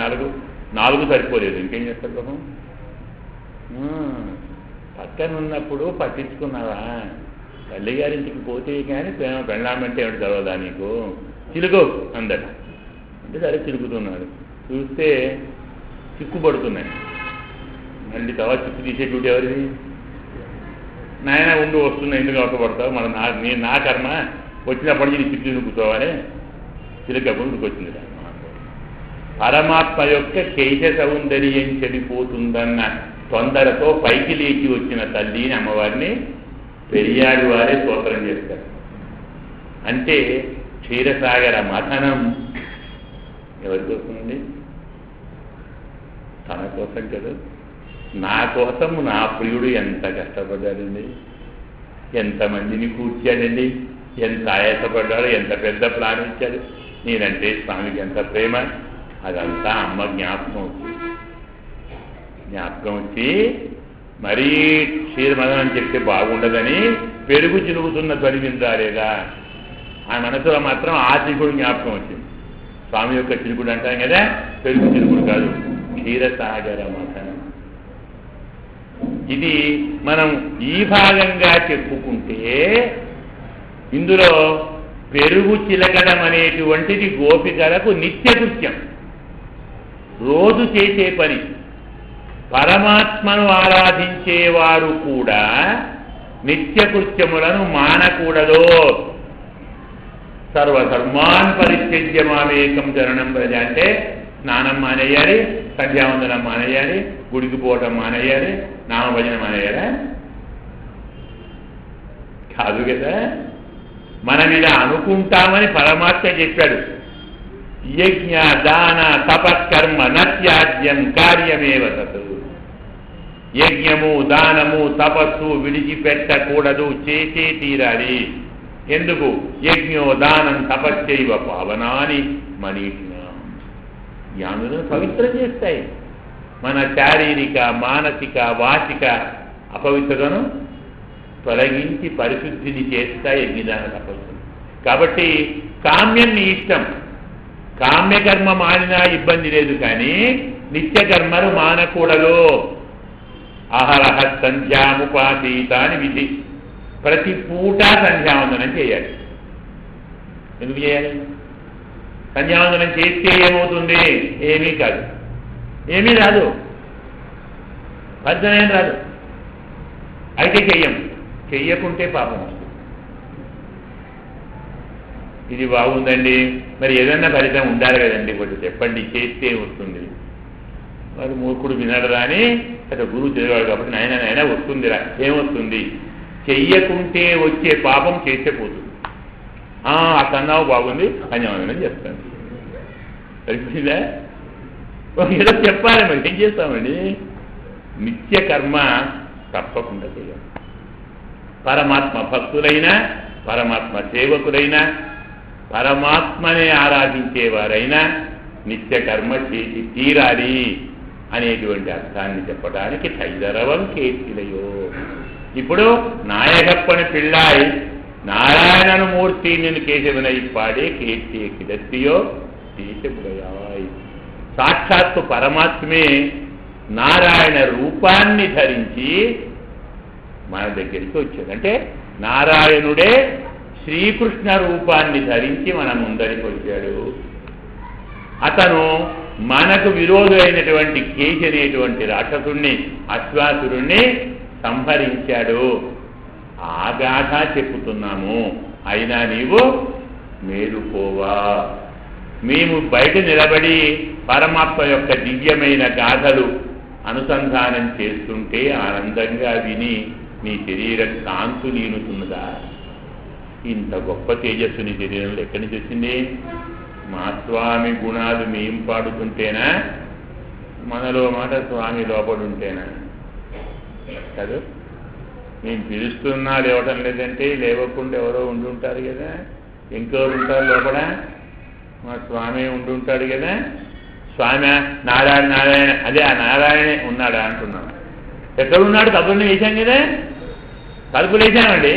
4 సరిపోలేదు, ఇంకేం చేస్తాడు పాపం? పక్కన ఉన్నప్పుడు పట్టించుకున్నావా? తల్లి గారింటికి పోతే కానీ ప్రేమ పెళ్ళామంటే ఏమిటి చదవదా నీకు? చిలుకు అందట అంటే సరే తిరుగుతున్నాడు. చూస్తే చిక్కుపడుతున్నాయి. మళ్ళీ తర్వాత చిక్కు తీసే డ్యూటీ ఎవరిది? నాయన ఉండి వస్తున్నా, ఎందుకు అవసరపడతావు? నేను నా కర్మ వచ్చినప్పటి నుంచి చిక్కు తిరుగుతావని చిలుకప్పుడు వచ్చింది. పరమాత్మ యొక్క కేశ సౌందర్యం చెడిపోతుందన్న తొందరతో పైకి లేచి వచ్చిన తల్లిని అమ్మవారిని పెరియాడి వారే స్తోత్రం చేస్తారు. అంటే క్షీరసాగర మథనం ఎవరి కోసమండి? తన కోసం కదా. నా కోసం నా ప్రియుడు ఎంత కష్టపడ్డాడండి, ఎంతమందిని కూర్చాడండి, ఎంత ఆయాసపడ్డాడు, ఎంత పెద్ద ప్లాన్ ఇచ్చాడు. నేనంటే స్వామికి ఎంత ప్రేమ. అదంతా అమ్మ జ్ఞాపకం వచ్చి మరీ క్షీరమదం అని చెప్తే బాగుండదని పెరుగు చిలుగుతున్న ధ్వని విందాలేదా? ఆ మనసులో మాత్రం ఆ చిలుకుడు జ్ఞాపకం వచ్చింది. స్వామి యొక్క చిలుకుడు అంటాం కదా, పెరుగు చిలుకుడు కాదు, క్షీరసాగర మథనం. ఇది మనం ఈ భాగంగా చెప్పుకుంటే ఇందులో పెరుగు చిలకడం అనేటువంటిది గోపికలకు నిత్యకృత్యం, రోజు చేసే పని. పరమాత్మను ఆరాధించేవారు కూడా నిత్యకృత్యములను మానకూడదు. సర్వధర్మాన్ పరిత్యజ్య మామేకం శరణం వ్రజ అంటే స్నానం మానేయాలి, సంధ్యావందనం మానేయాలి, గుడికి పోవటం మానేయాలి, నామభజన మానేయాలా? కాదు కదా. మనం ఇలా అనుకుంటామని పరమాత్మ చెప్పాడు. యజ్ఞ దాన తపకర్మ నత్యాజ్యం కార్యమేవ తత్. యజ్ఞము దానము తపస్సు విడిచిపెట్టకూడదు, చేసే తీరాలి. ఎందుకు? యజ్ఞో దానం తపస్సైవ పావనాని మనీషిణ. జ్ఞానులను పవిత్రం చేస్తాయి. మన శారీరక మానసిక వాచిక అపవిత్రతను తొలగించి పరిశుద్ధిని చేస్తాయి యజ్ఞదాన తపస్సు. కాబట్టి కామ్యం నీ ఇష్టం, కామ్యకర్మ మానినా ఇబ్బంది లేదు, కానీ నిత్యకర్మలు మానకూడదు. అహరహ సంధ్యాముపాసీత అని విధి. ప్రతి పూట సంధ్యావందనం చేయాలి. ఎందుకు చేయాలి? సంధ్యావందనం చేస్తే ఏమవుతుంది? ఏమీ కాదు, ఏమీ రాదు, ఫలితమేం రాదు. అయితే చెయ్యకుంటే పాపం వస్తుంది. ఇది బాగుందండి, మరి ఏదన్నా ఫలితం ఉండాలి కదండి, కొంచెం చెప్పండి, చేస్తే వస్తుంది. మరి మూర్ఖుడు వినడరా అని అక్కడ గురువు చదివాడు కాబట్టి నాయన వస్తుందిరా. ఏమొస్తుంది? చెయ్యకుంటే వచ్చే పాపం చేస్తే పోతుంది. అసన్నావు బాగుంది, సంధ్యావందనం చేస్తాను. సరిపోయిందా? ఏదో చెప్పాలి, మరి ఏం చేస్తామండి? నిత్య కర్మ తప్పకుండా చేయాలి. పరమాత్మ భక్తులైనా, పరమాత్మ సేవకులైనా, పరమాత్మనే ఆరాధించేవారైనా నిత్య కర్మ చేసి తీరాలి అనేటువంటి అర్థాన్ని చెప్పడానికి తైదరవం కేర్తిలయో. ఇప్పుడు నాయకప్పని పిళ్ళాయి నారాయణను మూర్తి నేను కేశవనై పాడే కీర్తియ కిడత్తియో కేశవుడయాయ్. సాక్షాత్తు పరమాత్మే నారాయణ రూపాన్ని ధరించి మన దగ్గరికి వచ్చాడు. అంటే నారాయణుడే శ్రీకృష్ణ రూపాన్ని ధరించి మన ముందరికి వచ్చాడు. అతను మనకు విరోధులైనటువంటి కేశి అనేటువంటి రాక్షసుణ్ణి, అశ్వాసురుణ్ణి సంహరించాడు. ఆ గాథ చెప్పుతున్నాము. అయినా నీవు మేలుకోవా. మేము బయట నిలబడి పరమాత్మ యొక్క దివ్యమైన గాథలు అనుసంధానం చేస్తుంటే ఆనందంగా విని నీ శరీరం కాంతు నీనుతున్నదా? ఇంత గొప్ప తేజస్సు నీ శరీరంలో ఎక్కడి నుంచి వచ్చింది? మా స్వామి గుణాలు మేం పాడుతుంటేనా? మనలో మాట స్వామి లోపడుంటేనా? కాదు, మేము పిలుస్తున్నా లేవటం లేదంటే లేవకుండా ఎవరో ఉండుంటారు కదా. ఇంకెవరు ఉంటారు లోపల? మా స్వామి ఉండుంటాడు కదా. స్వామి నారాయణ అదే ఆ నారాయణే ఉన్నాడా అంటున్నాం. ఎక్కడున్నాడు? తలుపుని వేశాం కదా, తలుపులు వేశామండి,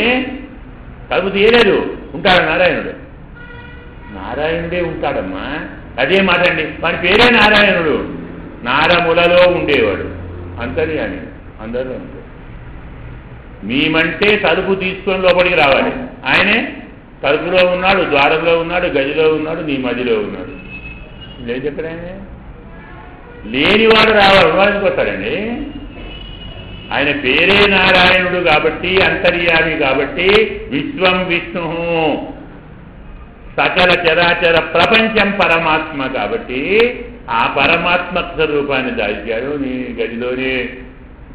తలుపు తీయలేదు. ఉంటాడు నారాయణుడు. నారాయణుడే ఉంటాడమ్మా, అదే మాట అండి. వాడి పేరే నారాయణుడు. నారములలో ఉండేవాడు, అంతర్యామి, అందరూ ఉంటాడు. మేమంటే తలుపు తీసుకొని లోపలికి రావాలి. ఆయనే తలుపులో ఉన్నాడు, ద్వారంలో ఉన్నాడు, గదిలో ఉన్నాడు, నీ మదిలో ఉన్నాడు. లేదు చెప్పాడు. ఆయన లేనివాడు రావాలి, వాడికి వస్తాడండి. ఆయన పేరే నారాయణుడు కాబట్టి, అంతర్యామి కాబట్టి, విశ్వం విష్ణు, సకల చరాచర ప్రపంచం పరమాత్మ కాబట్టి ఆ పరమాత్మ స్వరూపాన్ని దాల్చాడు. నీ గదిలోనే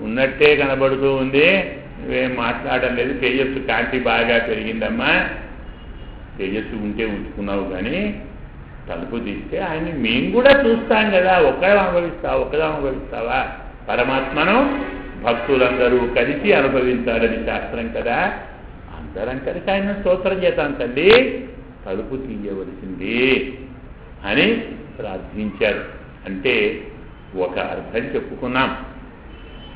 ఉన్నట్టే కనబడుతూ ఉంది, నువ్వేం మాట్లాడడం లేదు. తేజస్సు కాంతి బాగా పెరిగిందమ్మా. తేజస్సు ఉంటే ఉంచుకున్నావు, కానీ తలుపు తీస్తే ఆయన మేము కూడా చూస్తాం కదా. ఒక్కడే అనుభవిస్తావా? పరమాత్మను భక్తులందరూ కలిసి అనుభవించాలని శాస్త్రం కదా. అందరం కలిసి ఆయన స్తోత్రం చేస్తాం. తల్లి తలుపు తీయవలసింది అని ప్రార్థించారు. అంటే ఒక అర్థం చెప్పుకున్నాం.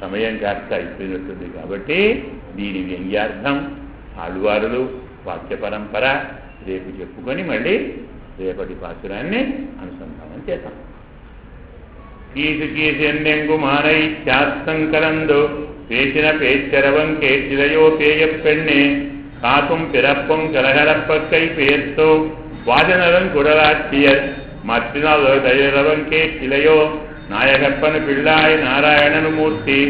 సమయం కాస్త అయిపోయినట్టుంది కాబట్టి దీని వ్యంగ్యార్థం, ఆళ్వారులు, వాక్య పరంపర రేపు చెప్పుకొని మళ్ళీ రేపటి పాసురాన్ని అనుసంధానం చేద్దాం. కీసు మానై శాస్త్రం కలందు పేచిన పేచ్చరవం కేచిలయో పేయ పెണ്ണే కాకుం పిరప్పం కలహరప్పకై పేర్తో వాజనరం కుడలాచియర్ మర్చినాలో దయరవం కేచిలయో நாயகப்பனு பிள்ளாய் நாராயணனு மூர்த்தி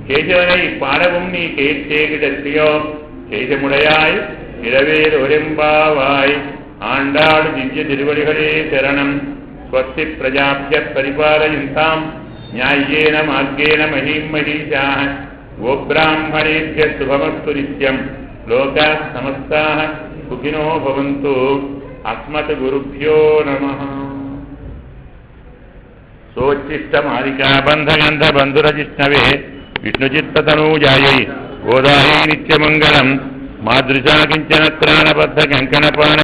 கேசவனை பாடவும் நீ கேட்டேகிடத்தியோ கேசமுடையாய் இரவேல் ஒரெம்பாவாய் ஆண்டாடு திவ்ய திருவடிகளே சரணம். ஸ்வஸ்தி பிரஜாப்ய பரிபாலயந்தாம் న్యాయేన మార్గేణ మహీం మహీషాః గోబ్రాహ్మణేభ్య శుభమస్తు నిత్యం. లోకాః సమస్తాః సుఖినో భవంతు. అస్మత్ గురుభ్యో నమః. సోచ్చిష్టమాలికా బంధగంధ బంధురజిష్ణవే విష్ణుచిత్తతనూజాయై గోదాయై నిత్యమంగళం. మాదృశా కించన త్రాణబద్ధ కంకణపాణ